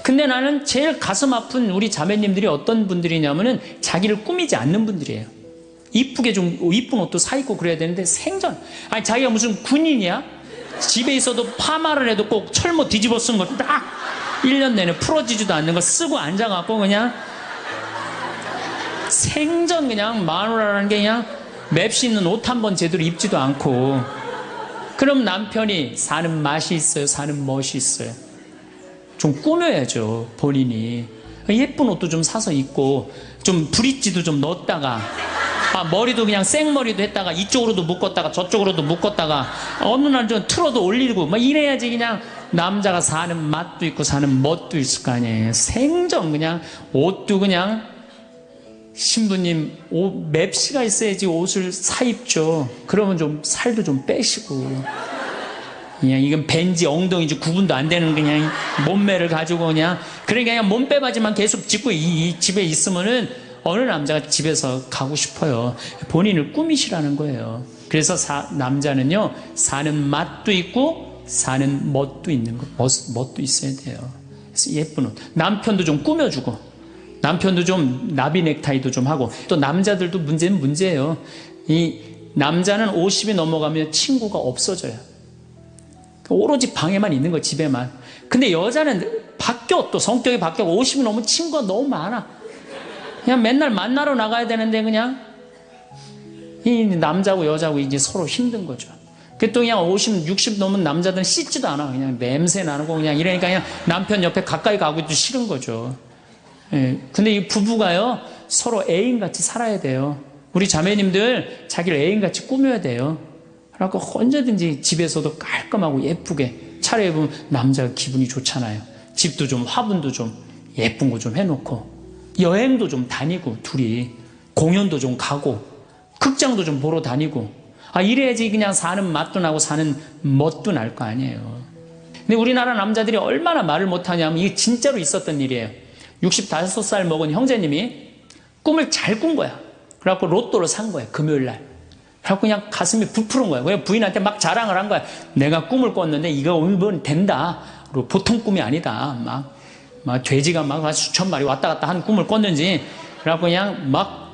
근데 나는 제일 가슴 아픈 우리 자매님들이 어떤 분들이냐면은 자기를 꾸미지 않는 분들이에요. 이쁘게 좀 이쁜 옷도 사 입고 그래야 되는데 생전 아니 자기가 무슨 군인이야? 집에 있어도 파마를 해도 꼭 철모 뒤집어 쓴 거 딱 1년 내내 풀어지지도 않는 거 쓰고 앉아갖고 그냥 생전 그냥 마누라라는 게 그냥 맵시 있는 옷 한 번 제대로 입지도 않고. 그럼 남편이 사는 맛이 있어요? 사는 멋이 있어요? 좀 꾸며야죠, 본인이. 예쁜 옷도 좀 사서 입고, 좀 브릿지도 좀 넣었다가, 머리도 그냥 생머리도 했다가, 이쪽으로도 묶었다가, 저쪽으로도 묶었다가, 어느 날 좀 틀어도 올리고, 막 이래야지 그냥 남자가 사는 맛도 있고, 사는 멋도 있을 거 아니에요. 생전 그냥, 옷도 그냥, 신부님, 맵시가 있어야지 옷을 사 입죠. 그러면 좀 살도 좀 빼시고. 그냥 이건 벤지 엉덩이지 구분도 안 되는 그냥 몸매를 가지고 그냥 그냥 몸빼바지만 계속 짚고 이 집에 있으면은 어느 남자가 집에서 가고 싶어요. 본인을 꾸미시라는 거예요. 그래서 남자는요 사는 맛도 있고 사는 멋도 있는 거, 멋도 있어야 돼요. 그래서 예쁜 옷. 남편도 좀 꾸며주고 남편도 좀 나비 넥타이도 좀 하고. 또 남자들도 문제는 문제예요. 이 남자는 50이 넘어가면 친구가 없어져요. 오로지 방에만 있는 거, 집에만. 근데 여자는 바뀌어, 또 성격이 바뀌고 50이 넘으면 친구가 너무 많아. 그냥 맨날 만나러 나가야 되는데 그냥 이 남자고 여자고 이제 서로 힘든 거죠. 그 또 그냥 50, 60 넘은 남자들은 씻지도 않아. 그냥 냄새 나고 그냥 이러니까 그냥 남편 옆에 가까이 가기도 싫은 거죠. 예. 근데 이 부부가요 서로 애인같이 살아야 돼요. 우리 자매님들 자기를 애인같이 꾸며야 돼요. 그러니까 언제든지 집에서도 깔끔하고 예쁘게 차려입으면 남자가 기분이 좋잖아요. 집도 좀 화분도 좀 예쁜 거 좀 해놓고 여행도 좀 다니고 둘이 공연도 좀 가고 극장도 좀 보러 다니고 이래야지 그냥 사는 맛도 나고 사는 멋도 날 거 아니에요. 근데 우리나라 남자들이 얼마나 말을 못하냐면 이게 진짜로 있었던 일이에요. 65살 먹은 형제님이 꿈을 잘 꾼 거야. 그래갖고 로또를 산 거야, 금요일날. 그래갖고 그냥 가슴이 부풀은 거야. 그냥 부인한테 막 자랑을 한 거야. 내가 꿈을 꿨는데 이거 오늘 된다. 그리고 보통 꿈이 아니다. 막 돼지가 막 수천 마리 왔다 갔다 한 꿈을 꿨는지. 그래갖고 그냥 막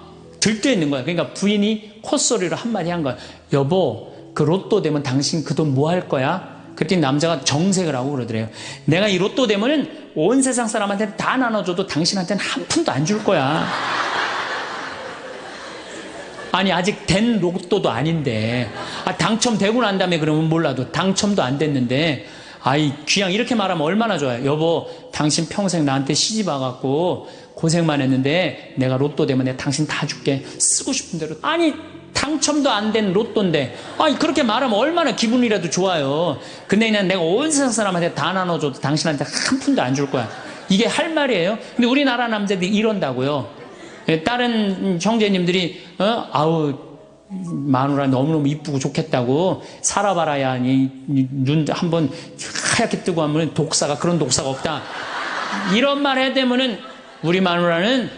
들떠 있는 거야. 그러니까 부인이 콧소리로 한마디 한 거야. 여보, 그 로또 되면 당신 그 돈 뭐 할 거야? 그랬더니 남자가 정색을 하고 그러더래요. 내가 이 로또 되면은 온 세상 사람한테 다 나눠줘도 당신한테는 한 푼도 안 줄 거야. 아니 아직 된 로또도 아닌데 당첨되고 난 다음에 그러면 몰라도 당첨도 안 됐는데 귀양 이렇게 말하면 얼마나 좋아요. 여보, 당신 평생 나한테 시집 와갖고 고생만 했는데 내가 로또 되면 내가 당신 다 줄게. 쓰고 싶은 대로. 아니 당첨도 안 된 로또인데 그렇게 말하면 얼마나 기분이라도 좋아요. 근데 그냥 내가 온 세상 사람한테 다 나눠줘도 당신한테 한 푼도 안 줄 거야. 이게 할 말이에요. 근데 우리나라 남자들이 이런다고요. 다른 형제님들이 마누라 너무너무 이쁘고 좋겠다고 살아봐라야 눈 한번 하얗게 뜨고 하면 그런 독사가 없다. 이런 말 해야 되면은 우리 마누라는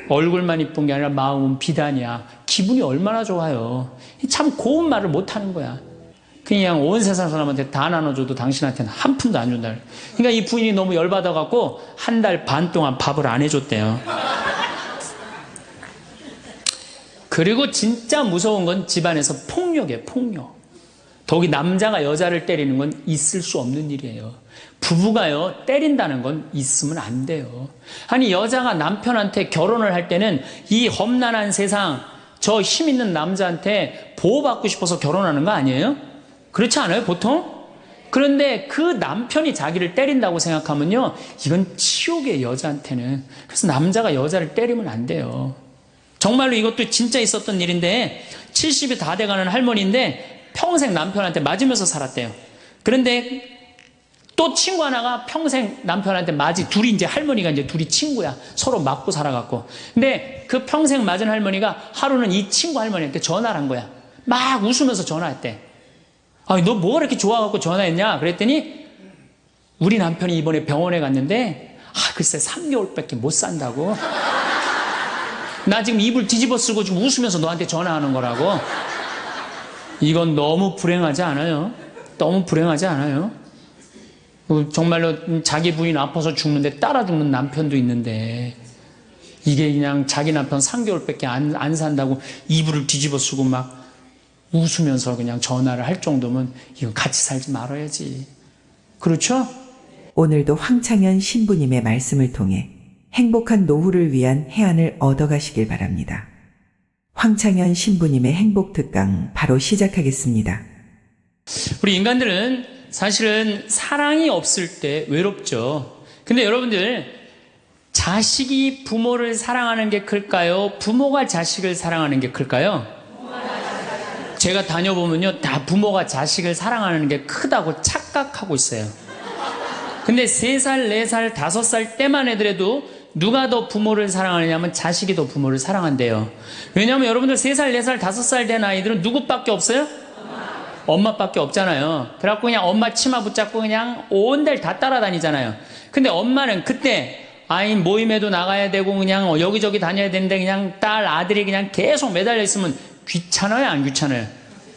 얼굴만 이쁜 게 아니라 마음은 비단이야. 기분이 얼마나 좋아요. 참 고운 말을 못하는 거야. 그냥 온 세상 사람한테 다 나눠줘도 당신한테는 한 푼도 안 준다. 그러니까 이 부인이 너무 열받아갖고 한 달 반 동안 밥을 안 해줬대요. 그리고 진짜 무서운 건 집안에서 폭력이에요. 폭력. 더욱이 남자가 여자를 때리는 건 있을 수 없는 일이에요. 부부가요 때린다는 건 있으면 안 돼요. 아니 여자가 남편한테 결혼을 할 때는 이 험난한 세상 저 힘 있는 남자한테 보호받고 싶어서 결혼하는 거 아니에요? 그렇지 않아요 보통? 그런데 그 남편이 자기를 때린다고 생각하면요 이건 치욕이에요 여자한테는. 그래서 남자가 여자를 때리면 안 돼요. 정말로 이것도 진짜 있었던 일인데 70이 다 돼가는 할머니인데 평생 남편한테 맞으면서 살았대요. 그런데 또 친구 하나가 평생 남편한테 둘이 이제 할머니가 이제 둘이 친구야. 서로 맞고 살아갖고. 근데 그 평생 맞은 할머니가 하루는 이 친구 할머니한테 전화를 한 거야. 막 웃으면서 전화했대. 너 뭐가 이렇게 좋아갖고 전화했냐? 그랬더니 우리 남편이 이번에 병원에 갔는데 글쎄 3개월밖에 못 산다고. 나 지금 입을 뒤집어 쓰고 지금 웃으면서 너한테 전화하는 거라고. 이건 너무 불행하지 않아요? 너무 불행하지 않아요? 정말로 자기 부인 아파서 죽는데 따라 죽는 남편도 있는데, 이게 그냥 자기 남편 3개월밖에 안 산다고 이불을 뒤집어 쓰고 막 웃으면서 그냥 전화를 할 정도면 이거 같이 살지 말아야지. 그렇죠? 오늘도 황창현 신부님의 말씀을 통해 행복한 노후를 위한 해안을 얻어가시길 바랍니다. 황창현 신부님의 행복특강 바로 시작하겠습니다. 우리 인간들은 사실은 사랑이 없을 때 외롭죠. 근데 여러분들, 자식이 부모를 사랑하는 게 클까요? 부모가 자식을 사랑하는 게 클까요? 제가 다녀보면요, 다 부모가 자식을 사랑하는 게 크다고 착각하고 있어요. 근데 3살, 4살, 5살 때만 애들에도 누가 더 부모를 사랑하느냐면 자식이 더 부모를 사랑한대요. 왜냐하면 여러분들 3살, 4살, 5살 된 아이들은 누구밖에 없어요? 엄마밖에 없잖아요. 그래갖고 그냥 엄마 치마 붙잡고 그냥 온 데를 다 따라다니잖아요. 근데 엄마는 그때 아이 모임에도 나가야 되고 그냥 여기저기 다녀야 되는데 그냥 딸, 아들이 그냥 계속 매달려 있으면 귀찮아요, 안 귀찮아요?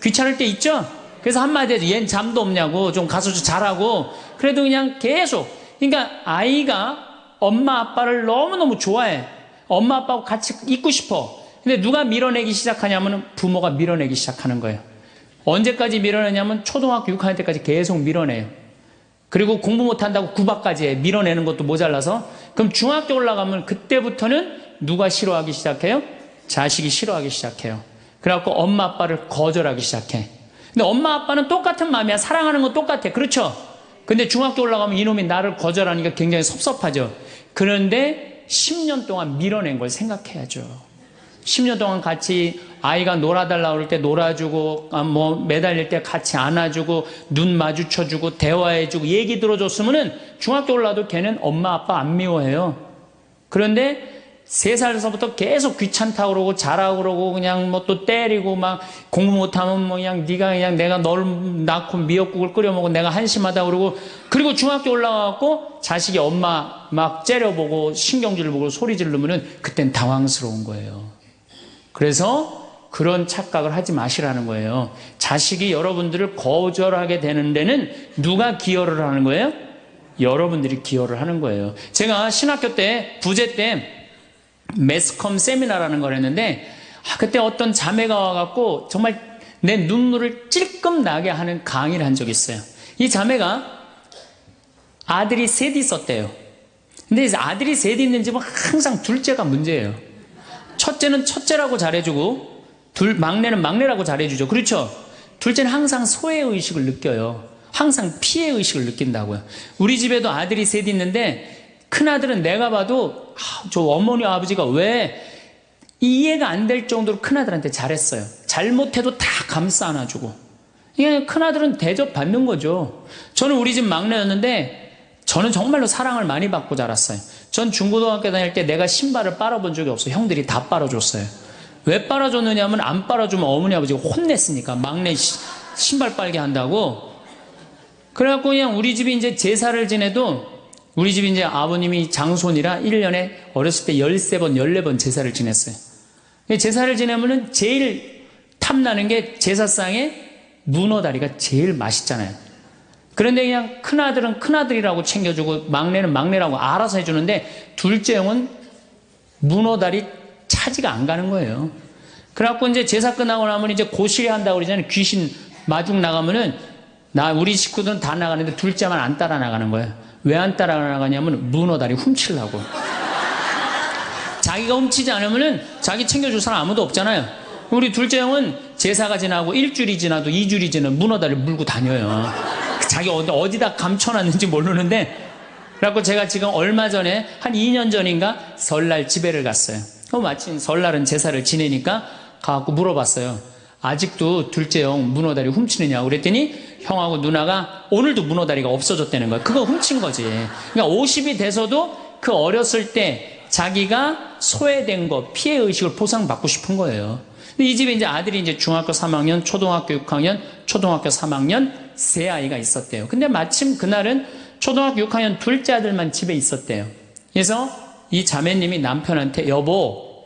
귀찮을 때 있죠? 그래서 한마디 해도 얜 잠도 없냐고, 좀 가서 좀 자라고. 그래도 그냥 계속. 그러니까 아이가 엄마 아빠를 너무너무 좋아해. 엄마 아빠하고 같이 있고 싶어. 근데 누가 밀어내기 시작하냐면 부모가 밀어내기 시작하는 거예요. 언제까지 밀어내냐면 초등학교 6학년 때까지 계속 밀어내요. 그리고 공부 못한다고 구박까지 해. 밀어내는 것도 모자라서. 그럼 중학교 올라가면 그때부터는 누가 싫어하기 시작해요? 자식이 싫어하기 시작해요. 그래갖고 엄마 아빠를 거절하기 시작해. 근데 엄마 아빠는 똑같은 마음이야. 사랑하는 건 똑같아. 그렇죠? 근데 중학교 올라가면 이놈이 나를 거절하니까 굉장히 섭섭하죠. 그런데 10년 동안 밀어낸 걸 생각해야죠. 10년 동안 같이 아이가 놀아달라고 그럴 때 놀아주고, 매달릴 때 같이 안아주고, 눈 마주쳐주고, 대화해주고, 얘기 들어줬으면은 중학교 올라도 걔는 엄마 아빠 안 미워해요. 그런데 3살에서부터 계속 귀찮다고 그러고 자라고 그러고 그냥 또 때리고 막 공부 못하면 그냥 네가 그냥 내가 널 낳고 미역국을 끓여 먹고 내가 한심하다고 그러고, 그리고 중학교 올라가고 자식이 엄마 막 째려보고 신경질 보고 소리 지르면은 그땐 당황스러운 거예요. 그래서 그런 착각을 하지 마시라는 거예요. 자식이 여러분들을 거절하게 되는 데는 누가 기여를 하는 거예요? 여러분들이 기여를 하는 거예요. 제가 신학교 때 부제 때 매스컴 세미나라는 걸 했는데, 그때 어떤 자매가 와갖고 정말 내 눈물을 찔끔 나게 하는 강의를 한 적이 있어요. 이 자매가 아들이 셋 있었대요. 근데 이제 아들이 셋 있는 집은 항상 둘째가 문제예요. 첫째는 첫째라고 잘해주고 막내는 막내라고 잘해주죠. 그렇죠? 둘째는 항상 소외의식을 느껴요. 항상 피해의식을 느낀다고요. 우리 집에도 아들이 셋 있는데 큰아들은 내가 봐도 저 어머니 아버지가 왜 이해가 안 될 정도로 큰아들한테 잘했어요. 잘못해도 다 감싸 안아주고. 이게 큰아들은 대접받는 거죠. 저는 우리 집 막내였는데 저는 정말로 사랑을 많이 받고 자랐어요. 전 중고등학교 다닐 때 내가 신발을 빨아본 적이 없어요. 형들이 다 빨아줬어요. 왜 빨아줬느냐면 안 빨아주면 어머니 아버지가 혼냈으니까, 막내 신발 빨게 한다고. 그래갖고 그냥 우리 집이 이제 제사를 지내도, 우리 집이 이제 아버님이 장손이라 1년에 어렸을 때 13번, 14번 제사를 지냈어요. 제사를 지내면은 제일 탐나는 게 제사상에 문어다리가 제일 맛있잖아요. 그런데 그냥 큰아들은 큰아들이라고 챙겨주고 막내는 막내라고 알아서 해주는데 둘째 형은 문어다리 차지가 안 가는 거예요. 그래갖고 이제 제사 끝나고 나면 이제 고시리 한다고 그러잖아요. 귀신 마중 나가면은 우리 식구들은 다 나가는데 둘째만 안 따라 나가는 거예요. 왜 안 따라 나가냐면 문어다리 훔치려고. 자기가 훔치지 않으면은 자기 챙겨줄 사람 아무도 없잖아요. 우리 둘째 형은 제사가 지나고 1주일이 지나도 2주일이 지나면 문어다리를 물고 다녀요. 자기 어디다 감춰놨는지 모르는데. 그래갖고 제가 지금 얼마 전에 한 2년 전인가 설날 집에를 갔어요. 마침 설날은 제사를 지내니까 가갖고 물어봤어요. 아직도 둘째 형 문어다리 훔치느냐고 그랬더니 형하고 누나가 오늘도 문어다리가 없어졌다는 거야. 그거 훔친 거지. 그러니까 50이 돼서도 그 어렸을 때 자기가 소외된 거, 피해의식을 보상받고 싶은 거예요. 근데 이 집에 이제 아들이 이제 중학교 3학년, 초등학교 6학년, 초등학교 3학년 세 아이가 있었대요. 근데 마침 그날은 초등학교 6학년 둘째 아들만 집에 있었대요. 그래서 이 자매님이 남편한테 여보,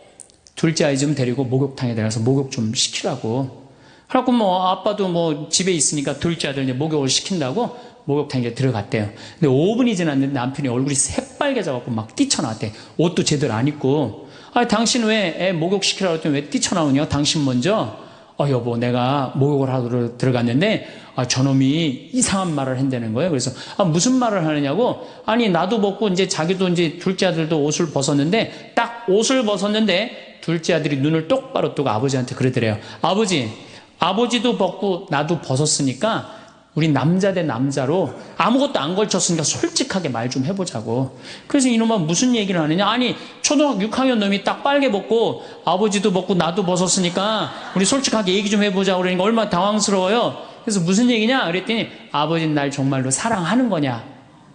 둘째 아이 좀 데리고 목욕탕에 데려가서 목욕 좀 시키라고. 그래갖고 아빠도 집에 있으니까 둘째 아들 이제 목욕을 시킨다고 목욕탕에 들어갔대요. 근데 5분이 지났는데 남편이 얼굴이 새빨개져갖고 막 뛰쳐나왔대. 옷도 제대로 안 입고. 당신 왜 애 목욕시키라고 했더니 왜 뛰쳐나오냐? 당신 먼저. 여보, 내가 목욕을 하러 들어갔는데, 저놈이 이상한 말을 한다는 거예요. 그래서, 무슨 말을 하느냐고? 아니, 나도 벗고, 이제 자기도 이제 둘째 아들도 옷을 벗었는데, 딱 옷을 벗었는데, 둘째 아들이 눈을 똑바로 뜨고 아버지한테 그러더래요. 아버지도 벗고, 나도 벗었으니까, 우리 남자 대 남자로 아무것도 안 걸쳤으니까 솔직하게 말 좀 해보자고. 그래서 이놈아 무슨 얘기를 하느냐? 아니, 초등학교 6학년 놈이 딱 빨개 벗고 아버지도 벗고 나도 벗었으니까 우리 솔직하게 얘기 좀 해보자고. 그러니까 얼마나 당황스러워요. 그래서 무슨 얘기냐? 그랬더니 아버지는 날 정말로 사랑하는 거냐?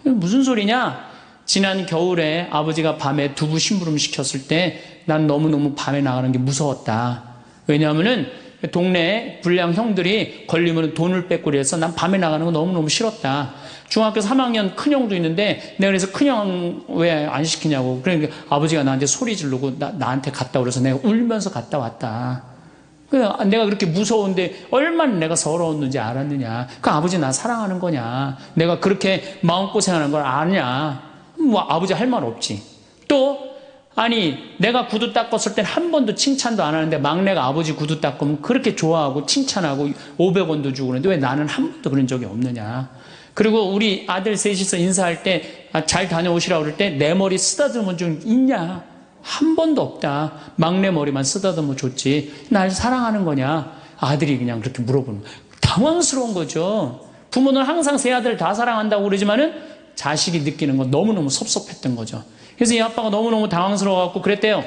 무슨 소리냐? 지난 겨울에 아버지가 밤에 두부 심부름 시켰을 때 난 너무너무 밤에 나가는 게 무서웠다. 왜냐하면은 동네 불량 형들이 걸리면 돈을 뺏고 그래서 난 밤에 나가는 거 너무너무 싫었다. 중학교 3학년 큰형도 있는데 내가 그래서 큰형 왜 안 시키냐고. 그러니까 아버지가 나한테 소리 지르고 나한테 갔다 그래서 내가 울면서 갔다 왔다. 내가 그렇게 무서운데 얼마나 내가 서러웠는지 알았느냐. 그 아버지 나 사랑하는 거냐. 내가 그렇게 마음고생하는 걸 아냐. 뭐 아버지 할 말 없지. 또 아니, 내가 구두 닦았을 땐 한 번도 칭찬도 안 하는데 막내가 아버지 구두 닦으면 그렇게 좋아하고 칭찬하고 500원도 주고 그러는데 왜 나는 한 번도 그런 적이 없느냐. 그리고 우리 아들 셋이서 인사할 때 잘 다녀오시라고 그럴 때 내 머리 쓰다듬은 적 있냐. 한 번도 없다. 막내 머리만 쓰다듬어 줬지. 날 사랑하는 거냐. 아들이 그냥 그렇게 물어보는 거예요. 당황스러운 거죠. 부모는 항상 세 아들 다 사랑한다고 그러지만은 자식이 느끼는 건 너무너무 섭섭했던 거죠. 그래서 이 아빠가 너무너무 당황스러워갖고 그랬대요.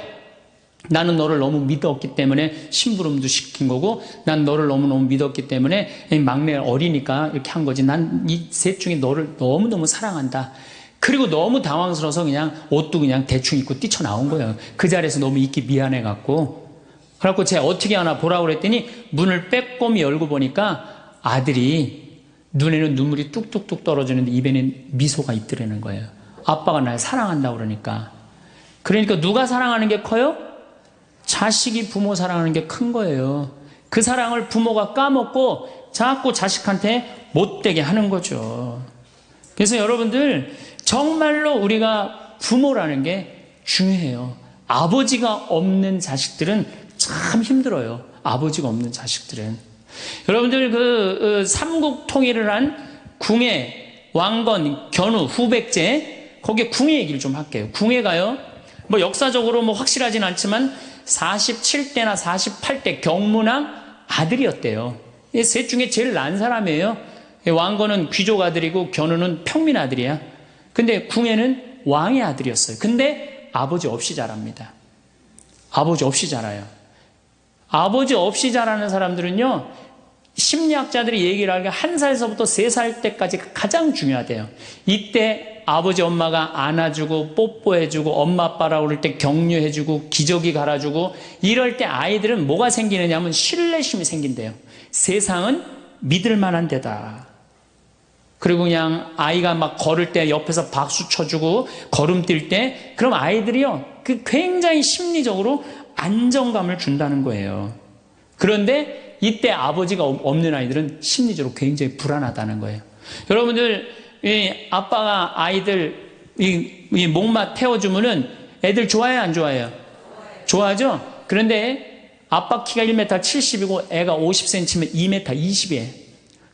나는 너를 너무 믿었기 때문에 심부름도 시킨 거고, 난 너를 너무너무 믿었기 때문에 막내 어리니까 이렇게 한 거지. 난 이 셋 중에 너를 너무너무 사랑한다. 그리고 너무 당황스러워서 그냥 옷도 그냥 대충 입고 뛰쳐나온 거예요. 그 자리에서 너무 있기 미안해갖고. 그래갖고 제가 어떻게 하나 보라고 그랬더니 문을 빼꼼히 열고 보니까 아들이 눈에는 눈물이 뚝뚝뚝 떨어지는데 입에는 미소가 있더라는 거예요. 아빠가 날 사랑한다고 그러니까. 그러니까 누가 사랑하는 게 커요? 자식이 부모 사랑하는 게 큰 거예요. 그 사랑을 부모가 까먹고 자꾸 자식한테 못되게 하는 거죠. 그래서 여러분들 정말로 우리가 부모라는 게 중요해요. 아버지가 없는 자식들은 참 힘들어요. 아버지가 없는 자식들은. 여러분들 그 삼국 통일을 한 궁예, 왕건, 견우, 후백제 거기에 궁예 얘기를 좀 할게요. 궁예가요, 뭐 역사적으로 뭐 확실하진 않지만 47대나 48대 경문왕 아들이었대요. 셋 중에 제일 난 사람이에요. 왕건은 귀족 아들이고 견우는 평민 아들이야. 근데 궁예는 왕의 아들이었어요. 근데 아버지 없이 자랍니다. 아버지 없이 자라요. 아버지 없이 자라는 사람들은요, 심리학자들이 얘기를 하기가 1살서부터 3살 때까지 가장 중요하대요. 이때 아버지 엄마가 안아주고 뽀뽀해주고 엄마 아빠라고 그럴 때 격려해주고 기저귀 갈아주고 이럴 때 아이들은 뭐가 생기느냐 하면 신뢰심이 생긴대요. 세상은 믿을 만한 데다. 그리고 그냥 아이가 막 걸을 때 옆에서 박수 쳐주고 걸음 뛸 때 그럼 아이들이요, 그 굉장히 심리적으로 안정감을 준다는 거예요. 그런데 이때 아버지가 없는 아이들은 심리적으로 굉장히 불안하다는 거예요. 여러분들, 이 아빠가 아이들 이 목마 태워주면은 애들 좋아해요, 안 좋아해요? 좋아하죠? 그런데 아빠 키가 1m 70이고 애가 50cm면 2m 20이에요.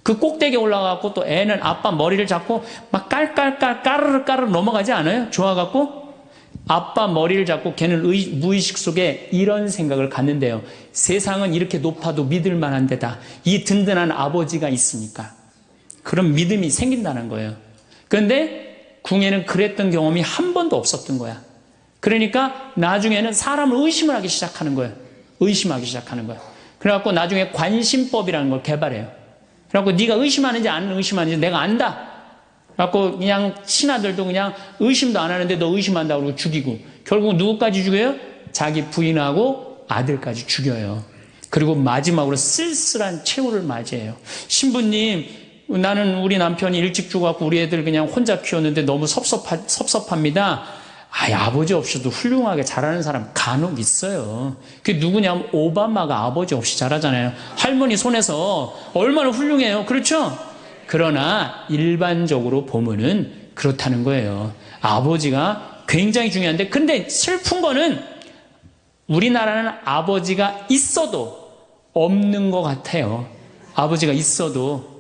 그 꼭대기에 올라가고 또 애는 아빠 머리를 잡고 막 깔깔깔 까르르 넘어가지 않아요? 좋아갖고 아빠 머리를 잡고 걔는 무의식 속에 이런 생각을 갖는데요. 세상은 이렇게 높아도 믿을 만한 데다. 이 든든한 아버지가 있으니까. 그런 믿음이 생긴다는 거예요. 그런데 궁예는 그랬던 경험이 한 번도 없었던 거야. 그러니까 나중에는 사람을 의심을 하기 시작하는 거예요. 의심하기 시작하는 거예요. 그래갖고 나중에 관심법이라는 걸 개발해요. 그래갖고 네가 의심하는지 안 의심하는지 내가 안다. 그래갖고 그냥 신하들도 그냥 의심도 안 하는데 너 의심한다고 그러고 죽이고, 결국 누구까지 죽여요? 자기 부인하고 아들까지 죽여요. 그리고 마지막으로 쓸쓸한 최후를 맞이해요. 신부님, 나는 우리 남편이 일찍 죽어갖고 우리 애들 그냥 혼자 키웠는데 너무 섭섭합니다. 아버지 없이도 훌륭하게 자라는 사람 간혹 있어요. 그게 누구냐면 오바마가 아버지 없이 자라잖아요. 할머니 손에서 얼마나 훌륭해요. 그렇죠? 그러나 일반적으로 보면은 그렇다는 거예요. 아버지가 굉장히 중요한데, 근데 슬픈 거는 우리나라는 아버지가 있어도 없는 것 같아요. 아버지가 있어도.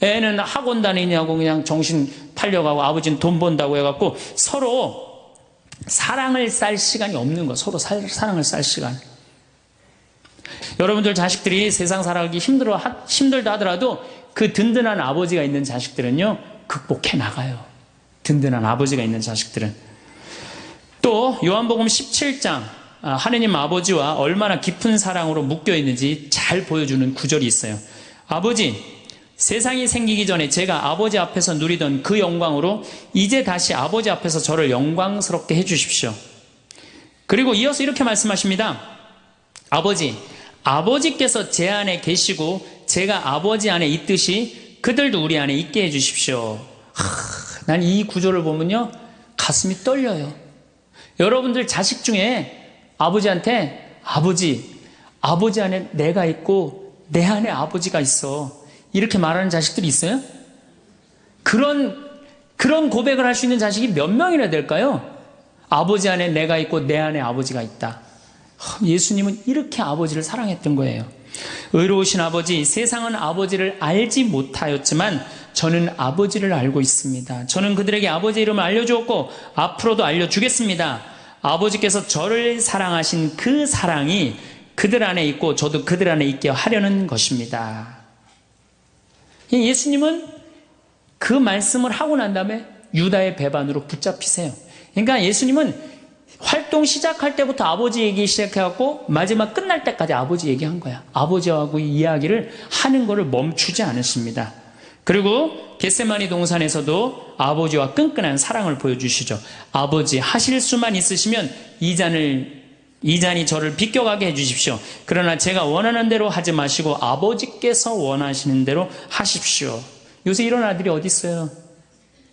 애는 학원 다니냐고 그냥 정신 팔려가고 아버지는 돈 번다고 해갖고 서로 사랑을 쌀 시간이 없는 거. 서로 사랑을 쌀 시간. 여러분들 자식들이 세상 살아가기 힘들다 하더라도 그 든든한 아버지가 있는 자식들은요, 극복해 나가요. 든든한 아버지가 있는 자식들은. 또 요한복음 17장 하느님 아버지와 얼마나 깊은 사랑으로 묶여 있는지 잘 보여주는 구절이 있어요. 아버지, 세상이 생기기 전에 제가 아버지 앞에서 누리던 그 영광으로 이제 다시 아버지 앞에서 저를 영광스럽게 해주십시오. 그리고 이어서 이렇게 말씀하십니다. 아버지, 아버지께서 제 안에 계시고 제가 아버지 안에 있듯이 그들도 우리 안에 있게 해주십시오. 난 이 구절을 보면요, 가슴이 떨려요. 여러분들 자식 중에 아버지한테 아버지 안에 내가 있고 내 안에 아버지가 있어, 이렇게 말하는 자식들이 있어요? 그런 고백을 할 수 있는 자식이 몇 명이나 될까요? 아버지 안에 내가 있고 내 안에 아버지가 있다. 예수님은 이렇게 아버지를 사랑했던 거예요. 의로우신 아버지, 세상은 아버지를 알지 못하였지만 저는 아버지를 알고 있습니다. 저는 그들에게 아버지 이름을 알려주었고 앞으로도 알려주겠습니다. 아버지께서 저를 사랑하신 그 사랑이 그들 안에 있고 저도 그들 안에 있게 하려는 것입니다. 예수님은 그 말씀을 하고 난 다음에 유다의 배반으로 붙잡히세요. 그러니까 예수님은 활동 시작할 때부터 아버지 얘기 시작해갖고 마지막 끝날 때까지 아버지 얘기한 거야. 아버지하고 이야기를 하는 거를 멈추지 않으십니다. 그리고 겟세마니 동산에서도 아버지와 끈끈한 사랑을 보여주시죠. 아버지, 하실 수만 있으시면 이 잔이 저를 비껴가게 해주십시오. 그러나 제가 원하는 대로 하지 마시고 아버지께서 원하시는 대로 하십시오. 요새 이런 아들이 어디 있어요?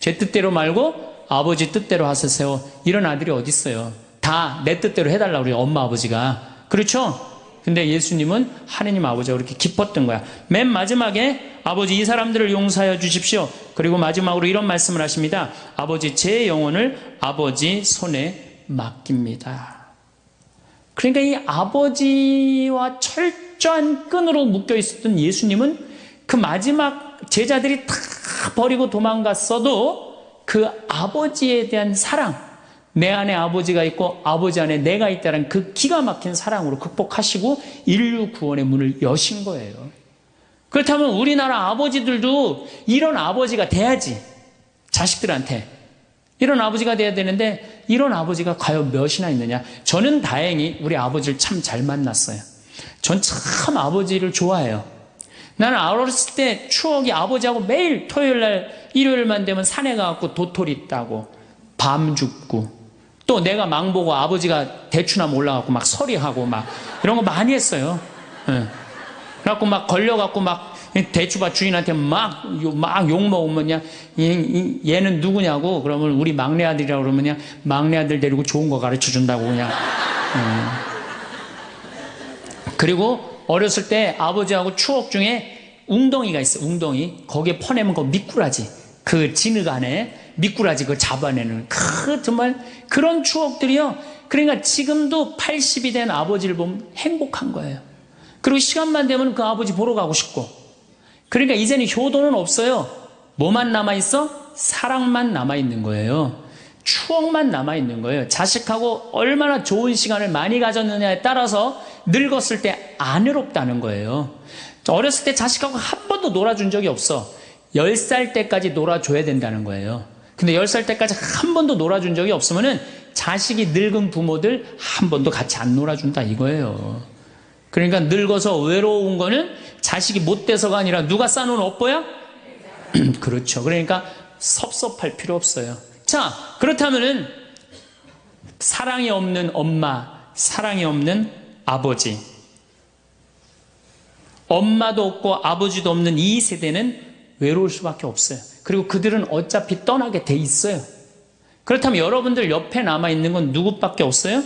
제 뜻대로 말고 아버지 뜻대로 하세요. 이런 아들이 어디 있어요? 다 내 뜻대로 해달라고 그래요, 엄마 아버지가. 그렇죠? 근데 예수님은 하느님 아버지가 그렇게 기뻤던 거야. 맨 마지막에 아버지, 이 사람들을 용서하여 주십시오. 그리고 마지막으로 이런 말씀을 하십니다. 아버지, 제 영혼을 아버지 손에 맡깁니다. 그러니까 이 아버지와 철저한 끈으로 묶여 있었던 예수님은 그 마지막 제자들이 다 버리고 도망갔어도 그 아버지에 대한 사랑, 내 안에 아버지가 있고 아버지 안에 내가 있다는 그 기가 막힌 사랑으로 극복하시고 인류 구원의 문을 여신 거예요. 그렇다면 우리나라 아버지들도 이런 아버지가 돼야지. 자식들한테 이런 아버지가 돼야 되는데 이런 아버지가 과연 몇이나 있느냐. 저는 다행히 우리 아버지를 참 잘 만났어요. 전 참 아버지를 좋아해요. 나는 어렸을 때 추억이 아버지하고 매일 토요일날 일요일만 되면 산에 가갖고 도토리 따고 밤 죽고, 또 내가 망보고 아버지가 대추나무 올라가고 막 서리하고 막 이런 거 많이 했어요. 그래갖고 막 걸려갖고 막 대추밭 주인한테 막 욕 먹으면 그냥 얘는 누구냐고 그러면 우리 막내 아들이라고 그러면 그냥 막내 아들 데리고 좋은 거 가르쳐 준다고 그냥. 그리고 어렸을 때 아버지하고 추억 중에 웅덩이가 있어. 웅덩이. 거기에 퍼내면 그 미꾸라지, 그 진흙 안에 미꾸라지 그 잡아내는 정말 그런 추억들이요. 그러니까 지금도 80이 된 아버지를 보면 행복한 거예요. 그리고 시간만 되면 그 아버지 보러 가고 싶고. 그러니까 이제는 효도는 없어요. 뭐만 남아있어? 사랑만 남아있는 거예요. 추억만 남아있는 거예요. 자식하고 얼마나 좋은 시간을 많이 가졌느냐에 따라서 늙었을 때 안 외롭다는 거예요. 어렸을 때 자식하고 한 번도 놀아준 적이 없어. 10살 때까지 놀아줘야 된다는 거예요. 근데 10살 때까지 한 번도 놀아준 적이 없으면은 자식이 늙은 부모들 한 번도 같이 안 놀아준다 이거예요. 그러니까 늙어서 외로운 거는 자식이 못 돼서가 아니라 누가 싸놓은 업보야? 그렇죠. 그러니까 섭섭할 필요 없어요. 자, 그렇다면은 사랑이 없는 엄마, 사랑이 없는 아버지, 엄마도 없고 아버지도 없는 이 세대는 외로울 수밖에 없어요. 그리고 그들은 어차피 떠나게 돼 있어요. 그렇다면 여러분들 옆에 남아있는 건 누구밖에 없어요?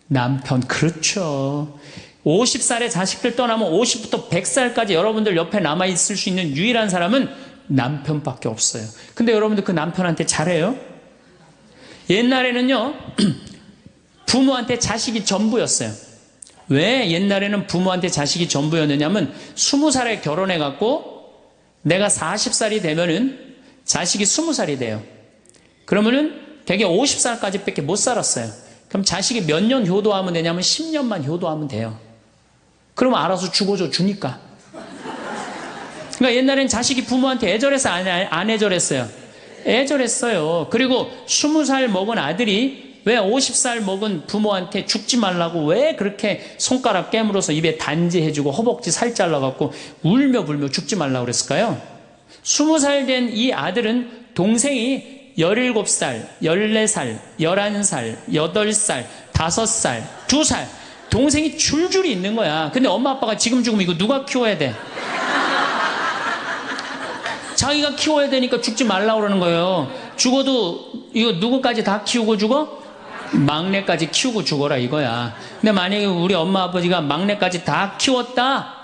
남편. 그렇죠. 50살에 자식들 떠나면 50부터 100살까지 여러분들 옆에 남아있을 수 있는 유일한 사람은 남편밖에 없어요. 근데 여러분들 그 남편한테 잘해요? 옛날에는요, 부모한테 자식이 전부였어요. 왜 옛날에는 부모한테 자식이 전부였느냐면 20살에 결혼해갖고 내가 40살이 되면은 자식이 20살이 돼요. 그러면은 되게 50살까지 밖에 못 살았어요. 그럼 자식이 몇 년 효도하면 되냐면 10년만 효도하면 돼요. 그러면 알아서 죽어줘 주니까. 그러니까 옛날엔 자식이 부모한테 애절해서 안 애절했어요? 애절했어요. 그리고 20살 먹은 아들이 왜 50살 먹은 부모한테 죽지 말라고 왜 그렇게 손가락 깨물어서 입에 단지해주고 허벅지 살 잘라갖고 울며 불며 죽지 말라고 그랬을까요? 20살 된 이 아들은 동생이 17살, 14살, 11살, 8살, 5살, 2살 동생이 줄줄이 있는 거야. 근데 엄마 아빠가 지금 죽으면 이거 누가 키워야 돼? 자기가 키워야 되니까 죽지 말라고 그러는 거예요. 죽어도 이거 누구까지 다 키우고 죽어? 막내까지 키우고 죽어라 이거야. 근데 만약에 우리 엄마 아버지가 막내까지 다 키웠다?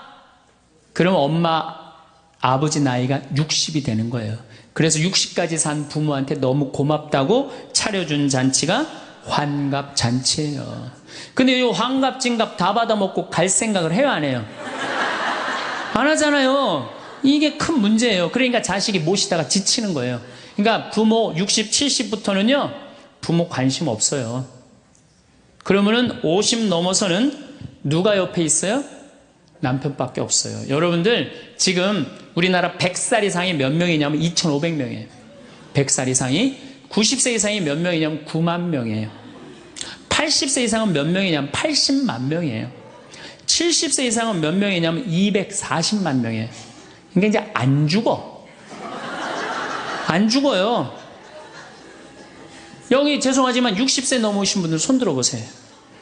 그러면 엄마 아버지 나이가 60이 되는 거예요. 그래서 60까지 산 부모한테 너무 고맙다고 차려준 잔치가 환갑잔치예요. 근데 이 환갑진갑 다 받아먹고 갈 생각을 해요, 안 해요? 안 하잖아요. 이게 큰 문제예요. 그러니까 자식이 모시다가 지치는 거예요. 그러니까 부모 60, 70부터는요 부모 관심 없어요. 그러면은 50 넘어서는 누가 옆에 있어요? 남편밖에 없어요. 여러분들 지금 우리나라 100살 이상이 몇 명이냐면 2,500명이에요. 100살 이상이. 90세 이상이 몇 명이냐면 9만 명이에요. 80세 이상은 몇 명이냐면 80만 명이에요. 70세 이상은 몇 명이냐면 240만 명이에요. 그러니까 이제 안 죽어. 안 죽어요. 여기 죄송하지만 60세 넘으신 분들 손 들어보세요.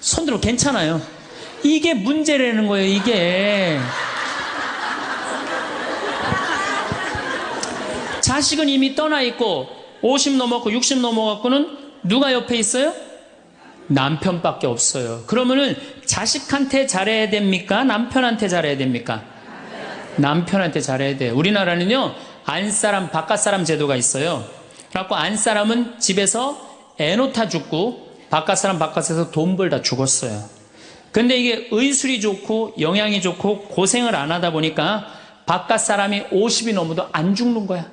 손 들어 괜찮아요. 이게 문제라는 거예요, 이게. 자식은 이미 떠나 있고 50 넘었고 60 넘어갖고는 누가 옆에 있어요? 남편밖에 없어요. 그러면은 자식한테 잘해야 됩니까? 남편한테 잘해야 됩니까? 남편한테 잘해야 돼요. 우리나라는요 안사람 바깥사람 제도가 있어요. 그래갖고 안사람은 집에서 애 놓다 죽고 바깥사람 바깥에서 돈 벌다 죽었어요. 근데 이게 의술이 좋고 영양이 좋고 고생을 안 하다 보니까 바깥사람이 50이 넘어도 안 죽는 거야.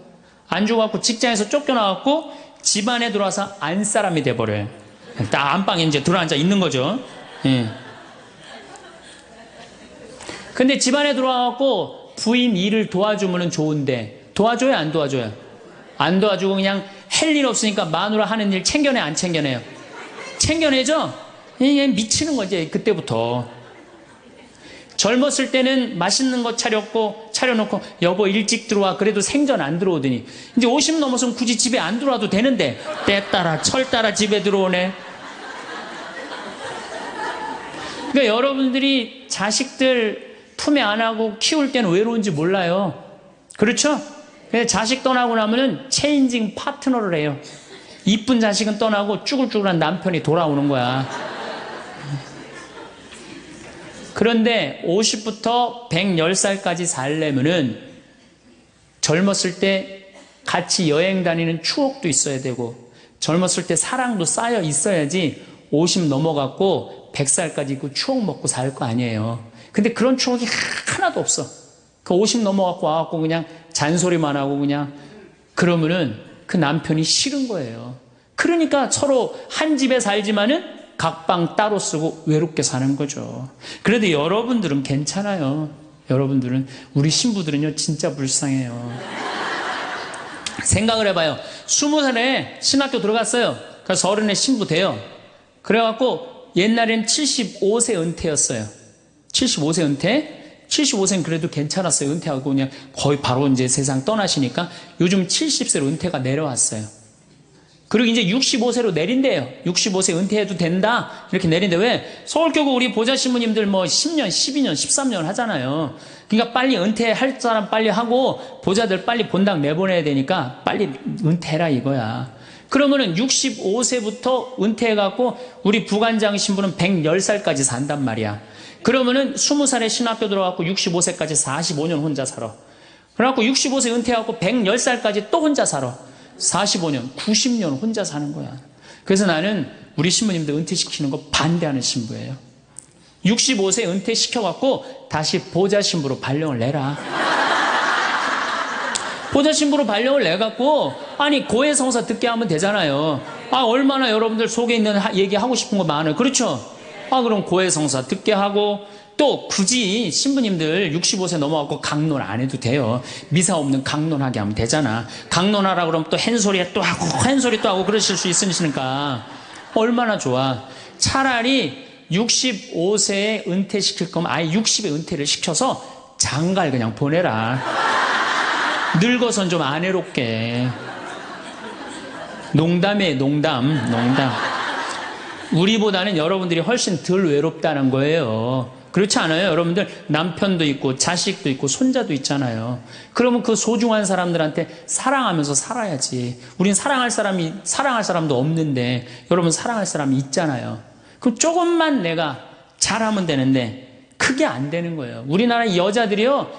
안 죽어갖고 직장에서 쫓겨나갖고 집안에 들어와서 안사람이 돼버려요. 딱 안방에 이제 들어앉아 있는 거죠. 예. 근데 집안에 들어와갖고 부인 일을 도와주면 좋은데 도와줘요, 안 도와줘요? 안 도와주고 그냥 할 일 없으니까 마누라 하는 일 챙겨내, 안 챙겨내요? 챙겨내죠? 이게 미치는 거지, 그때부터. 젊었을 때는 맛있는 거 차려놓고 여보 일찍 들어와. 그래도 생전 안 들어오더니 이제 50 넘어서는 굳이 집에 안 들어와도 되는데 때 따라 철 따라 집에 들어오네. 그러니까 여러분들이 자식들 품에 안 하고 키울 때는 외로운지 몰라요. 그렇죠? 근데 자식 떠나고 나면은 체인징 파트너를 해요. 이쁜 자식은 떠나고 쭈글쭈글한 남편이 돌아오는 거야. 그런데 50부터 110살까지 살려면은 젊었을 때 같이 여행 다니는 추억도 있어야 되고 젊었을 때 사랑도 쌓여 있어야지 50 넘어갔고 100살까지 그 추억 먹고 살 거 아니에요. 근데 그런 추억이 하나도 없어. 그 50 넘어갖고 와갖고 그냥 잔소리만 하고 그냥 그러면은 그 남편이 싫은 거예요. 그러니까 서로 한 집에 살지만은 각방 따로 쓰고 외롭게 사는 거죠. 그래도 여러분들은 괜찮아요. 여러분들은, 우리 신부들은요 진짜 불쌍해요. 생각을 해봐요. 20살에 신학교 들어갔어요. 그래서 30에 신부 돼요. 그래갖고 옛날엔 75세 은퇴였어요. 75세 은퇴. 75세는 그래도 괜찮았어요. 은퇴하고 그냥 거의 바로 이제 세상 떠나시니까 요즘 70세로 은퇴가 내려왔어요. 그리고 이제 65세로 내린대요. 65세 은퇴해도 된다. 이렇게 내린대. 왜? 서울교구 우리 보좌 신부님들 뭐 10년, 12년, 13년 하잖아요. 그러니까 빨리 은퇴할 사람 빨리 하고 보좌들 빨리 본당 내보내야 되니까 빨리 은퇴해라 이거야. 그러면은 65세부터 은퇴해갖고 우리 부관장 신부는 110살까지 산단 말이야. 그러면은 20살에 신학교 들어갖고 65세까지 45년 혼자 살아. 그래갖고 65세 은퇴하고 110살까지 또 혼자 살아. 45년, 90년 혼자 사는 거야. 그래서 나는 우리 신부님들 은퇴시키는 거 반대하는 신부예요. 65세 은퇴시켜갖고 다시 보좌 신부로 발령을 내라. 보좌 신부로 발령을 내갖고, 아니, 고해성사 듣게 하면 되잖아요. 아, 얼마나 여러분들 속에 있는 얘기하고 싶은 거 많아요. 그렇죠? 아, 그럼 고해성사 듣게 하고, 또 굳이 신부님들 65세 넘어갖고 강론 안 해도 돼요. 미사 없는 강론하게 하면 되잖아. 강론하라 그러면 또 헨소리 또 하고 헨소리 또 하고 그러실 수 있으니까 얼마나 좋아. 차라리 65세에 은퇴시킬 거면 아예 60에 은퇴를 시켜서 장가를 그냥 보내라. 늙어선 좀 안 해롭게. 농담이에요, 농담. 우리보다는 여러분들이 훨씬 덜 외롭다는 거예요. 그렇지 않아요? 여러분들 남편도 있고 자식도 있고 손자도 있잖아요. 그러면 그 소중한 사람들한테 사랑하면서 살아야지. 우린 사랑할 사람도 없는데 여러분 사랑할 사람이 있잖아요. 그럼 조금만 내가 잘하면 되는데 그게 안 되는 거예요. 우리나라 여자들이요,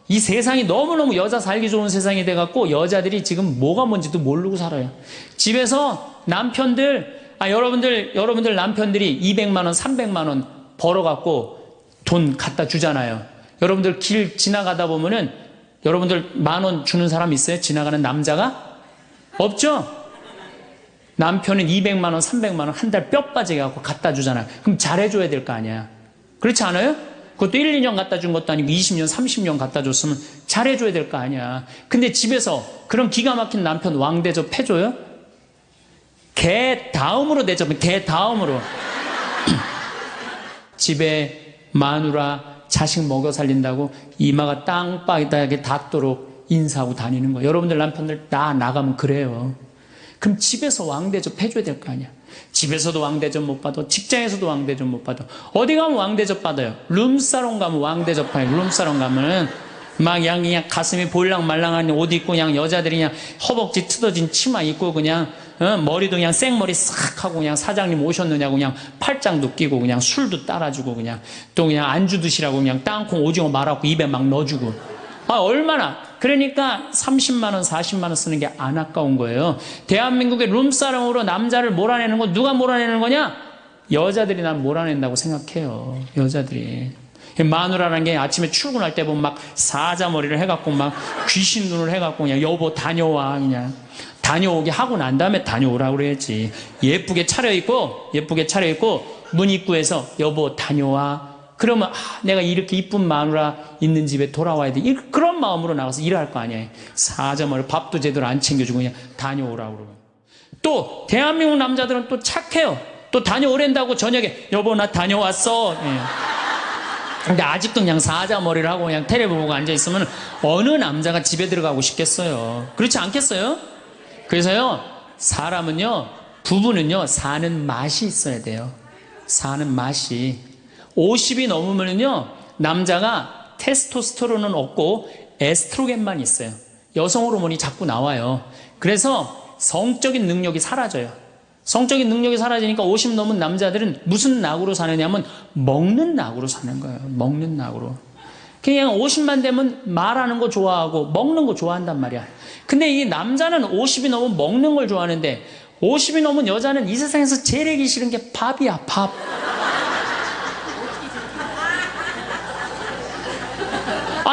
이 세상이 너무너무 여자 살기 좋은 세상이 돼갖고 여자들이 지금 뭐가 뭔지도 모르고 살아요. 집에서 남편들, 여러분들 남편들이 200만 원, 300만 원 벌어갖고 돈 갖다 주잖아요. 여러분들 길 지나가다 보면은 여러분들 10,000원 주는 사람 있어요? 지나가는 남자가? 없죠? 남편은 200만 원, 300만 원 한 달 뼈 빠지게 갖고 갖다 주잖아요. 그럼 잘해줘야 될 거 아니야. 그렇지 않아요? 그것도 1, 2년 갖다 준 것도 아니고 20년, 30년 갖다 줬으면 잘해줘야 될 거 아니야. 근데 집에서 그런 기가 막힌 남편 왕대접 해줘요? 개 다음으로 대접해. 개 다음으로. 집에 마누라 자식 먹여 살린다고 이마가 땅바닥에 닿도록 인사하고 다니는 거예요. 여러분들 남편들 다 나가면 그래요. 그럼 집에서 왕대접 해줘야 될 거 아니야. 집에서도 왕대접 못 받아, 직장에서도 왕대접 못 받아. 어디 가면 왕대접 받아요? 룸사롱 가면 왕대접 받아요. 룸사롱 가면 막 그냥 가슴이 볼랑말랑한 옷 입고 그냥 여자들이 그냥 허벅지 트어진 치마 입고 그냥 머리도 그냥 생머리 싹 하고 그냥 사장님 오셨느냐고 그냥 팔짱도 끼고 그냥 술도 따라주고 그냥 또 그냥 안주 드시라고 그냥 땅콩 오징어 말아갖고 입에 막 넣어주고. 아, 얼마나. 그러니까 30만 원, 40만 원 쓰는 게 안 아까운 거예요. 대한민국의 룸사롱으로 남자를 몰아내는 거 누가 몰아내는 거냐? 여자들이 난 몰아낸다고 생각해요. 여자들이. 마누라라는 게 아침에 출근할 때 보면 막 사자머리를 해갖고 막 귀신 눈을 해갖고 그냥 여보 다녀와 그냥 다녀오게 하고 난 다음에 다녀오라고 그래야지. 예쁘게 차려입고 문 입구에서 여보 다녀와. 그러면 내가 이렇게 이쁜 마누라 있는 집에 돌아와야 돼. 그런 마음으로 나가서 일할 거 아니에요. 사자머리 밥도 제대로 안 챙겨주고 그냥 다녀오라고 그러고. 또 대한민국 남자들은 또 착해요. 또 다녀오랜다고 저녁에 여보 나 다녀왔어. 예. 근데 아직도 그냥 사자머리를 하고 그냥 텔레비 보고 앉아있으면 어느 남자가 집에 들어가고 싶겠어요. 그렇지 않겠어요? 그래서요, 사람은요, 부부는요, 사는 맛이 있어야 돼요. 사는 맛이. 50이 넘으면요, 남자가 테스토스테론은 없고 에스트로겐만 있어요. 여성 호르몬이 자꾸 나와요. 그래서 성적인 능력이 사라져요. 성적인 능력이 사라지니까 50 넘은 남자들은 무슨 낙으로 사느냐면 먹는 낙으로 사는 거예요. 먹는 낙으로. 그냥 50만 되면 말하는 거 좋아하고 먹는 거 좋아한단 말이야. 근데 이 남자는 50이 넘으면 먹는 걸 좋아하는데 50이 넘은 여자는 이 세상에서 제일 하기 싫은 게 밥이야, 밥.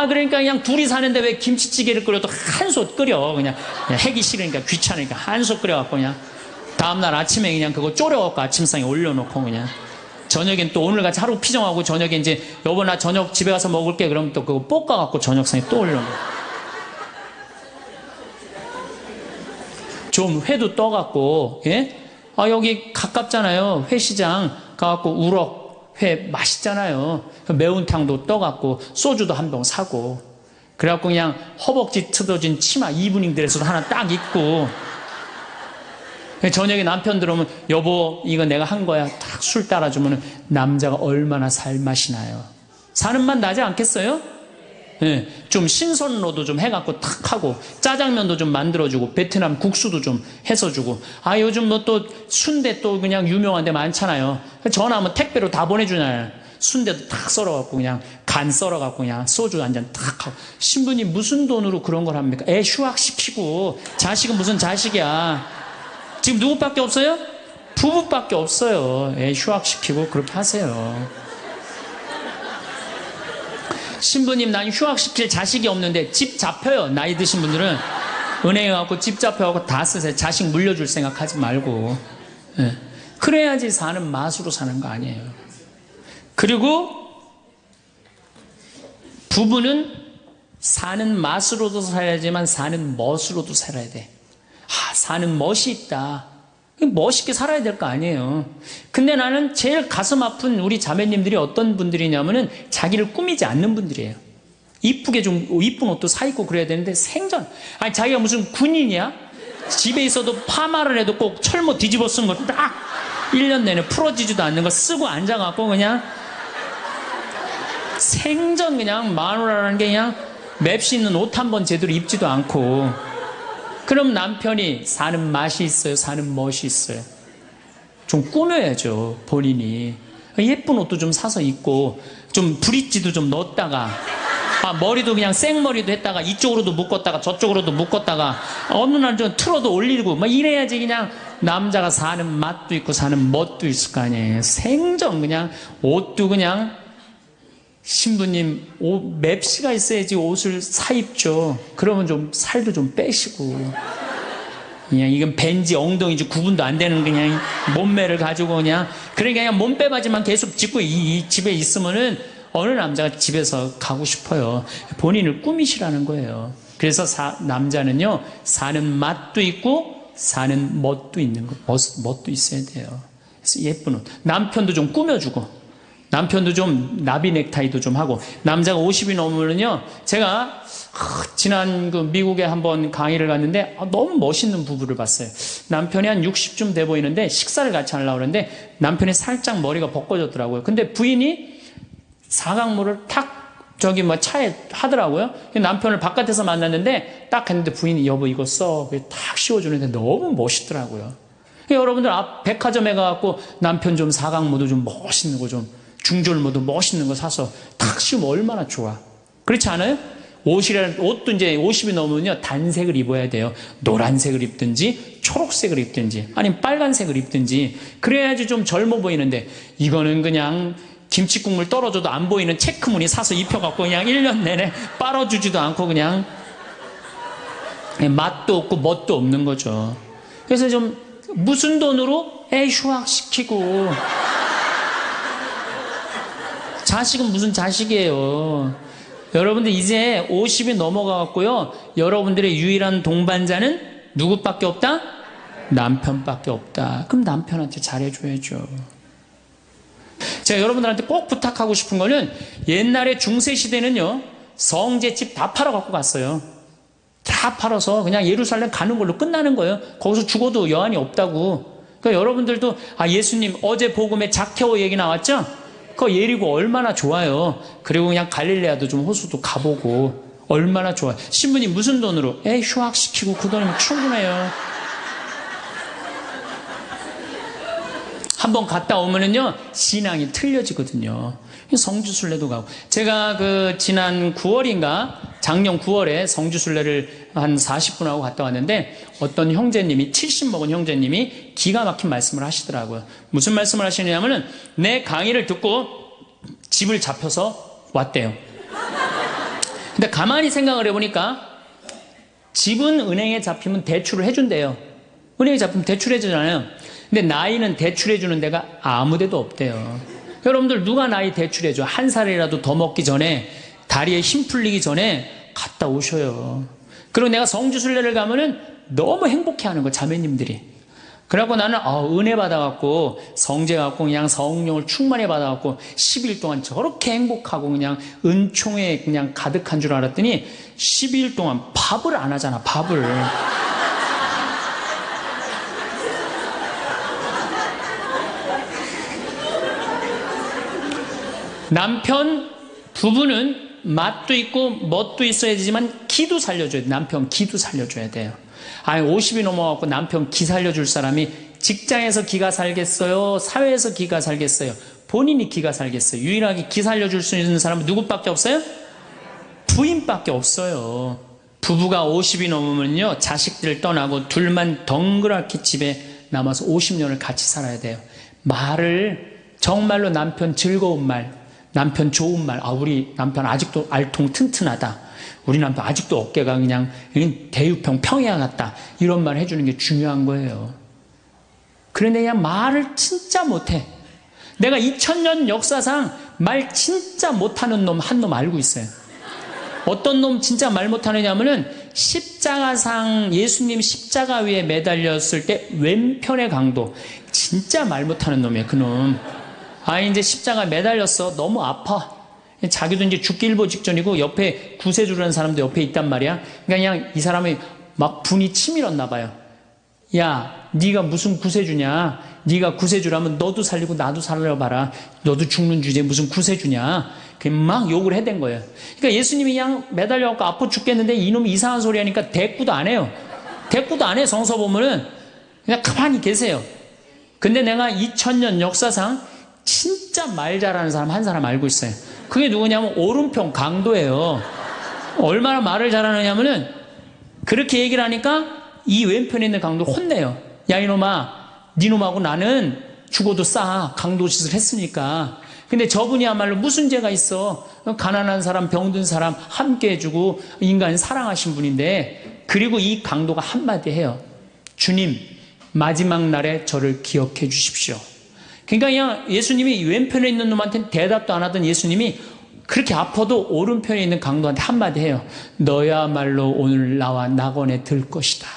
그러니까 그냥 둘이 사는데 왜 김치찌개를 끓여도 한솥 끓여. 그냥 하기 싫으니까 귀찮으니까 한솥 끓여갖고 그냥 다음날 아침에 그냥 그거 졸여갖고 아침상에 올려놓고 그냥 저녁엔 또 오늘같이 하루 피정하고 저녁에 이제 여보 나 저녁 집에 가서 먹을게 그러면 또 그거 볶아갖고 저녁상에 또 올려놓고 좀 회도 떠갖고 예? 여기 가깝잖아요. 회시장 가갖고 우럭 회 맛있잖아요. 매운탕도 떠갖고 소주도 한 병 사고 그래갖고 그냥 허벅지 트어진 치마 이브닝 드레스도 하나 딱 입고 저녁에 남편 들어오면 여보 이거 내가 한 거야 딱 술 따라주면 남자가 얼마나 살맛이 나요. 사는 맛 나지 않겠어요? 예, 좀 신선로도 좀 해갖고 탁 하고 짜장면도 좀 만들어주고 베트남 국수도 좀 해서 주고 요즘 뭐 또 순대 또 그냥 유명한 데 많잖아요. 전화하면 택배로 다 보내주잖아요. 순대도 탁 썰어갖고 그냥 반 썰어갖고 그냥 소주 한 잔 딱 하고. 신부님 무슨 돈으로 그런 걸 합니까? 애 휴학시키고 자식은 무슨 자식이야. 지금 누구밖에 없어요? 부부밖에 없어요. 애 휴학시키고 그렇게 하세요. 신부님 난 휴학시킬 자식이 없는데 집 잡혀요. 나이 드신 분들은 은행에 가고 집 잡혀가고 다 쓰세요. 자식 물려줄 생각하지 말고. 네. 그래야지 사는 맛으로 사는 거 아니에요. 그리고 부부는 사는 맛으로도 살아야지만 사는 멋으로도 살아야 돼. 사는 멋이 있다. 멋있게 살아야 될 거 아니에요. 근데 나는 제일 가슴 아픈 우리 자매님들이 어떤 분들이냐면은 자기를 꾸미지 않는 분들이에요. 이쁘게 좀 이쁜 옷도 사 입고 그래야 되는데 생전 아니 자기가 무슨 군인이야? 집에 있어도 파마를 해도 꼭 철모 뒤집어 쓴 거 딱 1년 내내 풀어지지도 않는 거 쓰고 앉아갖고 그냥 생전 그냥 마누라라는 게 그냥 맵시 있는 옷 한 번 제대로 입지도 않고. 그럼 남편이 사는 맛이 있어요? 사는 멋이 있어요? 좀 꾸며야죠, 본인이. 예쁜 옷도 좀 사서 입고, 좀 브릿지도 좀 넣었다가, 머리도 그냥 생머리도 했다가, 이쪽으로도 묶었다가, 저쪽으로도 묶었다가, 어느 날 좀 틀어도 올리고, 이래야지 그냥 남자가 사는 맛도 있고, 사는 멋도 있을 거 아니에요. 생전 그냥, 옷도 그냥, 신부님 맵시가 있어야지 옷을 사 입죠. 그러면 좀 살도 좀 빼시고 그냥 이건 벤지 엉덩이지 구분도 안 되는 그냥 몸매를 가지고 그냥 몸빼바지만 계속 짚고 이 집에 있으면은 어느 남자가 집에서 가고 싶어요. 본인을 꾸미시라는 거예요. 그래서 남자는요 사는 맛도 있고 사는 멋도 있는 거, 멋도 있어야 돼요. 그래서 예쁜 옷. 남편도 좀 꾸며주고. 남편도 좀 나비 넥타이도 좀 하고. 남자가 50이 넘으면요 제가 지난 미국에 한번 강의를 갔는데 너무 멋있는 부부를 봤어요. 남편이 한 60쯤 돼 보이는데 식사를 같이 하려고 그러는데 남편이 살짝 머리가 벗겨졌더라고요. 근데 부인이 사각물을 탁 차에 하더라고요. 남편을 바깥에서 만났는데 딱 했는데 부인이 여보 이거 써 탁 씌워주는데 너무 멋있더라고요. 여러분들 백화점에 가갖고 남편 좀 사각모도 좀 멋있는 거 좀 중절모도 멋있는 거 사서 탁 씌우면 얼마나 좋아. 그렇지 않아요? 옷도 이제 50이 넘으면요 단색을 입어야 돼요. 노란색을 입든지 초록색을 입든지 아니면 빨간색을 입든지 그래야지 좀 젊어 보이는데 이거는 그냥 김치 국물 떨어져도 안 보이는 체크무늬 사서 입혀갖고 그냥 1년 내내 빨아주지도 않고 그냥 맛도 없고 멋도 없는 거죠. 그래서 좀 무슨 돈으로 애 휴학시키고 자식은 무슨 자식이에요. 여러분들 이제 50이 넘어가갖고요 여러분들의 유일한 동반자는 누구밖에 없다? 남편밖에 없다. 그럼 남편한테 잘해줘야죠. 제가 여러분들한테 꼭 부탁하고 싶은 거는 옛날에 중세시대는요 성제집 다 팔아갖고 갔어요. 다 팔아서 그냥 예루살렘 가는 걸로 끝나는 거예요. 거기서 죽어도 여한이 없다고. 그러니까 여러분들도 예수님 어제 복음에 자케오 얘기 나왔죠? 그 예리고 얼마나 좋아요. 그리고 그냥 갈릴레아도 좀 호수도 가보고 얼마나 좋아요. 신부님 무슨 돈으로? 애 휴학시키고 그 돈이면 충분해요. 한번 갔다 오면은요 신앙이 틀려지거든요. 성주순례도 가고. 제가 지난 9월인가 작년 9월에 성주순례를 한 40분 하고 갔다 왔는데 어떤 형제님이 70 먹은 형제님이 기가 막힌 말씀을 하시더라고요. 무슨 말씀을 하시냐면은 내 강의를 듣고 집을 잡혀서 왔대요. 근데 가만히 생각을 해보니까 집은 은행에 잡히면 대출을 해준대요. 은행에 잡히면 대출해주잖아요. 근데 나이는 대출해주는 데가 아무 데도 없대요. 여러분들 누가 나이 대출해줘? 한 살이라도 더 먹기 전에 다리에 힘 풀리기 전에 갔다 오셔요. 그리고 내가 성주순례를 가면은 너무 행복해하는 거 자매님들이. 그래갖고 나는 은혜 받아갖고 성제 갖고 그냥 성령을 충만히 받아갖고 10일 동안 저렇게 행복하고 그냥 은총에 그냥 가득한 줄 알았더니 12일 동안 밥을 안 하잖아. 밥을. 남편 부부는 맛도 있고 멋도 있어야 되지만 기도 살려줘야 돼. 남편 기도 살려줘야 돼요. 50이 넘어갖고 남편 기 살려줄 사람이 직장에서 기가 살겠어요? 사회에서 기가 살겠어요? 본인이 기가 살겠어요. 유일하게 기 살려줄 수 있는 사람은 누구밖에 없어요? 부인밖에 없어요. 부부가 50이 넘으면요, 자식들 떠나고 둘만 덩그랗게 집에 남아서 50년을 같이 살아야 돼요. 말을 정말로 남편 즐거운 말, 남편 좋은 말, 우리 남편 아직도 알통 튼튼하다, 우리 남편 아직도 어깨가 그냥 대유평 평야 같다, 이런 말 해주는 게 중요한 거예요. 그런데 그냥 말을 진짜 못해. 내가 2000년 역사상 말 진짜 못하는 놈 한 놈 알고 있어요. 어떤 놈 진짜 말 못하느냐면은 십자가상, 예수님 십자가 위에 매달렸을 때 왼편의 강도, 진짜 말 못하는 놈이에요. 그놈 이제 십자가 매달렸어, 너무 아파, 자기도 이제 죽기 일보 직전이고 옆에 구세주라는 사람도 옆에 있단 말이야. 그러니까 그냥 이 사람이 막 분이 치밀었나 봐요. 야, 네가 무슨 구세주냐, 네가 구세주라면 너도 살리고 나도 살려봐라, 너도 죽는 주제에 무슨 구세주냐, 막 욕을 해댄 거예요. 그러니까 예수님이 그냥 매달려갖고 아파 죽겠는데 이놈이 이상한 소리 하니까 대꾸도 안 해요. 대꾸도 안 해. 성서 보면은 그냥 가만히 계세요. 근데 내가 2000년 역사상 진짜 말 잘하는 사람 한 사람 알고 있어요. 그게 누구냐면 오른편 강도예요. 얼마나 말을 잘하느냐면은 그렇게 얘기를 하니까 이 왼편에 있는 강도 혼내요. 야, 이놈아, 니놈하고 나는 죽어도 싸, 강도 짓을 했으니까. 근데 저분이야말로 무슨 죄가 있어? 가난한 사람, 병든 사람 함께 해주고 인간 사랑하신 분인데, 그리고 이 강도가 한마디 해요. 주님, 마지막 날에 저를 기억해 주십시오. 그러니까 그냥 예수님이 왼편에 있는 놈한테는 대답도 안 하던 예수님이 그렇게 아파도 오른편에 있는 강도한테 한마디 해요. 너야말로 오늘 나와 낙원에 들 것이다.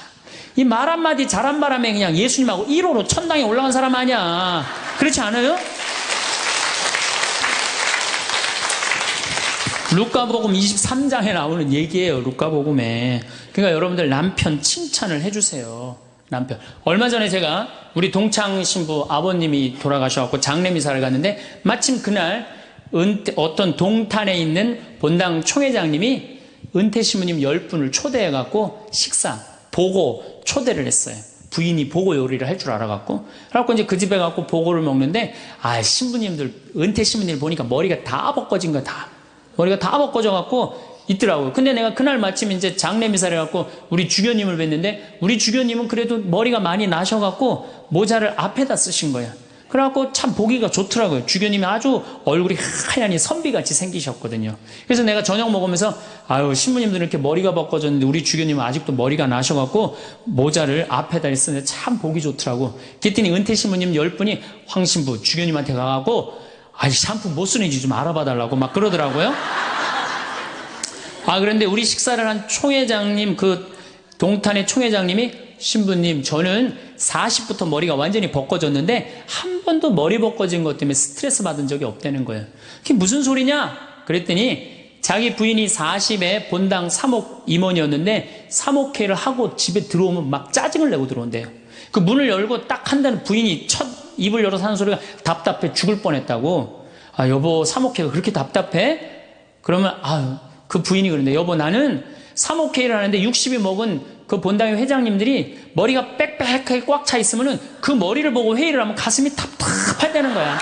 이 말 한마디 잘한 바람에 그냥 예수님하고 1호로 천당에 올라간 사람 아니야. 그렇지 않아요? 루카복음 23장에 나오는 얘기예요. 루카복음에. 그러니까 여러분들 남편 칭찬을 해주세요. 남편. 얼마 전에 제가 우리 동창 신부 아버님이 돌아가셔서 장례미사를 갔는데, 마침 그날 어떤 동탄에 있는 본당 총회장님이 은퇴 신부님 10분을 초대해갖고 식사, 보고 초대를 했어요. 부인이 보고 요리를 할 줄 알아갖고. 그래갖고 이제 그 집에 가고 보고를 먹는데, 신부님들, 은퇴 신부님 보니까 머리가 다 벗겨진 거야, 다. 머리가 다 벗겨져갖고 있더라고요. 근데 내가 그날 마침 이제 장례미사를 해갖고 우리 주교님을 뵀는데, 우리 주교님은 그래도 머리가 많이 나셔갖고 모자를 앞에다 쓰신 거예요. 그래갖고 참 보기가 좋더라고요. 주교님이 아주 얼굴이 하얀이 선비같이 생기셨거든요. 그래서 내가 저녁 먹으면서 신부님들은 이렇게 머리가 벗겨졌는데 우리 주교님은 아직도 머리가 나셔갖고 모자를 앞에다 쓰는데 참 보기 좋더라고. 그랬더니 은퇴 신부님 10분이 황 신부 주교님한테 가갖고 샴푸 뭐 쓰는지 좀 알아봐 달라고 막 그러더라고요. 그런데 우리 식사를 한 총회장님, 그 동탄의 총회장님이, 신부님, 저는 40부터 머리가 완전히 벗겨졌는데 한 번도 머리 벗겨진 것 때문에 스트레스 받은 적이 없다는 거예요. 그게 무슨 소리냐? 그랬더니 자기 부인이 40에 본당 사목 임원이었는데 사목회를 하고 집에 들어오면 막 짜증을 내고 들어온대요. 그 문을 열고 딱 한다는 부인이 첫 입을 열어서 하는 소리가 답답해 죽을 뻔했다고. 여보, 사목회가 그렇게 답답해? 그러면 그 부인이 그런데, 여보, 나는 사목회를 하는데 60이 먹은 그 본당의 회장님들이 머리가 빽빽하게 꽉 차 있으면은 그 머리를 보고 회의를 하면 가슴이 답답하다는 거야.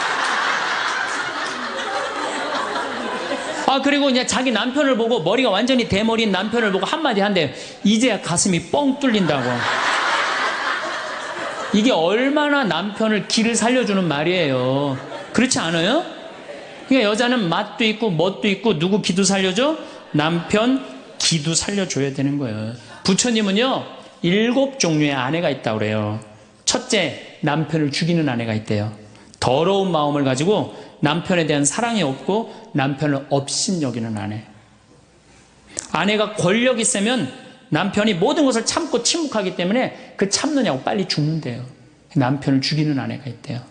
그리고 이제 자기 남편을 보고, 머리가 완전히 대머리인 남편을 보고 한마디 한대요. 이제야 가슴이 뻥 뚫린다고. 이게 얼마나 남편을 기를 살려주는 말이에요. 그렇지 않아요? 그러니까 여자는 맛도 있고 멋도 있고 누구 기도 살려줘? 남편 기도 살려줘야 되는 거예요. 부처님은요 7종류의 아내가 있다고 그래요. 첫째, 남편을 죽이는 아내가 있대요. 더러운 마음을 가지고 남편에 대한 사랑이 없고 남편을 업신여기는 아내. 아내가 권력이 세면 남편이 모든 것을 참고 침묵하기 때문에 그 참느냐고 빨리 죽는데요. 남편을 죽이는 아내가 있대요.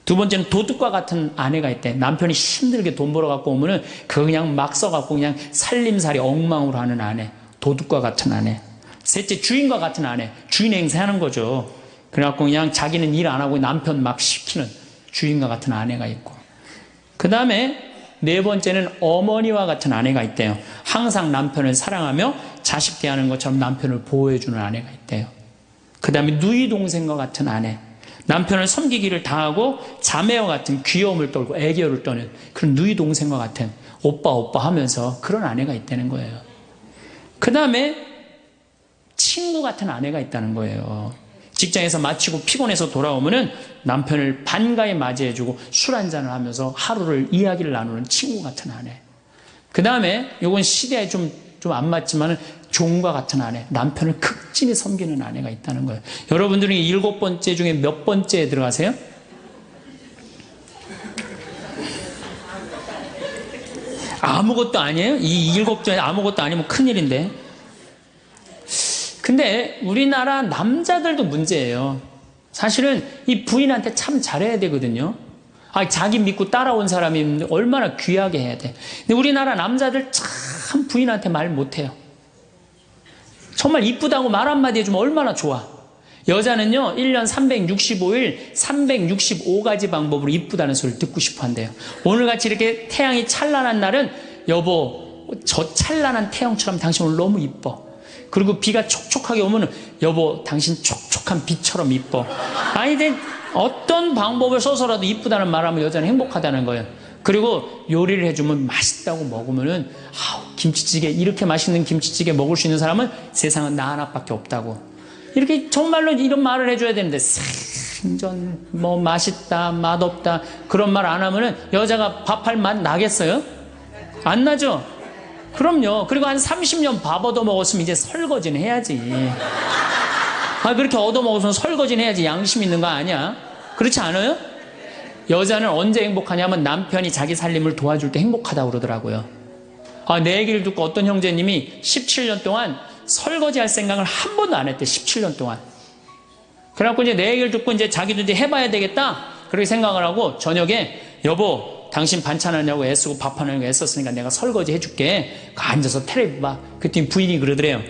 두 번째는 도둑과 같은 아내가 있대. 남편이 힘들게 돈 벌어 갖고 오면은 그거 그냥 막 써갖고 그냥 살림살이 엉망으로 하는 아내. 도둑과 같은 아내. 셋째, 주인과 같은 아내. 주인 행세하는 거죠. 그래갖고 그냥 자기는 일 안 하고 남편 막 시키는 주인과 같은 아내가 있고. 그 다음에 네 번째는 어머니와 같은 아내가 있대요. 항상 남편을 사랑하며 자식 대하는 것처럼 남편을 보호해주는 아내가 있대요. 그 다음에 누이 동생과 같은 아내. 남편을 섬기기를 다하고 자매와 같은 귀여움을 떨고 애교를 떠는 그런 누이 동생과 같은 오빠 하면서 그런 아내가 있다는 거예요. 그 다음에 친구 같은 아내가 있다는 거예요. 직장에서 마치고 피곤해서 돌아오면은 남편을 반가이 맞이해주고 술 한잔을 하면서 하루를 이야기를 나누는 친구 같은 아내. 그 다음에 요건 시대에 좀 안 맞지만은 종과 같은 아내, 남편을 극진히 섬기는 아내가 있다는 거예요. 여러분들이 7번째 중에 몇 번째에 들어가세요? 아무것도 아니에요? 이 7번째 아무것도 아니면 큰일인데. 근데 우리나라 남자들도 문제예요. 사실은 이 부인한테 참 잘해야 되거든요. 자기 믿고 따라온 사람이 얼마나 귀하게 해야 돼. 근데 우리나라 남자들 참 부인한테 말 못해요. 정말 이쁘다고 말 한마디 해주면 얼마나 좋아. 여자는요 1년 365일 365가지 방법으로 이쁘다는 소리를 듣고 싶어 한대요. 오늘같이 이렇게 태양이 찬란한 날은 여보 저 찬란한 태양처럼 당신 오늘 너무 이뻐. 그리고 비가 촉촉하게 오면 여보 당신 촉촉한 비처럼 이뻐. 어떤 방법을 써서라도 이쁘다는 말하면 여자는 행복하다는 거예요. 그리고 요리를 해주면 맛있다고 먹으면은 김치찌개 이렇게 맛있는 김치찌개 먹을 수 있는 사람은 세상은 나 하나밖에 없다고. 이렇게 정말로 이런 말을 해줘야 되는데 생전 뭐 맛있다 맛없다 그런 말 안 하면은 여자가 밥할 맛 나겠어요? 안 나죠? 그럼요. 그리고 한 30년 밥 얻어먹었으면 이제 설거지는 해야지. 그렇게 얻어먹어서 설거지는 해야지. 양심 있는 거 아니야? 그렇지 않아요? 여자는 언제 행복하냐면 남편이 자기 살림을 도와줄 때 행복하다고 그러더라고요. 내 얘기를 듣고 어떤 형제님이 17년 동안 설거지할 생각을 한 번도 안 했대. 17년 동안. 그래갖고 이제 내 얘기를 듣고 이제 자기도 이제 해봐야 되겠다. 그렇게 생각을 하고 저녁에 여보 당신 반찬하냐고 애쓰고 밥하냐고 애썼으니까 내가 설거지 해줄게. 앉아서 텔레비 봐. 그랬더니 부인이 그러더래요.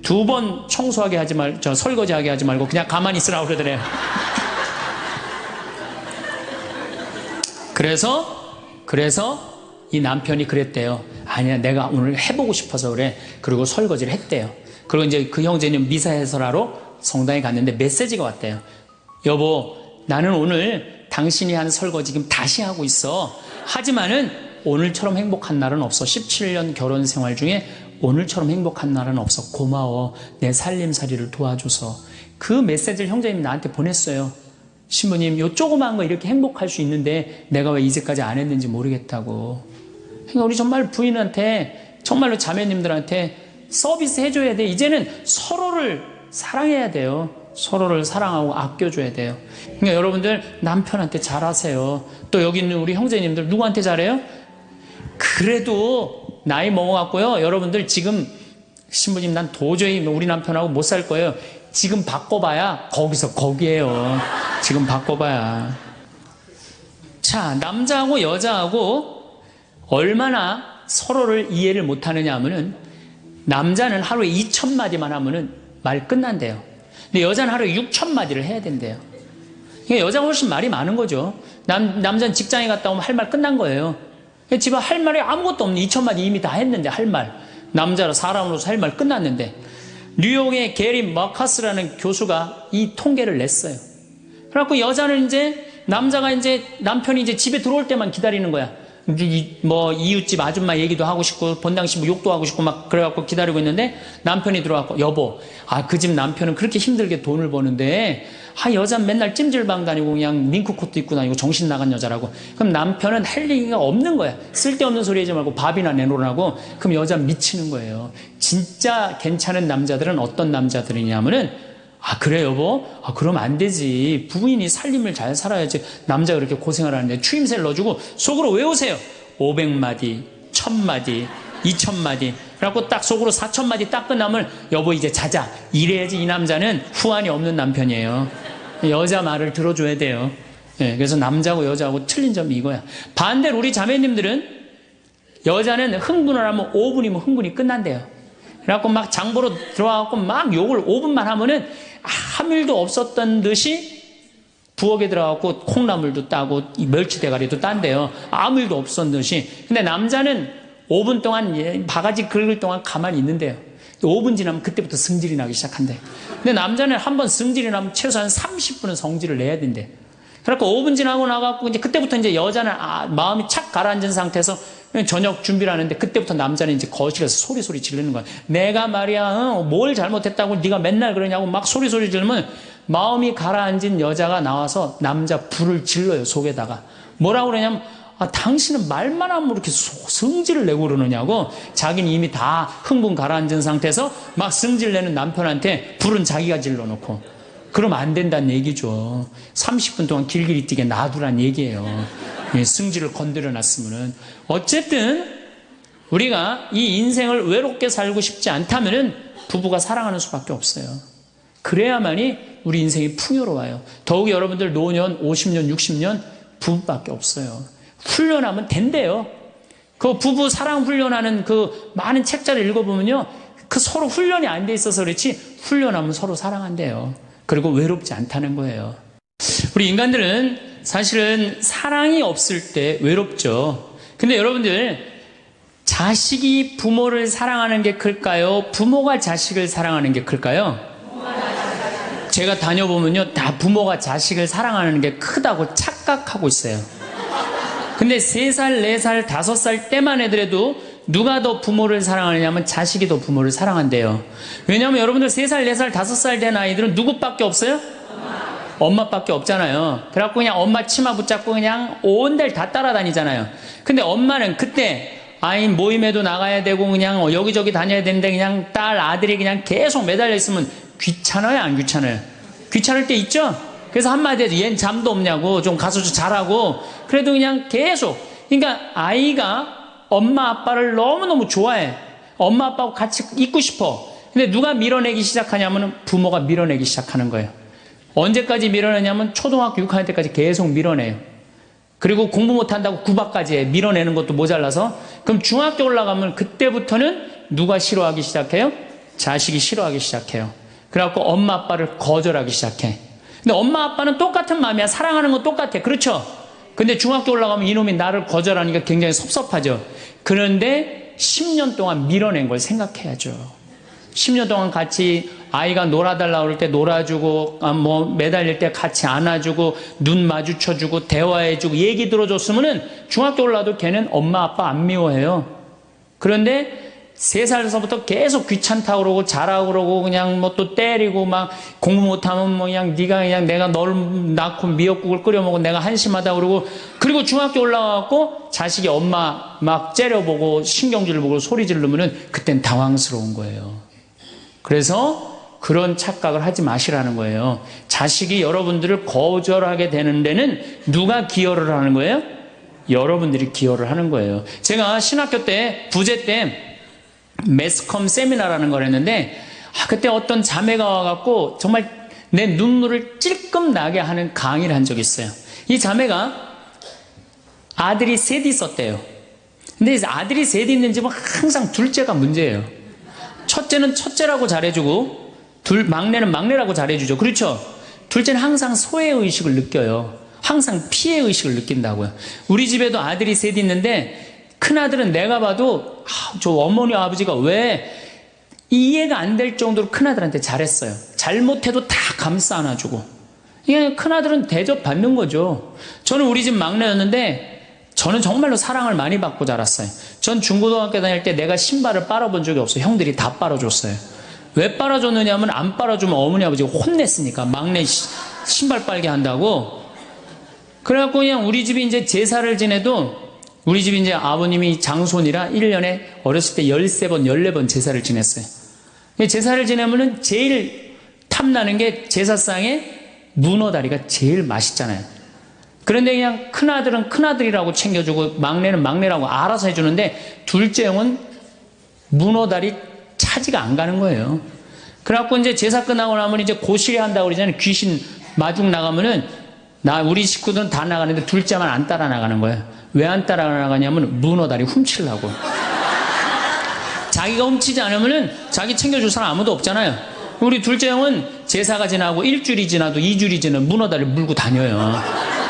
2번 청소하게 하지 설거지하게 하지 말고 그냥 가만히 있으라고 그러더래요. 그래서 이 남편이 그랬대요. 아니야 내가 오늘 해보고 싶어서 그래. 그리고 설거지를 했대요. 그리고 이제 그 형제는 미사 해설하러 성당에 갔는데 메시지가 왔대요. 여보 나는 오늘 당신이 한 설거지 지금 다시 하고 있어. 하지만은 오늘처럼 행복한 날은 없어. 17년 결혼 생활 중에 오늘처럼 행복한 날은 없어. 고마워. 내 살림살이를 도와줘서. 그 메시지를 형제님이 나한테 보냈어요. 신부님 요 조그마한 거 이렇게 행복할 수 있는데 내가 왜 이제까지 안 했는지 모르겠다고. 그러니까 우리 정말 부인한테 정말로 자매님들한테 서비스 해줘야 돼. 이제는 서로를 사랑해야 돼요. 서로를 사랑하고 아껴줘야 돼요. 그러니까 여러분들 남편한테 잘하세요. 또 여기 있는 우리 형제님들 누구한테 잘해요? 그래도 나이 먹어갖고요. 여러분들 지금 신부님 난 도저히 우리 남편하고 못 살 거예요. 지금 바꿔봐야 거기서 거기에요. 지금 바꿔봐야. 자, 남자하고 여자하고 얼마나 서로를 이해를 못하느냐 하면은 남자는 하루에 2,000마디만 하면은 말 끝난대요. 근데 여자는 하루에 6,000마디를 해야 된대요. 그러니까 여자가 훨씬 말이 많은 거죠. 남자는 직장에 갔다 오면 할 말 끝난 거예요. 집에 할 말이 아무것도 없는 2,000마디 이미 다 했는데 할 말. 남자로 사람으로서 할 말 끝났는데 뉴욕의 게리 마카스라는 교수가 이 통계를 냈어요. 그래갖고 여자는 남자가 남편이 집에 들어올 때만 기다리는 거야. 뭐 이웃집 아줌마 얘기도 하고 싶고 본당신부 욕도 하고 싶고 막 그래갖고 기다리고 있는데 남편이 들어와서 여보 그 집 남편은 그렇게 힘들게 돈을 버는데 여자는 맨날 찜질방 다니고 그냥 밍크코트 입고 다니고 정신 나간 여자라고. 그럼 남편은 할 얘기가 없는 거야. 쓸데없는 소리 하지 말고 밥이나 내놓으라고. 그럼 여자는 미치는 거예요. 진짜 괜찮은 남자들은 어떤 남자들이냐면은 그래 여보? 그럼 안 되지. 부인이 살림을 잘 살아야지. 남자가 그렇게 고생을 하는데 추임새를 넣어주고 속으로 외우세요. 500마디, 1000마디, 2000마디. 그래갖고 딱 속으로 4000마디 딱 끝나면 여보 이제 자자. 이래야지 이 남자는 후환이 없는 남편이에요. 여자 말을 들어줘야 돼요. 그래서 남자하고 여자하고 틀린 점이 이거야. 반대로 우리 자매님들은 여자는 흥분을 하면 5분이면 흥분이 끝난대요. 그래갖고 막 장보러 들어와갖고 막 욕을 5분만 하면은 아무 일도 없었던 듯이 부엌에 들어가고 콩나물도 따고 멸치 대가리도 딴대요. 아무 일도 없었던 듯이. 근데 남자는 5분 동안 바가지 긁을 동안 가만히 있는데요. 5분 지나면 그때부터 승질이 나기 시작한대. 근데 남자는 한번 승질이 나면 최소한 30분은 성질을 내야 된대. 그러니까 5분 지나고 나가고 이제 그때부터 이제 여자는 마음이 착 가라앉은 상태에서 저녁 준비를 하는데 그때부터 남자는 이제 거실에서 소리 지르는 거야. 내가 말이야 뭘 잘못했다고 네가 맨날 그러냐고 막 소리 지르면 마음이 가라앉은 여자가 나와서 남자 불을 질러요, 속에다가. 뭐라고 그러냐면 당신은 말만 하면 이렇게 성질을 내고 그러느냐고. 자기는 이미 다 흥분 가라앉은 상태에서 막 성질 내는 남편한테 불은 자기가 질러놓고. 그러면 안 된다는 얘기죠. 30분 동안 길길이 뛰게 놔두란 얘기예요. 승질을 건드려놨으면은. 어쨌든 우리가 이 인생을 외롭게 살고 싶지 않다면은 부부가 사랑하는 수밖에 없어요. 그래야만이 우리 인생이 풍요로워요. 더욱이 여러분들 노년 50년 60년 부부밖에 없어요. 훈련하면 된대요. 그 부부 사랑 훈련하는 그 많은 책자를 읽어보면요, 그 서로 훈련이 안 돼 있어서 그렇지 훈련하면 서로 사랑한대요. 그리고 외롭지 않다는 거예요. 우리 인간들은 사실은 사랑이 없을 때 외롭죠. 근데 여러분들, 자식이 부모를 사랑하는 게 클까요? 부모가 자식을 사랑하는 게 클까요? 제가 다녀보면요, 다 부모가 자식을 사랑하는 게 크다고 착각하고 있어요. 근데 3살, 4살, 5살 때만 해더라도 누가 더 부모를 사랑하느냐면 자식이 더 부모를 사랑한대요. 왜냐하면 여러분들 3살, 4살, 5살 된 아이들은 누구밖에 없어요? 엄마밖에 없잖아요. 그래갖고 그냥 엄마 치마 붙잡고 그냥 온 데를 다 따라다니잖아요. 근데 엄마는 그때 아이 모임에도 나가야 되고 그냥 여기저기 다녀야 되는데 그냥 딸, 아들이 그냥 계속 매달려 있으면 귀찮아요, 안 귀찮아요? 귀찮을 때 있죠? 그래서 한마디 해도 얜 잠도 없냐고, 좀 가서 좀 자라고. 그래도 그냥 계속. 그러니까 아이가 엄마 아빠를 너무너무 좋아해. 엄마 아빠하고 같이 있고 싶어. 근데 누가 밀어내기 시작하냐면 부모가 밀어내기 시작하는 거예요. 언제까지 밀어내냐면 초등학교 6학년 때까지 계속 밀어내요. 그리고 공부 못한다고 구박까지 해. 밀어내는 것도 모자라서. 그럼 중학교 올라가면 그때부터는 누가 싫어하기 시작해요? 자식이 싫어하기 시작해요. 그래갖고 엄마 아빠를 거절하기 시작해. 근데 엄마 아빠는 똑같은 마음이야. 사랑하는 건 똑같아. 그렇죠? 근데 중학교 올라가면 이놈이 나를 거절하니까 굉장히 섭섭하죠. 그런데 10년 동안 밀어낸 걸 생각해야죠. 10년 동안 같이 아이가 놀아달라고 그럴 때 놀아주고, 매달릴 때 같이 안아주고, 눈 마주쳐주고, 대화해주고, 얘기 들어줬으면은 중학교 올라도 걔는 엄마 아빠 안 미워해요. 그런데 3살에서부터 계속 귀찮다고 그러고 자라고 그러고 그냥 뭐 또 때리고 막 공부 못하면 뭐 그냥 네가 그냥 내가 널 낳고 미역국을 끓여 먹고 내가 한심하다 그러고, 그리고 중학교 올라가고 자식이 엄마 막 째려보고 신경질을 보고 소리 지르면은 그땐 당황스러운 거예요. 그래서 그런 착각을 하지 마시라는 거예요. 자식이 여러분들을 거절하게 되는 데는 누가 기여를 하는 거예요? 여러분들이 기여를 하는 거예요. 제가 신학교 때 부제 때 매스컴 세미나라는 걸 했는데, 그때 어떤 자매가 와갖고 정말 내 눈물을 찔끔 나게 하는 강의를 한 적이 있어요. 이 자매가 아들이 셋 있었대요. 근데 아들이 셋 있는 집은 항상 둘째가 문제예요. 첫째는 첫째라고 잘해주고 막내는 막내라고 잘해주죠. 그렇죠? 둘째는 항상 소외의식을 느껴요. 항상 피해의식을 느낀다고요. 우리 집에도 아들이 셋 있는데 큰아들은 내가 봐도 저 어머니 아버지가 왜 이해가 안 될 정도로 큰아들한테 잘했어요. 잘못해도 다 감싸 안아주고. 이게 큰아들은 대접받는 거죠. 저는 우리 집 막내였는데 저는 정말로 사랑을 많이 받고 자랐어요. 전 중고등학교 다닐 때 내가 신발을 빨아본 적이 없어요. 형들이 다 빨아줬어요. 왜 빨아줬느냐면 안 빨아주면 어머니 아버지가 혼냈으니까, 막내 신발 빨게 한다고. 그래갖고 그냥 우리 집이 이제 제사를 지내도, 우리 집이 이제 아버님이 장손이라 1년에 어렸을 때 13번, 14번 제사를 지냈어요. 제사를 지내면은 제일 탐나는 게 제사상에 문어다리가 제일 맛있잖아요. 그런데 그냥 큰아들은 큰아들이라고 챙겨주고 막내는 막내라고 알아서 해주는데 둘째 형은 문어다리 차지가 안 가는 거예요. 그래갖고 이제 제사 끝나고 나면 이제 고시리 한다고 그러잖아요. 귀신 마중 나가면은 우리 식구들은 다 나가는데 둘째만 안 따라 나가는 거예요. 왜 안 따라 나가냐면 문어다리 훔치려고. 자기가 훔치지 않으면은 자기 챙겨줄 사람 아무도 없잖아요. 우리 둘째 형은 제사가 지나고 1주일이 지나도 2주일이 지나면 문어다리 물고 다녀요.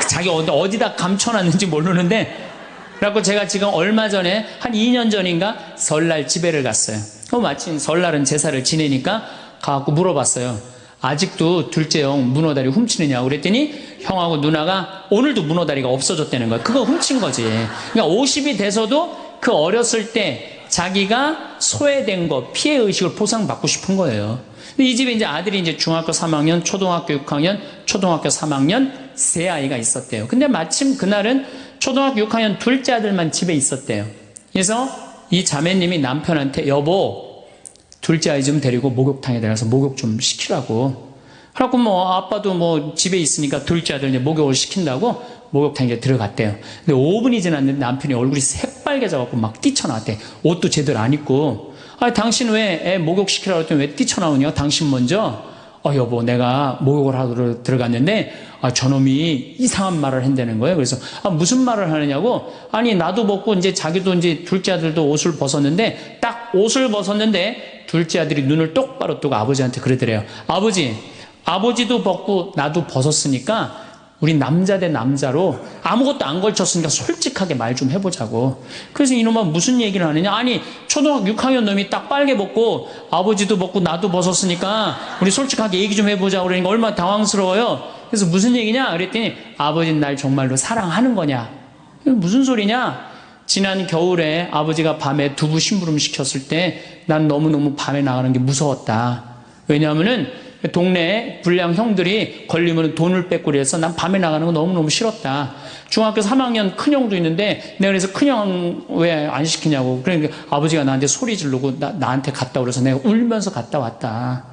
자기 어디다 감춰놨는지 모르는데. 그래갖고 제가 지금 얼마 전에 한 2년 전인가 설날 집회를 갔어요. 마침 설날은 제사를 지내니까 가갖고 물어봤어요. 아직도 둘째 형 문어다리 훔치느냐고 그랬더니 형하고 누나가 오늘도 문어다리가 없어졌다는 거야. 그거 훔친 거지. 그러니까 50이 돼서도 그 어렸을 때 자기가 소외된 거, 피해의식을 보상받고 싶은 거예요. 근데 이 집에 이제 아들이 이제 중학교 3학년, 초등학교 6학년, 초등학교 3학년 세 아이가 있었대요. 근데 마침 그날은 초등학교 6학년 둘째 아들만 집에 있었대요. 그래서 이 자매님이 남편한테 여보, 둘째 아이 좀 데리고 목욕탕에 들어가서 목욕 좀 시키라고. 그래갖고 뭐 아빠도 뭐 집에 있으니까 둘째 아들 이제 목욕을 시킨다고 목욕탕에 들어갔대요. 근데 5분이 지났는데 남편이 얼굴이 새빨개져갖고 막 뛰쳐나왔대. 옷도 제대로 안 입고. 아, 당신 왜 애 목욕 시키라고 했더니 왜 뛰쳐나오냐? 당신 먼저. 여보, 내가 목욕을 하러 들어갔는데 저놈이 이상한 말을 한다는 거예요. 그래서 무슨 말을 하느냐고. 아니, 나도 벗고 이제 자기도 이제 둘째 아들도 옷을 벗었는데 딱 옷을 벗었는데 둘째 아들이 눈을 똑바로 뜨고 아버지한테 그러더래요. 아버지도 벗고 나도 벗었으니까 우리 남자 대 남자로 아무것도 안 걸쳤으니까 솔직하게 말 좀 해보자고. 그래서 이놈아 무슨 얘기를 하느냐. 아니, 초등학교 6학년 놈이 딱 빨개 벗고 아버지도 벗고 나도 벗었으니까 우리 솔직하게 얘기 좀 해보자고. 그러니까 얼마나 당황스러워요. 그래서 무슨 얘기냐 그랬더니 아버지는 날 정말로 사랑하는 거냐. 무슨 소리냐. 지난 겨울에 아버지가 밤에 두부 심부름 시켰을 때 난 너무너무 밤에 나가는 게 무서웠다. 왜냐하면은 동네에 불량 형들이 걸리면 돈을 뺏고 그래서 난 밤에 나가는 거 너무너무 싫었다. 중학교 3학년 큰형도 있는데 내가 그래서 큰형 왜 안 시키냐고. 그러니까 아버지가 나한테 소리 지르고 나한테 갔다 그래서 내가 울면서 갔다 왔다.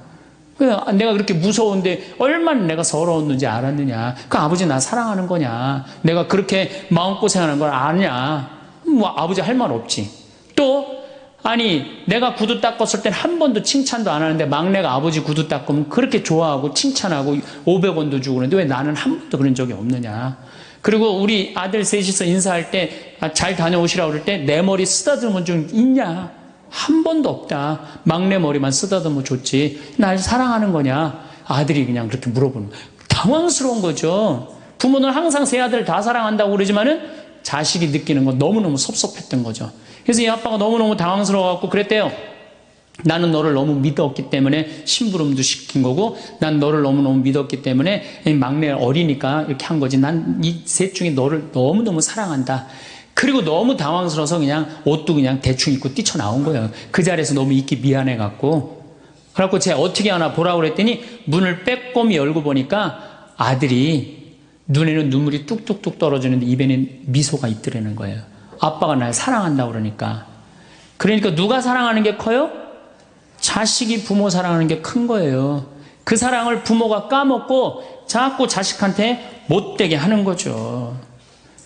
내가 그렇게 무서운데 얼마나 내가 서러웠는지 알았느냐. 그 아버지 나 사랑하는 거냐. 내가 그렇게 마음고생하는 걸 아냐. 뭐 아버지 할 말 없지. 또 아니, 내가 구두 닦았을 땐 한 번도 칭찬도 안 하는데 막내가 아버지 구두 닦으면 그렇게 좋아하고 칭찬하고 500원도 주고 그러는데 왜 나는 한 번도 그런 적이 없느냐. 그리고 우리 아들 셋이서 인사할 때 잘 다녀오시라고 그럴 때 내 머리 쓰다듬은 좀 있냐. 한 번도 없다. 막내 머리만 쓰다듬으면 좋지. 날 사랑하는 거냐. 아들이 그냥 그렇게 물어보는 거예요. 당황스러운 거죠. 부모는 항상 세 아들 다 사랑한다고 그러지만은 자식이 느끼는 건 너무너무 섭섭했던 거죠. 그래서 이 아빠가 너무너무 당황스러워갖고 그랬대요. 나는 너를 너무 믿었기 때문에 심부름도 시킨 거고 난 너를 너무너무 믿었기 때문에 막내 어리니까 이렇게 한 거지. 난 이 셋 중에 너를 너무너무 사랑한다. 그리고 너무 당황스러워서 그냥 옷도 그냥 대충 입고 뛰쳐나온 거예요. 그 자리에서 너무 있기 미안해갖고. 그래갖고 제가 어떻게 하나 보라고 그랬더니 문을 빼꼼히 열고 보니까 아들이 눈에는 눈물이 뚝뚝뚝 떨어지는데 입에는 미소가 있더라는 거예요. 아빠가 날 사랑한다고 그러니까. 그러니까 누가 사랑하는 게 커요? 자식이 부모 사랑하는 게 큰 거예요. 그 사랑을 부모가 까먹고 자꾸 자식한테 못되게 하는 거죠.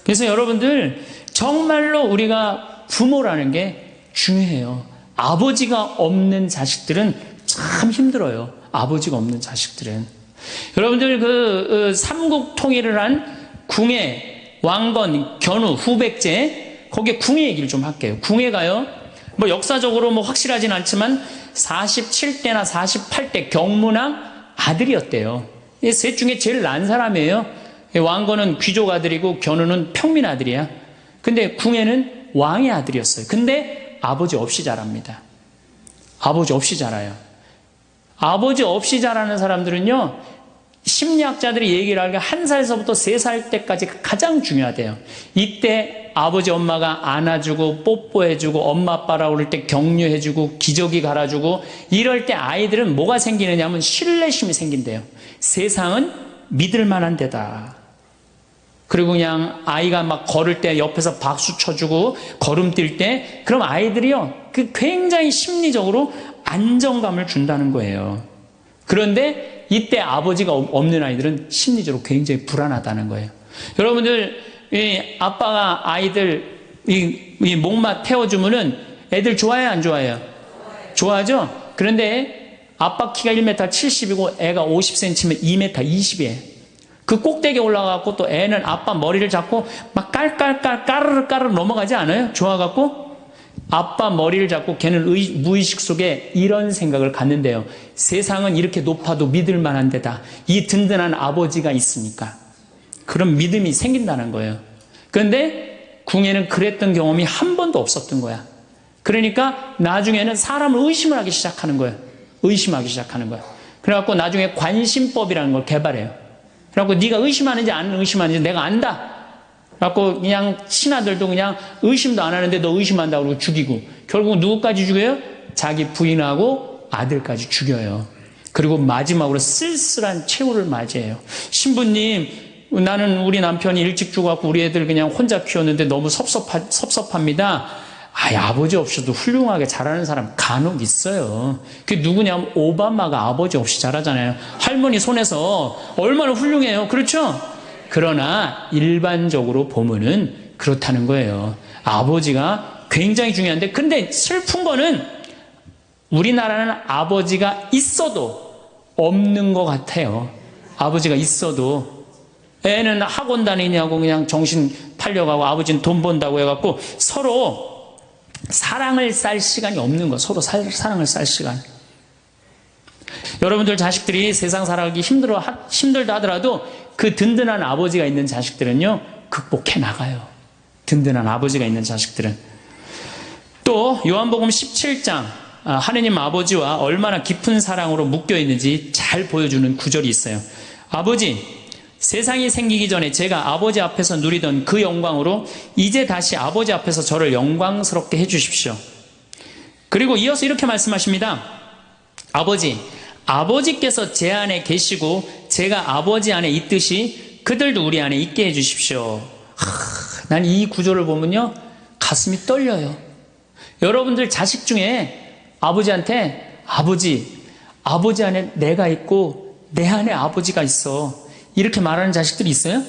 그래서 여러분들 정말로 우리가 부모라는 게 중요해요. 아버지가 없는 자식들은 참 힘들어요. 아버지가 없는 자식들은. 여러분들 그 삼국 통일을 한 궁예, 왕건, 견우, 후백제 거기에 궁예 얘기를 좀 할게요. 궁예가요, 뭐 역사적으로 뭐 확실하진 않지만 47대나 48대 경문왕 아들이었대요. 셋 중에 제일 난 사람이에요. 왕건은 귀족 아들이고 견우는 평민 아들이야. 근데 궁예는 왕의 아들이었어요. 근데 아버지 없이 자랍니다. 아버지 없이 자라요. 아버지 없이 자라는 사람들은요, 심리학자들이 얘기를 하기가 1살서부터 3살 때까지 가장 중요하대요. 이때 아버지 엄마가 안아주고 뽀뽀해주고 엄마 아빠라고 그럴 때 격려해주고 기저귀 갈아주고 이럴 때 아이들은 뭐가 생기느냐면 신뢰심이 생긴대요. 세상은 믿을 만한 데다. 그리고 그냥 아이가 막 걸을 때 옆에서 박수 쳐주고 걸음 뛸 때 그럼 아이들이요, 그 굉장히 심리적으로 안정감을 준다는 거예요. 그런데 이때 아버지가 없는 아이들은 심리적으로 굉장히 불안하다는 거예요. 여러분들, 이 아빠가 아이들 이 목마 태워주면은 애들 좋아해요, 안 좋아해요? 좋아하죠? 그런데 아빠 키가 1m 70이고 애가 50cm면 2m 20이에요. 그 꼭대기에 올라가고 또 애는 아빠 머리를 잡고 막 깔깔깔 까르르 넘어가지 않아요? 좋아갖고 아빠 머리를 잡고 걔는 무의식 속에 이런 생각을 갖는데요. 세상은 이렇게 높아도 믿을 만한 데다. 이 든든한 아버지가 있으니까. 그런 믿음이 생긴다는 거예요. 그런데 궁예는 그랬던 경험이 한 번도 없었던 거야. 그러니까 나중에는 사람을 의심을 하기 시작하는 거예요. 의심하기 시작하는 거예요. 그래갖고 나중에 관심법이라는 걸 개발해요. 그래갖고 네가 의심하는지 안 의심하는지 내가 안다. 그래갖고 그냥 신하들도 그냥 의심도 안 하는데 너 의심한다고 그러고 죽이고, 결국 누구까지 죽여요? 자기 부인하고 아들까지 죽여요. 그리고 마지막으로 쓸쓸한 최후를 맞이해요. 신부님, 나는 우리 남편이 일찍 죽어갖고 우리 애들 그냥 혼자 키웠는데 너무 섭섭합니다. 아버지 없이도 훌륭하게 자라는 사람 간혹 있어요. 그게 누구냐면 오바마가 아버지 없이 자라잖아요. 할머니 손에서 얼마나 훌륭해요. 그렇죠? 그러나 일반적으로 보면은 그렇다는 거예요. 아버지가 굉장히 중요한데, 근데 슬픈 거는 우리나라는 아버지가 있어도 없는 것 같아요. 아버지가 있어도 애는 학원 다니냐고 그냥 정신 팔려가고 아버지는 돈 번다고 해갖고 서로 사랑을 쌀 시간이 없는 거. 서로 사랑을 쌀 시간. 여러분들 자식들이 세상 살아가기 힘들다 하더라도 그 든든한 아버지가 있는 자식들은요, 극복해 나가요. 든든한 아버지가 있는 자식들은. 또 요한복음 17장 하느님 아버지와 얼마나 깊은 사랑으로 묶여 있는지 잘 보여주는 구절이 있어요. 아버지, 세상이 생기기 전에 제가 아버지 앞에서 누리던 그 영광으로 이제 다시 아버지 앞에서 저를 영광스럽게 해주십시오. 그리고 이어서 이렇게 말씀하십니다. 아버지, 아버지께서 제 안에 계시고 제가 아버지 안에 있듯이 그들도 우리 안에 있게 해주십시오. 난 이 구절을 보면요, 가슴이 떨려요. 여러분들 자식 중에 아버지한테 아버지 안에 내가 있고 내 안에 아버지가 있어, 이렇게 말하는 자식들이 있어요?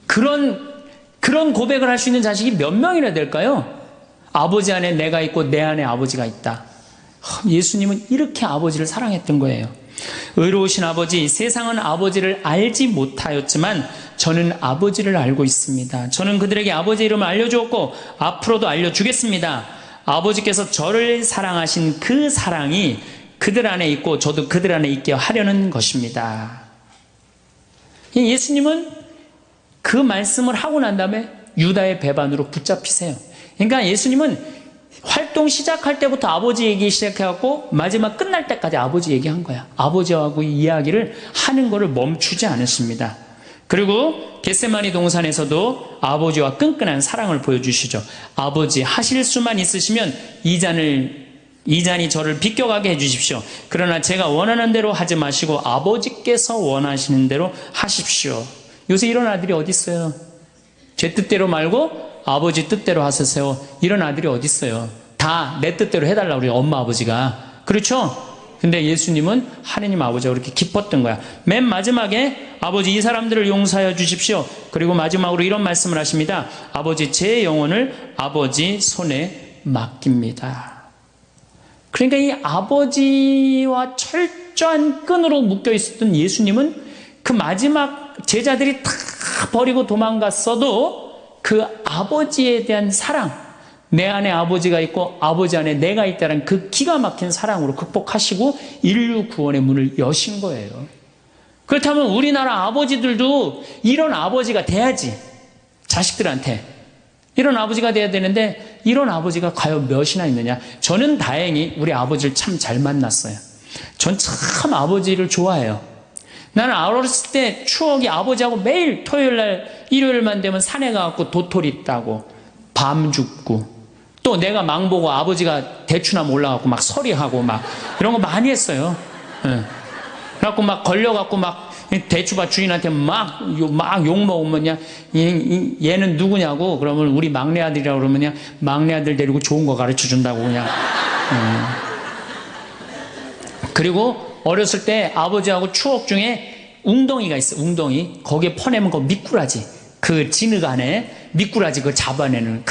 그런 고백을 할 수 있는 자식이 몇 명이나 될까요? 아버지 안에 내가 있고 내 안에 아버지가 있다. 예수님은 이렇게 아버지를 사랑했던 거예요. 의로우신 아버지, 세상은 아버지를 알지 못하였지만 저는 아버지를 알고 있습니다. 저는 그들에게 아버지 이름을 알려주었고 앞으로도 알려주겠습니다. 아버지께서 저를 사랑하신 그 사랑이 그들 안에 있고 저도 그들 안에 있게 하려는 것입니다. 예수님은 그 말씀을 하고 난 다음에 유다의 배반으로 붙잡히세요. 그러니까 예수님은 활동 시작할 때부터 아버지 얘기 시작해갖고 마지막 끝날 때까지 아버지 얘기한 거야. 아버지하고 이야기를 하는 거를 멈추지 않았습니다. 그리고 겟세마니 동산에서도 아버지와 끈끈한 사랑을 보여주시죠. 아버지, 하실 수만 있으시면 이 잔이 저를 비껴가게 해주십시오. 그러나 제가 원하는 대로 하지 마시고 아버지께서 원하시는 대로 하십시오. 요새 이런 아들이 어디 있어요? 제 뜻대로 말고 아버지 뜻대로 하세요. 이런 아들이 어디 있어요? 다 내 뜻대로 해달라고 그래요, 엄마 아버지가. 그렇죠? 근데 예수님은 하느님 아버지가 그렇게 기뻤던 거야. 맨 마지막에 아버지, 이 사람들을 용서하여 주십시오. 그리고 마지막으로 이런 말씀을 하십니다. 아버지, 제 영혼을 아버지 손에 맡깁니다. 그러니까 이 아버지와 철저한 끈으로 묶여 있었던 예수님은 그 마지막 제자들이 다 버리고 도망갔어도 그 아버지에 대한 사랑, 내 안에 아버지가 있고 아버지 안에 내가 있다는 그 기가 막힌 사랑으로 극복하시고 인류 구원의 문을 여신 거예요. 그렇다면 우리나라 아버지들도 이런 아버지가 돼야지. 자식들한테 이런 아버지가 돼야 되는데 이런 아버지가 과연 몇이나 있느냐. 저는 다행히 우리 아버지를 참 잘 만났어요. 전 참 아버지를 좋아해요. 나는 어렸을 때 추억이 아버지하고 매일 토요일날 일요일만 되면 산에 가갖고 도토리 따고 밤 죽고, 또 내가 망보고 아버지가 대추나무 올라가고 막 서리하고 막 이런 거 많이 했어요. 예. 그래갖고 막 걸려갖고 막 대추밭 주인한테 막 욕먹으면 얘는 누구냐고 그러면 우리 막내 아들이라고 그러면 그냥 막내 아들 데리고 좋은 거 가르쳐 준다고 그냥. 그리고 어렸을 때 아버지하고 추억 중에 웅덩이가 있어. 웅덩이. 거기에 퍼내면 그 미꾸라지, 그 진흙 안에 미꾸라지 그 잡아내는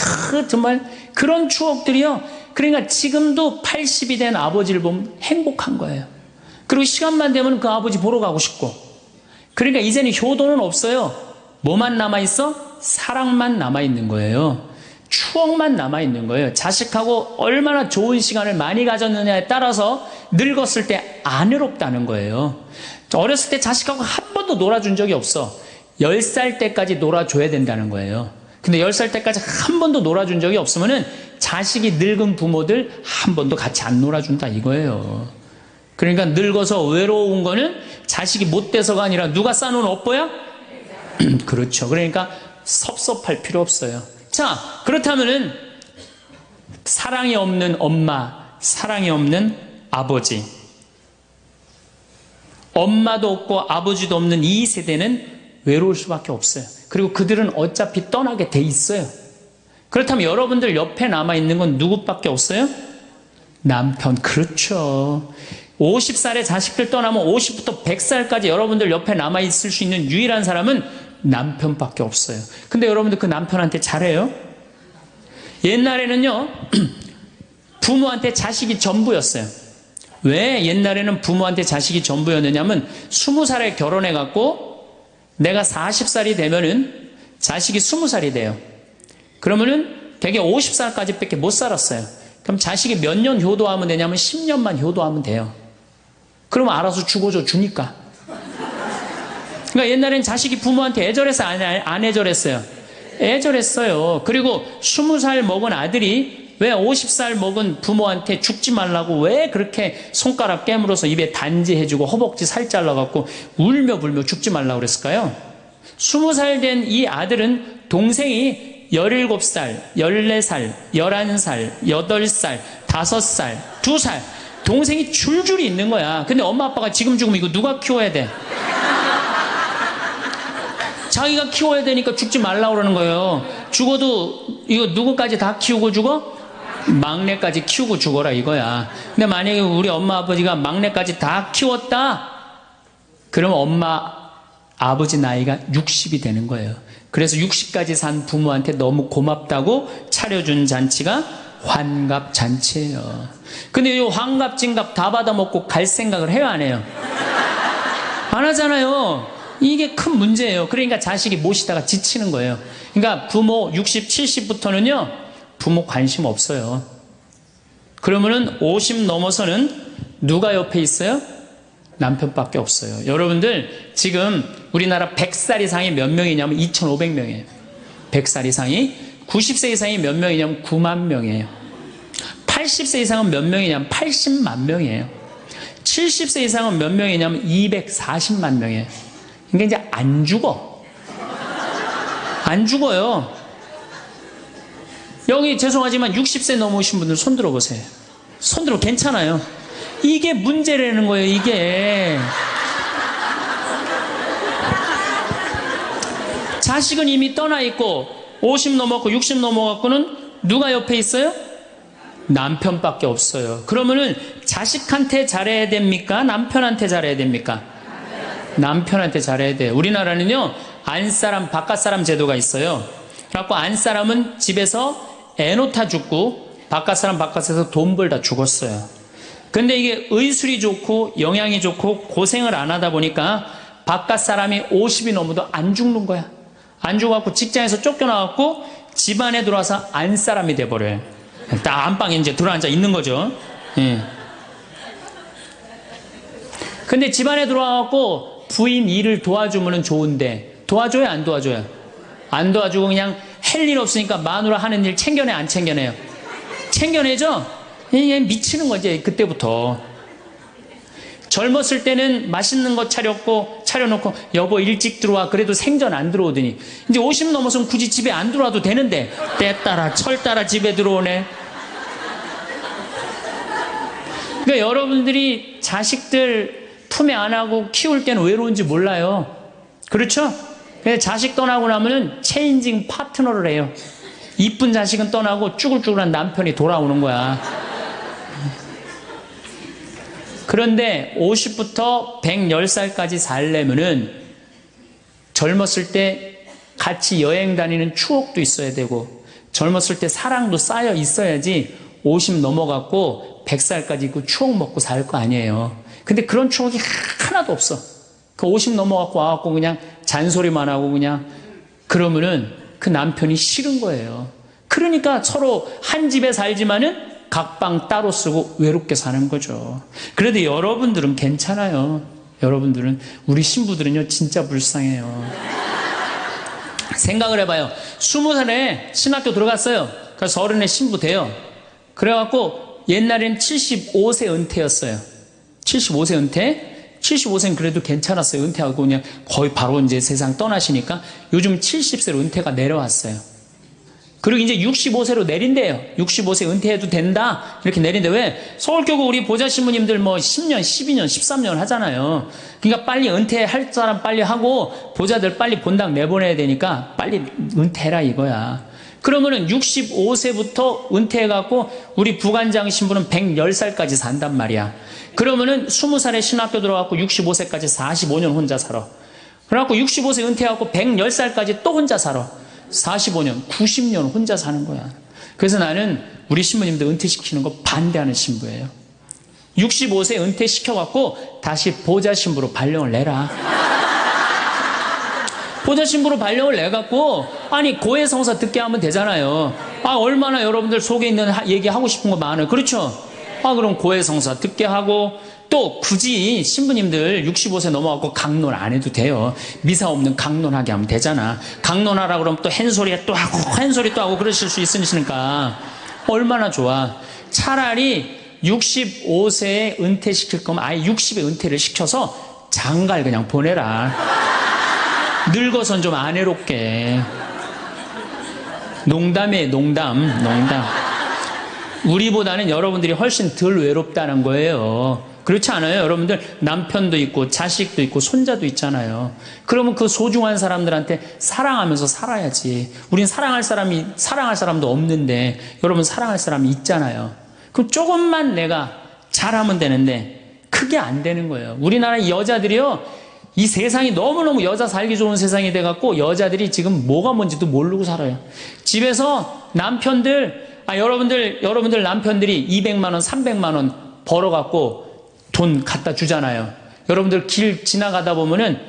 정말 그런 추억들이요. 그러니까 지금도 80이 된 아버지를 보면 행복한 거예요. 그리고 시간만 되면 그 아버지 보러 가고 싶고. 그러니까 이제는 효도는 없어요. 뭐만 남아있어? 사랑만 남아있는 거예요. 추억만 남아있는 거예요. 자식하고 얼마나 좋은 시간을 많이 가졌느냐에 따라서 늙었을 때 안 외롭다는 거예요. 어렸을 때 자식하고 한 번도 놀아준 적이 없어. 10살 때까지 놀아줘야 된다는 거예요. 근데 10살 때까지 한 번도 놀아준 적이 없으면은 자식이 늙은 부모들 한 번도 같이 안 놀아준다 이거예요. 그러니까 늙어서 외로운 거는 자식이 못 돼서가 아니라 누가 싸놓은 업보야? 그렇죠. 그러니까 섭섭할 필요 없어요. 자, 그렇다면은 사랑이 없는 엄마, 사랑이 없는 아버지, 엄마도 없고 아버지도 없는 이 세대는 외로울 수밖에 없어요. 그리고 그들은 어차피 떠나게 돼 있어요. 그렇다면 여러분들 옆에 남아있는 건 누구밖에 없어요? 남편. 그렇죠. 50살에 자식들 떠나면 50부터 100살까지 여러분들 옆에 남아있을 수 있는 유일한 사람은 남편밖에 없어요. 근데 여러분들 그 남편한테 잘해요? 옛날에는요, 부모한테 자식이 전부였어요. 왜 옛날에는 부모한테 자식이 전부였느냐면 20살에 결혼해갖고 내가 40살이 되면은 자식이 20살이 돼요. 그러면은 되게 50살까지 밖에 못 살았어요. 그럼 자식이 몇 년 효도하면 되냐면 10년만 효도하면 돼요. 그러면 알아서 죽어줘 주니까. 그러니까 옛날엔 자식이 부모한테 애절해서 안 애절했어요? 애절했어요. 그리고 20살 먹은 아들이 왜 50살 먹은 부모한테 죽지 말라고 왜 그렇게 손가락 깨물어서 입에 단지해주고 허벅지 살 잘라갖고 울며 불며 죽지 말라고 그랬을까요? 20살 된 이 아들은 동생이 17살, 14살, 11살, 8살, 5살, 2살 동생이 줄줄이 있는 거야. 근데 엄마 아빠가 지금 죽으면 이거 누가 키워야 돼? 자기가 키워야 되니까 죽지 말라고 그러는 거예요. 죽어도 이거 누구까지 다 키우고 죽어? 막내까지 키우고 죽어라 이거야. 근데 만약에 우리 엄마 아버지가 막내까지 다 키웠다? 그러면 엄마 아버지 나이가 60이 되는 거예요. 그래서 60까지 산 부모한테 너무 고맙다고 차려준 잔치가 환갑잔치예요. 근데 이 환갑진갑 다 받아먹고 갈 생각을 해요, 안 해요? 안 하잖아요. 이게 큰 문제예요. 그러니까 자식이 모시다가 지치는 거예요. 그러니까 부모 60, 70부터는요 부모 관심 없어요. 그러면은 50 넘어서는 누가 옆에 있어요? 남편밖에 없어요. 여러분들 지금 우리나라 100살 이상이 몇 명이냐면 2,500명이에요. 100살 이상이. 90세 이상이 몇 명이냐면 9만 명이에요. 80세 이상은 몇 명이냐면 80만 명이에요. 70세 이상은 몇 명이냐면 240만 명이에요. 그러니까 이제 안 죽어. 안 죽어요. 여기 죄송하지만 60세 넘으신 분들 손 들어보세요. 손 들어 괜찮아요. 이게 문제라는 거예요, 이게. 자식은 이미 떠나 있고 50 넘었고 60 넘어갖고는 누가 옆에 있어요? 남편밖에 없어요. 그러면은 자식한테 잘해야 됩니까? 남편한테 잘해야 됩니까? 남편한테 잘해야 돼요. 우리나라는요 안사람 바깥사람 제도가 있어요. 그래갖고 안사람은 집에서 애 놓다 죽고 바깥사람 바깥에서 돈 벌다 죽었어요. 근데 이게 의술이 좋고 영양이 좋고 고생을 안 하다 보니까 바깥사람이 50이 넘어도 안 죽는 거야. 안 죽어갖고 직장에서 쫓겨나갖고 집안에 들어와서 안사람이 돼버려요. 딱 안방에 이제 들어앉아 있는 거죠. 예. 근데 집안에 들어와갖고 부인 일을 도와주면 좋은데 도와줘요 안 도와줘요? 안 도와주고 그냥 할 일 없으니까 마누라 하는 일 챙겨내 안 챙겨내요? 챙겨내죠? 이게 미치는 거지 그때부터. 젊었을 때는 맛있는 거 차려놓고 여보 일찍 들어와 그래도 생전 안 들어오더니 이제 50 넘어서는 굳이 집에 안 들어와도 되는데 때 따라 철 따라 집에 들어오네. 그러니까 여러분들이 자식들 품에 안하고 키울 때는 외로운지 몰라요. 그렇죠? 근데 자식 떠나고 나면은 체인징 파트너를 해요. 이쁜 자식은 떠나고 쭈글쭈글한 남편이 돌아오는 거야. 그런데 50부터 110살까지 살려면은 젊었을 때 같이 여행 다니는 추억도 있어야 되고 젊었을 때 사랑도 쌓여 있어야지 50 넘어갖고 100살까지 있고 추억 먹고 살 거 아니에요. 근데 그런 추억이 하나도 없어. 그 50 넘어갖고 와갖고 그냥 잔소리만 하고 그냥 그러면은 그 남편이 싫은 거예요. 그러니까 서로 한 집에 살지만은 각방 따로 쓰고 외롭게 사는 거죠. 그래도 여러분들은 괜찮아요. 여러분들은 우리 신부들은요 진짜 불쌍해요. 생각을 해봐요. 20살에 신학교 들어갔어요. 그래서 30에 신부 돼요. 그래갖고 옛날엔 75세 은퇴였어요. 75세 은퇴? 75세는 그래도 괜찮았어요. 은퇴하고 그냥 거의 바로 이제 세상 떠나시니까 요즘 70세로 은퇴가 내려왔어요. 그리고 이제 65세로 내린대요. 65세 은퇴해도 된다. 이렇게 내린대. 왜? 서울교구 우리 보좌 신부님들 뭐 10년, 12년, 13년 하잖아요. 그러니까 빨리 은퇴할 사람 빨리 하고 보좌들 빨리 본당 내보내야 되니까 빨리 은퇴해라 이거야. 그러면은 65세부터 은퇴해갖고 우리 부관장 신부는 110살까지 산단 말이야. 그러면은 20살에 신학교 들어갖고 65세까지 45년 혼자 살아. 그래갖고 65세 은퇴해갖고 110살까지 또 혼자 살아. 45년, 90년 혼자 사는 거야. 그래서 나는 우리 신부님들 은퇴시키는 거 반대하는 신부예요. 65세 은퇴시켜갖고 다시 보좌 신부로 발령을 내라. 보좌 신부로 발령을 내갖고 아니 고해성사 듣게 하면 되잖아요. 아 얼마나 여러분들 속에 있는 얘기하고 싶은 거 많아요. 그렇죠? 아 그럼 고해성사 듣게 하고 또 굳이 신부님들 65세 넘어가고 강론 안 해도 돼요. 미사 없는 강론하게 하면 되잖아. 강론하라 그러면 또 헨소리 또 하고 헨소리 또 하고 그러실 수 있으니까 얼마나 좋아. 차라리 65세에 은퇴시킬 거면 아예 60에 은퇴를 시켜서 장가를 그냥 보내라. 늙어선 좀 안 해롭게. 농담이에요. 농담. 우리보다는 여러분들이 훨씬 덜 외롭다는 거예요. 그렇지 않아요? 여러분들 남편도 있고 자식도 있고 손자도 있잖아요. 그러면 그 소중한 사람들한테 사랑하면서 살아야지. 우린 사랑할 사람도 없는데 여러분 사랑할 사람이 있잖아요. 그럼 조금만 내가 잘하면 되는데 그게 안 되는 거예요. 우리나라 여자들이요. 이 세상이 너무너무 여자 살기 좋은 세상이 돼갖고 여자들이 지금 뭐가 뭔지도 모르고 살아요. 집에서 남편들 여러분들 남편들이 200만 원 300만 원 벌어갖고 돈 갖다 주잖아요. 여러분들 길 지나가다 보면은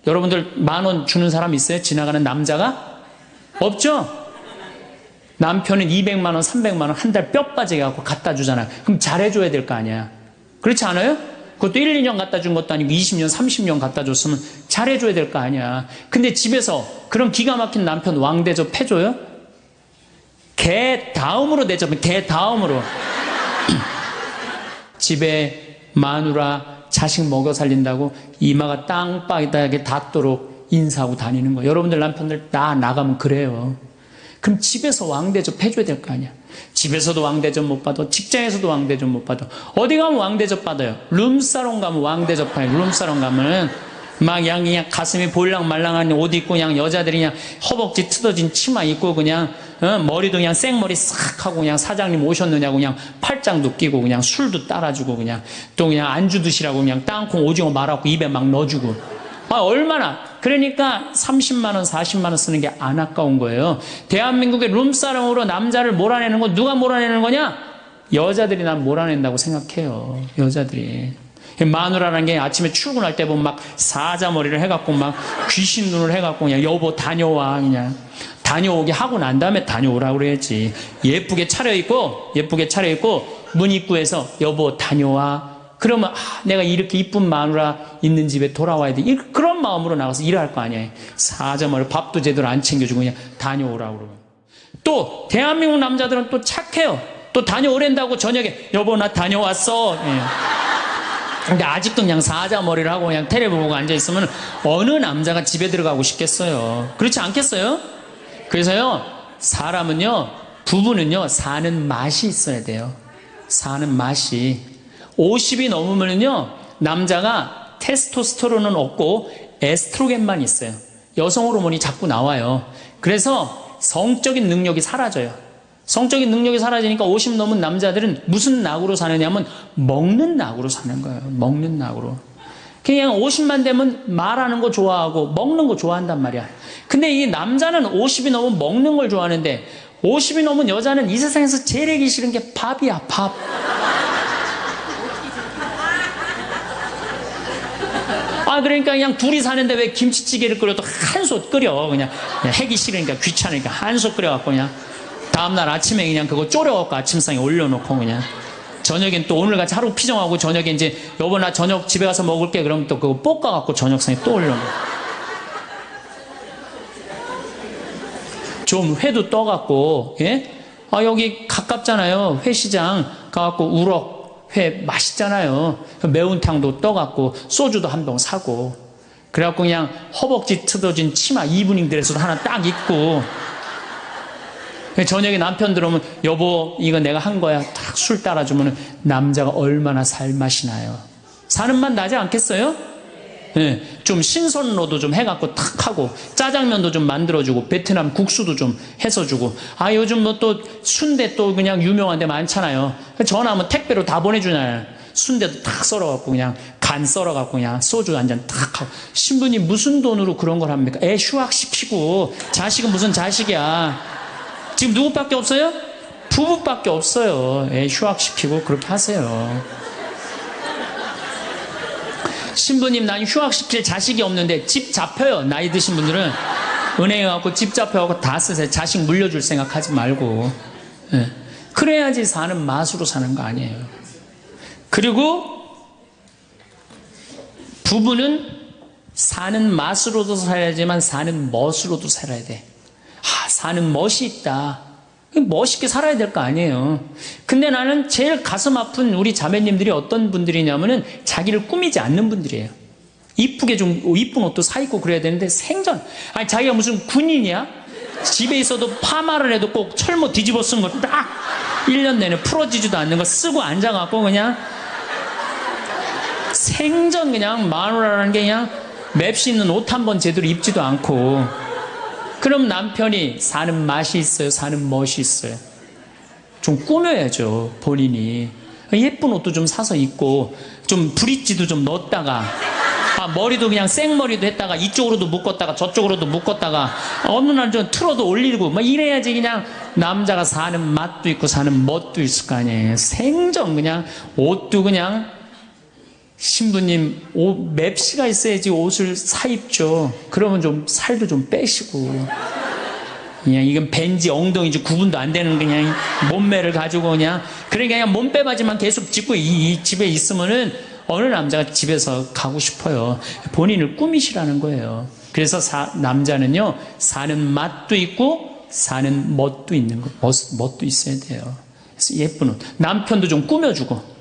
여러분들 10,000원 주는 사람 있어요? 지나가는 남자가? 없죠? 남편은 200만 원 300만 원 한 달 뼈 빠지게 갖고 갖다 주잖아요. 그럼 잘해줘야 될 거 아니야. 그렇지 않아요? 그것도 1, 2년 갖다 준 것도 아니고 20년 30년 갖다 줬으면 잘해줘야 될 거 아니야. 근데 집에서 그런 기가 막힌 남편 왕대접 해줘요? 개 다음으로 대접은 개 다음으로. 집에 마누라 자식 먹여 살린다고 이마가 땅바닥에 닿도록 인사하고 다니는 거예요. 여러분들 남편들 다 나가면 그래요. 그럼 집에서 왕대접 해줘야 될 거 아니야. 집에서도 왕대접 못 받아. 직장에서도 왕대접 못 받아. 어디 가면 왕대접 받아요. 룸사롱 가면 왕대접 받아요. 룸사롱 가면 막 그냥 가슴이 볼랑말랑한 옷 입고 그냥 여자들이 그냥 허벅지 뜯어진 치마 입고 그냥 머리도 그냥 생머리 싹 하고 그냥 사장님 오셨느냐고 그냥 팔짱도 끼고 그냥 술도 따라주고 그냥 또 그냥 안주 드시라고 그냥 땅콩 오징어 말아갖고 입에 막 넣어주고. 아 얼마나. 그러니까 30만 원 40만 원 쓰는 게 안 아까운 거예요. 대한민국의 룸사롱으로 남자를 몰아내는 거 누가 몰아내는 거냐? 여자들이 난 몰아낸다고 생각해요. 여자들이. 마누라라는 게 아침에 출근할 때 보면 막 사자머리를 해갖고 막 귀신 눈을 해갖고 그냥 여보 다녀와 그냥 다녀오게 하고 난 다음에 다녀오라고 그래야지. 예쁘게 차려입고 문 입구에서 여보 다녀와. 그러면 내가 이렇게 이쁜 마누라 있는 집에 돌아와야 돼. 그런 마음으로 나가서 일할 거 아니에요. 사자머리 밥도 제대로 안 챙겨주고 그냥 다녀오라고 그러고. 또 대한민국 남자들은 또 착해요. 또 다녀오랜다고 저녁에 여보 나 다녀왔어. 예. 근데 아직도 그냥 사자머리를 하고 그냥 텔레비 보고 앉아있으면 어느 남자가 집에 들어가고 싶겠어요. 그렇지 않겠어요? 그래서요 사람은요 부부는요 사는 맛이 있어야 돼요. 사는 맛이. 50이 넘으면요 남자가 테스토스테론은 없고 에스트로겐만 있어요. 여성 호르몬이 자꾸 나와요. 그래서 성적인 능력이 사라져요. 성적인 능력이 사라지니까 50 넘은 남자들은 무슨 낙으로 사느냐면 먹는 낙으로 사는 거예요. 먹는 낙으로. 그냥 50만 되면 말하는 거 좋아하고 먹는 거 좋아한단 말이야. 근데 이 남자는 50이 넘으면 먹는 걸 좋아하는데 50이 넘은 여자는 이 세상에서 제일 하기 싫은 게 밥이야. 밥. 그러니까 그냥 둘이 사는데 왜 김치찌개를 끓여도 한솥 끓여. 그냥 하기 싫으니까 귀찮으니까 한솥 끓여갖고 그냥 다음날 아침에 그냥 그거 졸여갖고 아침상에 올려놓고 그냥 저녁엔 또 오늘같이 하루 피정하고 저녁에 이제 여보 나 저녁 집에 가서 먹을게. 그럼 또 그거 볶아갖고 저녁상에 또 올려놓고. 좀 회도 떠갖고, 예? 여기 가깝잖아요. 회시장 가갖고 우럭 회 맛있잖아요. 매운탕도 떠갖고 소주도 한 병 사고, 그래갖고 그냥 허벅지 틀어진 치마 이브닝 드레스도 하나 딱 입고, 저녁에 남편 들어오면 여보 이거 내가 한 거야 딱 술 따라주면 남자가 얼마나 살맛이 나요. 사는 맛 나지 않겠어요? 네, 좀 신선로도 좀 해갖고 탁 하고, 짜장면도 좀 만들어주고, 베트남 국수도 좀 해서 주고, 요즘 뭐 또 순대 또 그냥 유명한 데 많잖아요. 전화하면 택배로 다 보내주잖아요. 순대도 탁 썰어갖고 그냥 간 썰어갖고 그냥 소주 한 잔 탁 하고. 신부님 무슨 돈으로 그런 걸 합니까? 애 휴학시키고, 자식은 무슨 자식이야. 지금 누구밖에 없어요? 부부밖에 없어요. 애 휴학시키고 그렇게 하세요. 신부님 난 휴학시킬 자식이 없는데 집 잡혀요. 나이 드신 분들은 은행에 가고 집 잡혀가고 다 쓰세요. 자식 물려줄 생각하지 말고. 네. 그래야지 사는 맛으로 사는 거 아니에요. 그리고 부부는 사는 맛으로도 살아야지만 사는 멋으로도 살아야 돼. 사는 멋이 있다. 멋있게 살아야 될 거 아니에요. 근데 나는 제일 가슴 아픈 우리 자매님들이 어떤 분들이냐면은 자기를 꾸미지 않는 분들이에요. 이쁘게 좀 이쁜 옷도 사 입고 그래야 되는데 생전 자기가 무슨 군인이야? 집에 있어도 파마를 해도 꼭 철모 뒤집어 쓴 거 딱 1년 내내 풀어지지도 않는 거 쓰고 앉아갖고 그냥 생전 그냥 마누라라는 게 그냥 맵시 있는 옷 한 번 제대로 입지도 않고. 그럼 남편이 사는 맛이 있어요? 사는 멋이 있어요? 좀 꾸며야죠, 본인이. 예쁜 옷도 좀 사서 입고, 좀 브릿지도 좀 넣었다가, 머리도 그냥 생머리도 했다가, 이쪽으로도 묶었다가, 저쪽으로도 묶었다가, 어느 날 좀 틀어도 올리고, 이래야지 그냥 남자가 사는 맛도 있고, 사는 멋도 있을 거 아니에요. 생전 그냥, 옷도 그냥, 신부님 맵시가 있어야지 옷을 사 입죠. 그러면 좀 살도 좀 빼시고, 그냥 이건 벤지 엉덩이지 구분도 안 되는 그냥 몸매를 가지고 그냥 몸빼바지만 계속 짚고 이 집에 있으면은 어느 남자가 집에서 가고 싶어요. 본인을 꾸미시라는 거예요. 그래서 남자는요 사는 맛도 있고 사는 멋도 있는 거, 멋도 있어야 돼요. 그래서 예쁜 옷, 남편도 좀 꾸며주고,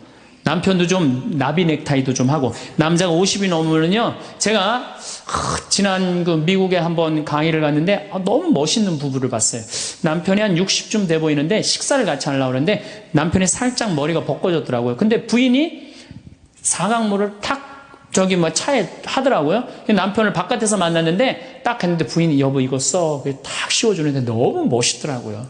남편도 좀 나비 넥타이도 좀 하고. 남자가 50이 넘으면요, 제가 지난 미국에 한번 강의를 갔는데 너무 멋있는 부부를 봤어요. 남편이 한 60쯤 돼 보이는데 식사를 같이 하려고 그러는데 남편이 살짝 머리가 벗겨졌더라고요. 근데 부인이 사각물을 탁 차에 하더라고요. 남편을 바깥에서 만났는데 딱 했는데 부인이 여보 이거 써 탁 씌워주는데 너무 멋있더라고요.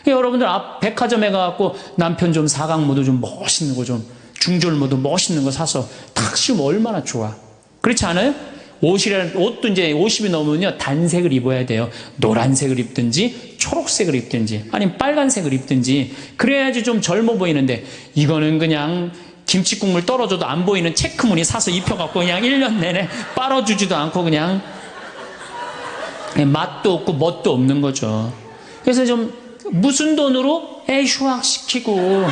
여러분들 백화점에 가갖고 남편 좀 사각모도 좀 멋있는 거 좀 중절모도 멋있는 거 사서 탁 씌우면 얼마나 좋아. 그렇지 않아요? 옷도 이제 50이 넘으면요 단색을 입어야 돼요. 노란색을 입든지 초록색을 입든지 아니면 빨간색을 입든지 그래야지 좀 젊어 보이는데, 이거는 그냥 김치국물 떨어져도 안 보이는 체크무늬 사서 입혀갖고 그냥 1년 내내 빨아주지도 않고 그냥 맛도 없고 멋도 없는 거죠. 그래서 좀 무슨 돈으로 애 휴학시키고,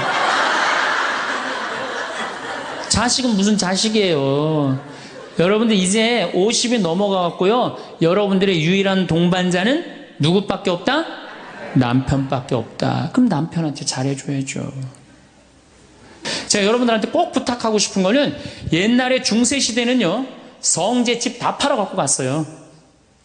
자식은 무슨 자식이에요. 여러분들 이제 50이 넘어가갖고요, 여러분들의 유일한 동반자는 누구밖에 없다? 남편밖에 없다. 그럼 남편한테 잘해줘야죠. 제가 여러분들한테 꼭 부탁하고 싶은 거는, 옛날에 중세시대는요 성제 집 다 팔아갖고 갔어요.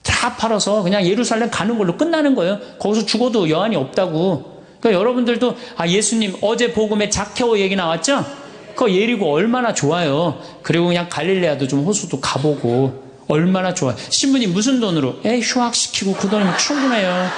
다 팔아서 그냥 예루살렘 가는 걸로 끝나는 거예요. 거기서 죽어도 여한이 없다고. 그러니까 여러분들도 예수님 어제 복음에 자케오 얘기 나왔죠? 그거 예리고 얼마나 좋아요. 그리고 그냥 갈릴레아도 좀 호수도 가보고 얼마나 좋아요. 신부님 무슨 돈으로? 휴학시키고 그 돈이면 충분해요.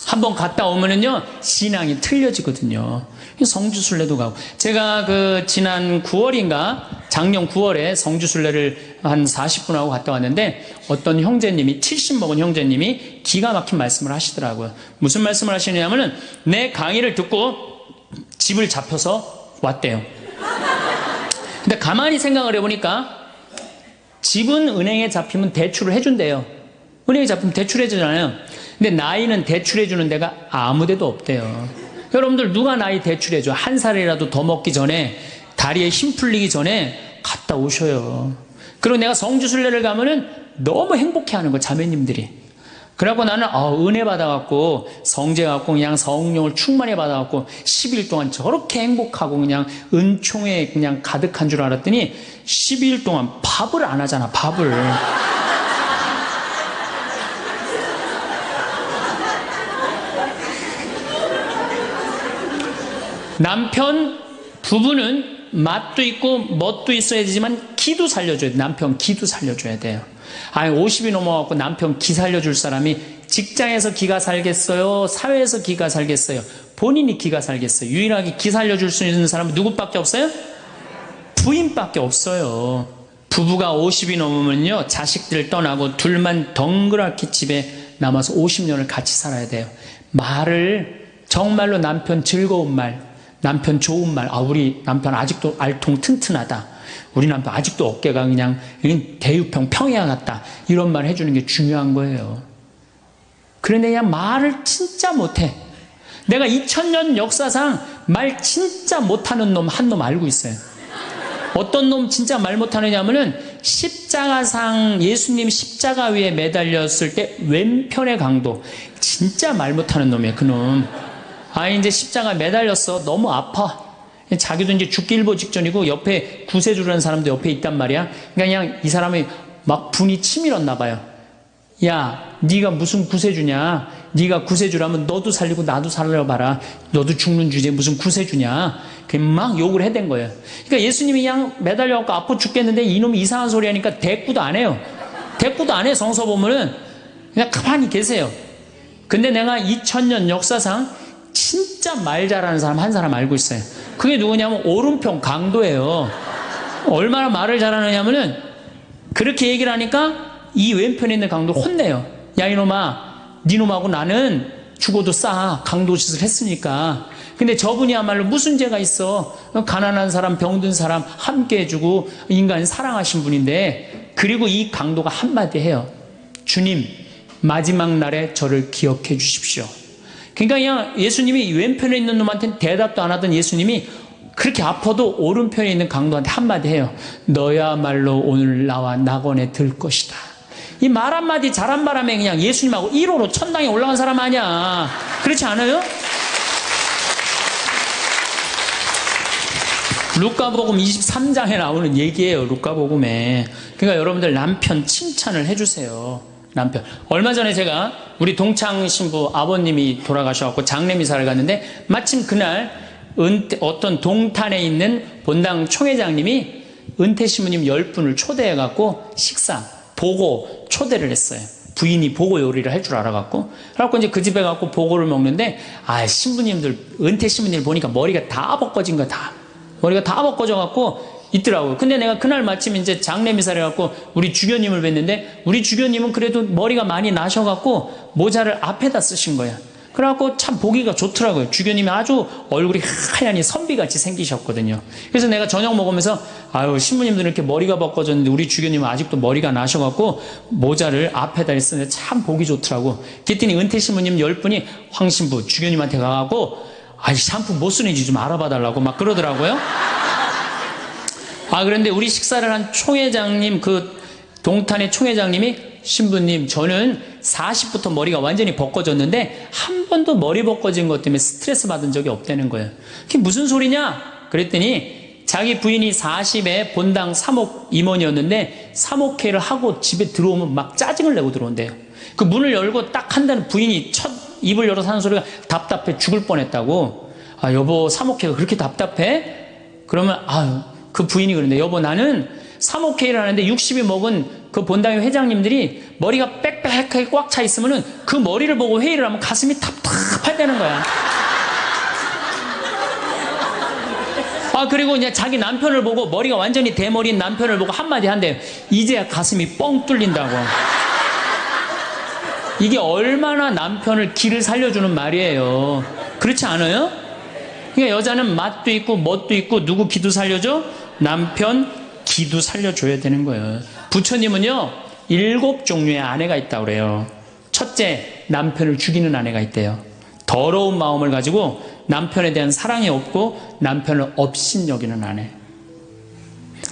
한번 갔다 오면은요 신앙이 틀려지거든요. 성주순례도 가고, 제가 지난 9월인가 작년 9월에 성주순례를 한 40분 하고 갔다 왔는데, 어떤 형제님이 70 먹은 형제님이 기가 막힌 말씀을 하시더라고요. 무슨 말씀을 하시냐면은 내 강의를 듣고 집을 잡혀서 왔대요. 근데 가만히 생각을 해보니까 집은 은행에 잡히면 대출을 해준대요. 은행에 잡히면 대출해주잖아요. 근데 나이는 대출해주는 데가 아무 데도 없대요. 여러분들 누가 나이 대출해줘? 한 살이라도 더 먹기 전에, 다리에 힘 풀리기 전에 갔다 오셔요. 그리고 내가 성주순례를 가면은 너무 행복해하는 거야, 자매님들이. 그래갖고 나는 은혜 받아갖고 성제 갖고 그냥 성령을 충만히 받아갖고 10일 동안 저렇게 행복하고 그냥 은총에 그냥 가득한 줄 알았더니 12일 동안 밥을 안 하잖아, 밥을. 남편, 부부는 맛도 있고 멋도 있어야 되지만 기도 살려줘야 돼. 남편 기도 살려줘야 돼요. 아니 50이 넘어갖고 남편 기 살려줄 사람이 직장에서 기가 살겠어요? 사회에서 기가 살겠어요? 본인이 기가 살겠어요? 유일하게 기 살려줄 수 있는 사람은 누구밖에 없어요? 부인밖에 없어요. 부부가 50이 넘으면요, 자식들 떠나고 둘만 덩그랗게 집에 남아서 50년을 같이 살아야 돼요. 말을 정말로 남편 즐거운 말, 남편 좋은 말, 우리 남편 아직도 알통 튼튼하다, 우리 남편 아직도 어깨가 그냥 대유평 평야 같다, 이런 말 해주는 게 중요한 거예요. 그런데 그냥 말을 진짜 못해. 내가 2000년 역사상 말 진짜 못하는 놈 한 놈 알고 있어요. 어떤 놈 진짜 말 못하느냐면은 십자가상, 예수님 십자가 위에 매달렸을 때 왼편의 강도, 진짜 말 못하는 놈이에요, 그놈. 이제 십자가 매달렸어. 너무 아파. 자기도 이제 죽기 일보 직전이고 옆에 구세주라는 사람도 옆에 있단 말이야. 그냥 이 사람이 막 분이 치밀었나 봐요. 야, 네가 무슨 구세주냐? 네가 구세주라면 너도 살리고 나도 살려봐라. 너도 죽는 주제에 무슨 구세주냐? 막 욕을 해댄 거예요. 그러니까 예수님이 그냥 매달려갖고 아파 죽겠는데 이놈이 이상한 소리 하니까 대꾸도 안 해요. 대꾸도 안 해. 성서 보면은 그냥 가만히 계세요. 근데 내가 2000년 역사상 진짜 말 잘하는 사람 한 사람 알고 있어요. 그게 누구냐면 오른편 강도예요. 얼마나 말을 잘하느냐면은 그렇게 얘기를 하니까 이 왼편에 있는 강도를 혼내요. 야, 이놈아, 니놈하고 나는 죽어도 싸. 강도 짓을 했으니까. 근데 저분이야말로 무슨 죄가 있어. 가난한 사람, 병든 사람 함께 해주고 인간 사랑하신 분인데, 그리고 이 강도가 한마디 해요. 주님, 마지막 날에 저를 기억해 주십시오. 그러니까 그냥 예수님이 왼편에 있는 놈한테는 대답도 안 하던 예수님이 그렇게 아파도 오른편에 있는 강도한테 한마디 해요. 너야말로 오늘 나와 낙원에 들 것이다. 이 말 한마디 잘한 바람에 그냥 예수님하고 1호로 천당에 올라간 사람 아니야. 그렇지 않아요? 루카복음 23장에 나오는 얘기예요. 루카복음에. 그러니까 여러분들 남편 칭찬을 해주세요. 남편. 얼마 전에 제가 우리 동창 신부 아버님이 돌아가셔갖고 장례미사를 갔는데 마침 그날 어떤 동탄에 있는 본당 총회장님이 은퇴 신부님 10분을 초대해갖고 식사, 보고 초대를 했어요. 부인이 보고 요리를 할 줄 알아갖고. 그래갖고 이제 그 집에 가고 보고를 먹는데, 신부님들, 은퇴 신부님들 보니까 머리가 다 벗겨진 거야, 다. 머리가 다 벗겨져갖고 있더라고요. 근데 내가 그날 마침 이제 장례미사를 해갖고 우리 주교님을 뵀는데, 우리 주교님은 그래도 머리가 많이 나셔갖고 모자를 앞에다 쓰신 거야. 그래갖고 참 보기가 좋더라고요. 주교님이 아주 얼굴이 하얀이 선비같이 생기셨거든요. 그래서 내가 저녁 먹으면서 신부님들은 이렇게 머리가 벗겨졌는데 우리 주교님은 아직도 머리가 나셔갖고 모자를 앞에다 쓰는데 참 보기 좋더라고. 그랬더니 은퇴 신부님 10분이 황신부 주교님한테 가갖고 샴푸 뭐 쓰는지 좀 알아봐 달라고 막 그러더라고요. 그런데 우리 식사를 한 총회장님, 그 동탄의 총회장님이, 신부님, 저는 40부터 머리가 완전히 벗겨졌는데 한 번도 머리 벗겨진 것 때문에 스트레스 받은 적이 없다는 거예요. 그게 무슨 소리냐? 그랬더니 자기 부인이 40에 본당 사목 임원이었는데 사목회를 하고 집에 들어오면 막 짜증을 내고 들어온대요. 그 문을 열고 딱 한다는 부인이 첫 입을 열어서 하는 소리가 답답해 죽을 뻔했다고. 여보, 사목회가 그렇게 답답해? 그러면 그 부인이 그러는데, 여보, 나는 사목회를 하는데 60이 먹은 그 본당의 회장님들이 머리가 빽빽하게 꽉 차 있으면은 그 머리를 보고 회의를 하면 가슴이 답답하다는 거야. 그리고 이제 자기 남편을 보고, 머리가 완전히 대머리인 남편을 보고 한마디 한대요. 이제야 가슴이 뻥 뚫린다고. 이게 얼마나 남편을 기를 살려주는 말이에요. 그렇지 않아요? 그러니까 여자는 맛도 있고 멋도 있고 누구 기도 살려줘? 남편 기도 살려줘야 되는 거예요. 부처님은요 7종류의 아내가 있다고 그래요. 첫째, 남편을 죽이는 아내가 있대요. 더러운 마음을 가지고 남편에 대한 사랑이 없고 남편을 업신 여기는 아내.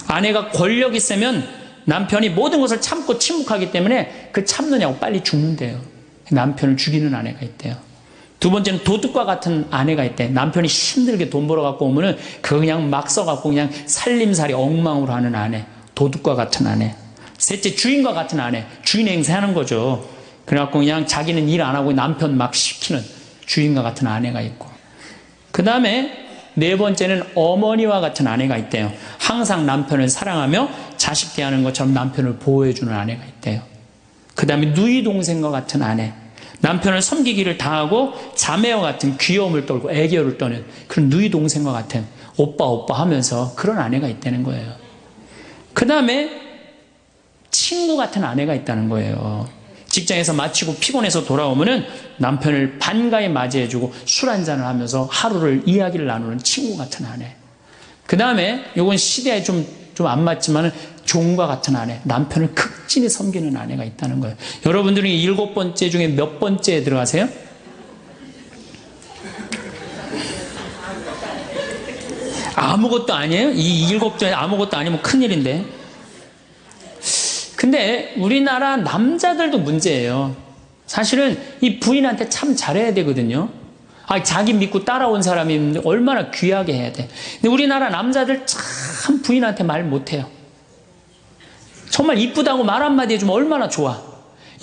아내가 권력 있으면 남편이 모든 것을 참고 침묵하기 때문에 그 참느냐고 빨리 죽는데요. 남편을 죽이는 아내가 있대요. 두 번째는 도둑과 같은 아내가 있대. 남편이 힘들게 돈 벌어 갖고 오면은 그거 그냥 막 써갖고 그냥 살림살이 엉망으로 하는 아내. 도둑과 같은 아내. 셋째, 주인과 같은 아내. 주인 행세하는 거죠. 그래갖고 그냥 자기는 일 안 하고 남편 막 시키는 주인과 같은 아내가 있고. 그 다음에 네 번째는 어머니와 같은 아내가 있대요. 항상 남편을 사랑하며 자식 대하는 것처럼 남편을 보호해주는 아내가 있대요. 그 다음에 누이 동생과 같은 아내. 남편을 섬기기를 다하고 자매와 같은 귀여움을 떨고 애교를 떠는 그런 누이 동생과 같은 오빠 하면서 그런 아내가 있다는 거예요. 그 다음에 친구 같은 아내가 있다는 거예요. 직장에서 마치고 피곤해서 돌아오면은 남편을 반가이 맞이해주고 술 한잔을 하면서 하루를 이야기를 나누는 친구 같은 아내. 그 다음에 이건 시대에 좀 안 맞지만은 종과 같은 아내. 남편을 극진히 섬기는 아내가 있다는 거예요. 여러분들은 7번째 중에 몇 번째에 들어가세요? 아무것도 아니에요? 이 7번째 아무것도 아니면 큰일인데. 근데 우리나라 남자들도 문제예요. 사실은 이 부인한테 참 잘해야 되거든요. 자기 믿고 따라온 사람이 얼마나 귀하게 해야 돼. 근데 우리나라 남자들 참 부인한테 말 못해요. 정말 이쁘다고 말 한마디 해주면 얼마나 좋아.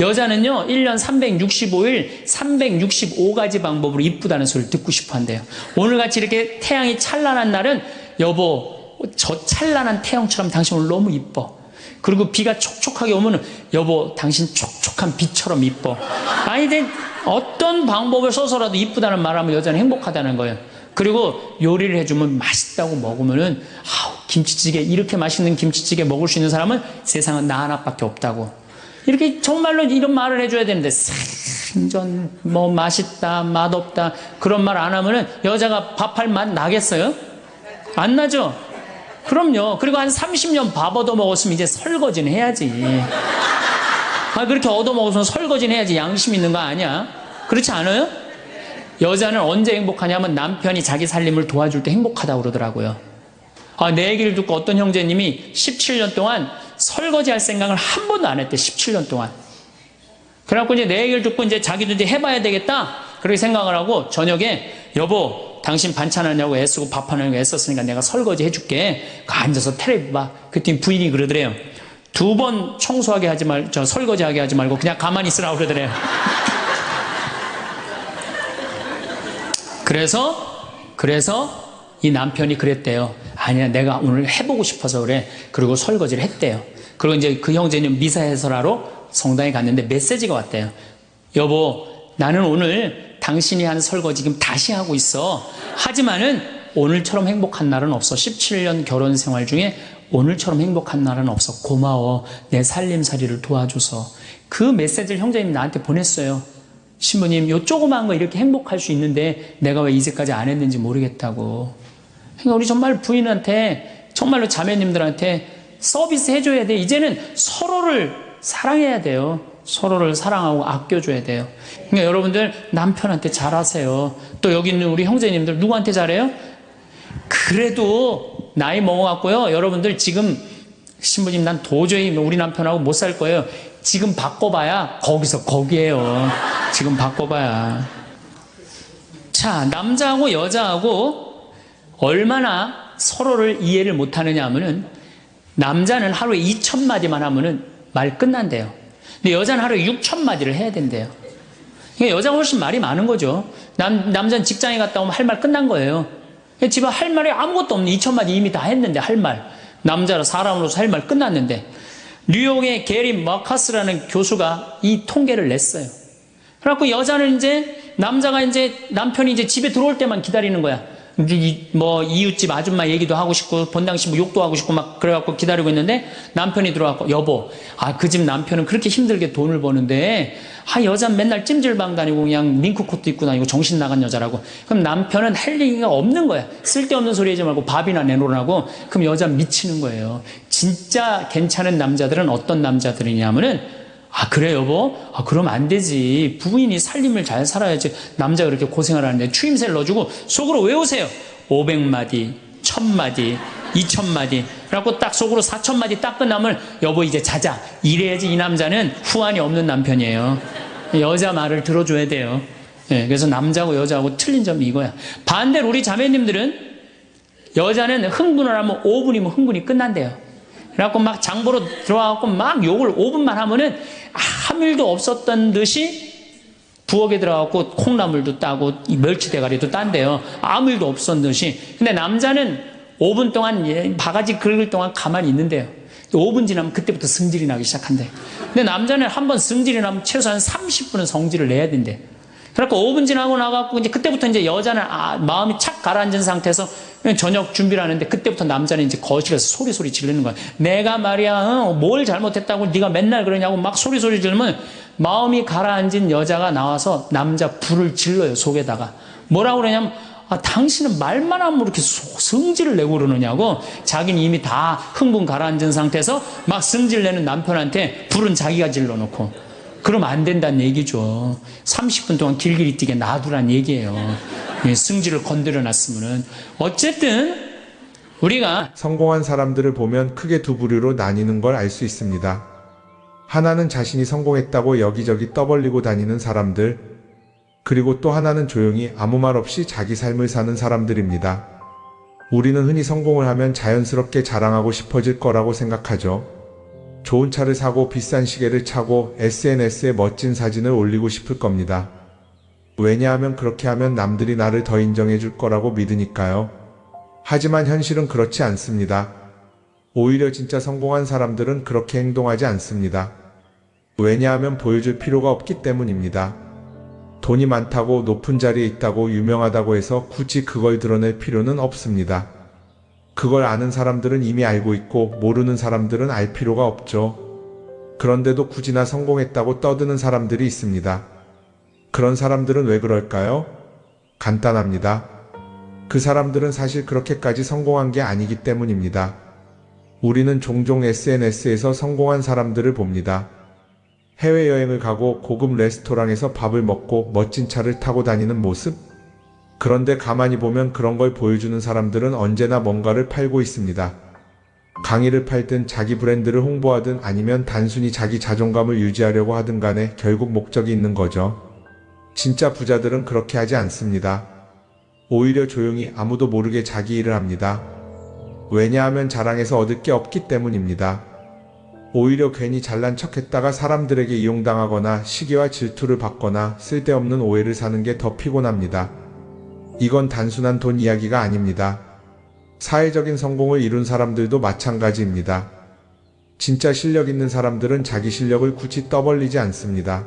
여자는요 1년 365일 365가지 방법으로 이쁘다는 소리를 듣고 싶어 한대요. 오늘같이 이렇게 태양이 찬란한 날은 여보 저 찬란한 태양처럼 당신 오늘 너무 이뻐. 그리고 비가 촉촉하게 오면은 여보 당신 촉촉한 비처럼 이뻐. 이제 어떤 방법을 써서라도 이쁘다는 말하면 여자는 행복하다는 거예요. 그리고 요리를 해주면 맛있다고 먹으면은 김치찌개 이렇게 맛있는 김치찌개 먹을 수 있는 사람은 세상은 나 하나밖에 없다고. 이렇게 정말로 이런 말을 해줘야 되는데 생전 뭐 맛있다 맛없다 그런 말 안 하면은 여자가 밥할 맛 나겠어요? 안 나죠? 그럼요. 그리고 한 30년 밥 얻어먹었으면 이제 설거지는 해야지. 그렇게 얻어먹어서 설거지는 해야지. 양심 있는 거 아니야? 그렇지 않아요? 여자는 언제 행복하냐면 남편이 자기 살림을 도와줄 때 행복하다고 그러더라고요. 내 얘기를 듣고 어떤 형제님이 17년 동안 설거지할 생각을 한 번도 안 했대. 17년 동안. 그래갖고 이제 내 얘기를 듣고 이제 자기도 이제 해봐야 되겠다. 그렇게 생각을 하고 저녁에 여보 당신 반찬하냐고 애쓰고 밥하냐고 애썼으니까 내가 설거지 해줄게. 앉아서 텔레비 봐. 그랬더니 부인이 그러더래요. 2번 청소하게 하지 설거지하게 하지 말고 그냥 가만히 있으라고 그러더래요. 그래서 이 남편이 그랬대요. 아니야 내가 오늘 해보고 싶어서 그래. 그리고 설거지를 했대요. 그리고 이제 그 형제는 미사 해설하러 성당에 갔는데 메시지가 왔대요. 여보 나는 오늘 당신이 한 설거지 지금 다시 하고 있어. 하지만은 오늘처럼 행복한 날은 없어. 17년 결혼 생활 중에 오늘처럼 행복한 날은 없어. 고마워. 내 살림살이를 도와줘서. 그 메시지를 형제님이 나한테 보냈어요. 신부님 요 조그만 거 이렇게 행복할 수 있는데 내가 왜 이제까지 안 했는지 모르겠다고. 그러니까 우리 정말 부인한테 정말로 자매님들한테 서비스 해줘야 돼. 이제는 서로를 사랑해야 돼요. 서로를 사랑하고 아껴줘야 돼요. 그러니까 여러분들 남편한테 잘하세요. 또 여기 있는 우리 형제님들 누구한테 잘해요? 그래도 나이 먹어갖고요. 여러분들 지금 신부님 난 도저히 우리 남편하고 못 살 거예요. 지금 바꿔봐야 거기서 거기에요. 지금 바꿔봐야. 자, 남자하고 여자하고 얼마나 서로를 이해를 못하느냐 하면은 남자는 하루에 2,000마디만 하면은 말 끝난대요. 근데 여자는 하루에 6,000마디를 해야 된대요. 그러니까 여자가 훨씬 말이 많은 거죠. 남자는 직장에 갔다 오면 할 말 끝난 거예요. 집에 할 말이 아무것도 없는 2,000마디 이미 다 했는데 할 말. 남자로 사람으로서 할 말 끝났는데. 뉴욕의 게리 머카스라는 교수가 이 통계를 냈어요. 그래갖고 여자는 남편이 이제 집에 들어올 때만 기다리는 거야. 뭐 이웃집 아줌마 얘기도 하고 싶고 본당시 뭐 욕도 하고 싶고 막 그래갖고 기다리고 있는데 남편이 들어와서 여보 그 집 남편은 그렇게 힘들게 돈을 버는데 여자는 맨날 찜질방 다니고 그냥 밍크코트 입고 다니고 정신 나간 여자라고. 그럼 남편은 할 얘기가 없는 거야. 쓸데없는 소리 하지 말고 밥이나 내놓으라고. 그럼 여자 미치는 거예요. 진짜 괜찮은 남자들은 어떤 남자들이냐면은 그래 여보? 그럼 안 되지. 부인이 살림을 잘 살아야지. 남자가 그렇게 고생을 하는데 추임새를 넣어주고 속으로 외우세요. 500마디, 1000마디, 2,000마디. 그래갖고 딱 속으로 4,000마디 딱 끝나면 여보 이제 자자. 이래야지 이 남자는 후환이 없는 남편이에요. 여자 말을 들어줘야 돼요. 예, 그래서 남자하고 여자하고 틀린 점이 이거야. 반대로 우리 자매님들은 여자는 흥분을 하면 5분이면 흥분이 끝난대요. 그래갖고 막 장보러 들어와갖고 막 욕을 5분만 하면은 아무 일도 없었던 듯이 부엌에 들어가고 콩나물도 따고 이 멸치 대가리도 딴대요. 아무 일도 없었던 듯이. 근데 남자는 5분 동안 바가지 긁을 동안 가만히 있는데요. 5분 지나면 그때부터 승질이 나기 시작한대. 근데 남자는 한번 승질이 나면 최소한 30분은 성질을 내야 된대. 그래갖고 5분 지나고 나가고 이제 그때부터 이제 여자는 마음이 착 가라앉은 상태에서 저녁 준비를 하는데 그때부터 남자는 이제 거실에서 소리 지르는 거야. 내가 말이야 뭘 잘못했다고 네가 맨날 그러냐고 막 소리 지르면 마음이 가라앉은 여자가 나와서 남자 불을 질러요. 속에다가 뭐라고 그러냐면 당신은 말만 하면 이렇게 성질을 내고 그러느냐고. 자기는 이미 다 흥분 가라앉은 상태에서 막 성질 내는 남편한테 불은 자기가 질러놓고. 그러면 안 된다는 얘기죠. 30분 동안 길길이 뛰게 놔두란 얘기예요. 승질을 건드려 놨으면은. 어쨌든 우리가 성공한 사람들을 보면 크게 두 부류로 나뉘는 걸 알 수 있습니다. 하나는 자신이 성공했다고 여기저기 떠벌리고 다니는 사람들, 그리고 또 하나는 조용히 아무 말 없이 자기 삶을 사는 사람들입니다. 우리는 흔히 성공을 하면 자연스럽게 자랑하고 싶어질 거라고 생각하죠. 좋은 차를 사고 비싼 시계를 차고 SNS에 멋진 사진을 올리고 싶을 겁니다. 왜냐하면 그렇게 하면 남들이 나를 더 인정해 줄 거라고 믿으니까요. 하지만 현실은 그렇지 않습니다. 오히려 진짜 성공한 사람들은 그렇게 행동하지 않습니다. 왜냐하면 보여줄 필요가 없기 때문입니다. 돈이 많다고 높은 자리에 있다고 유명하다고 해서 굳이 그걸 드러낼 필요는 없습니다. 그걸 아는 사람들은 이미 알고 있고 모르는 사람들은 알 필요가 없죠. 그런데도 굳이나 성공했다고 떠드는 사람들이 있습니다. 그런 사람들은 왜 그럴까요? 간단합니다. 그 사람들은 사실 그렇게까지 성공한 게 아니기 때문입니다. 우리는 종종 SNS에서 성공한 사람들을 봅니다. 해외여행을 가고 고급 레스토랑에서 밥을 먹고 멋진 차를 타고 다니는 모습? 그런데 가만히 보면 그런 걸 보여주는 사람들은 언제나 뭔가를 팔고 있습니다. 강의를 팔든 자기 브랜드를 홍보하든 아니면 단순히 자기 자존감을 유지하려고 하든 간에 결국 목적이 있는 거죠. 진짜 부자들은 그렇게 하지 않습니다. 오히려 조용히 아무도 모르게 자기 일을 합니다. 왜냐하면 자랑해서 얻을 게 없기 때문입니다. 오히려 괜히 잘난 척했다가 사람들에게 이용당하거나 시기와 질투를 받거나 쓸데없는 오해를 사는 게 더 피곤합니다. 이건 단순한 돈 이야기가 아닙니다. 사회적인 성공을 이룬 사람들도 마찬가지입니다. 진짜 실력 있는 사람들은 자기 실력을 굳이 떠벌리지 않습니다.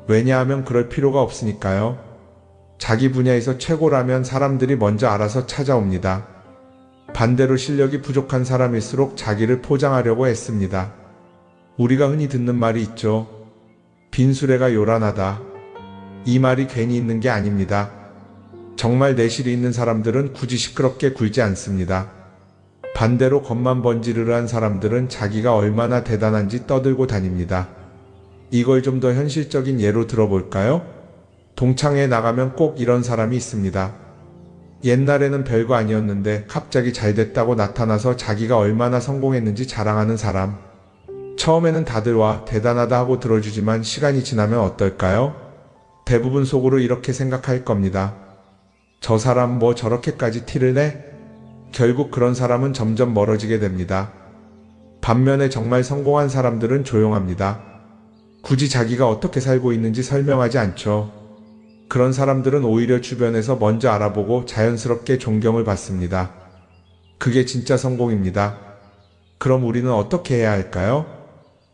왜냐하면 그럴 필요가 없으니까요. 자기 분야에서 최고라면 사람들이 먼저 알아서 찾아옵니다. 반대로 실력이 부족한 사람일수록 자기를 포장하려고 애씁니다. 우리가 흔히 듣는 말이 있죠. 빈수레가 요란하다. 이 말이 괜히 있는 게 아닙니다. 정말 내실이 있는 사람들은 굳이 시끄럽게 굴지 않습니다. 반대로 겉만 번지르르한 사람들은 자기가 얼마나 대단한지 떠들고 다닙니다. 이걸 좀 더 현실적인 예로 들어볼까요? 동창회에 나가면 꼭 이런 사람이 있습니다. 옛날에는 별거 아니었는데 갑자기 잘 됐다고 나타나서 자기가 얼마나 성공했는지 자랑하는 사람. 처음에는 다들 와 대단하다 하고 들어주지만 시간이 지나면 어떨까요? 대부분 속으로 이렇게 생각할 겁니다. 저 사람 뭐 저렇게까지 티를 내? 결국 그런 사람은 점점 멀어지게 됩니다. 반면에 정말 성공한 사람들은 조용합니다. 굳이 자기가 어떻게 살고 있는지 설명하지 않죠. 그런 사람들은 오히려 주변에서 먼저 알아보고 자연스럽게 존경을 받습니다. 그게 진짜 성공입니다. 그럼 우리는 어떻게 해야 할까요?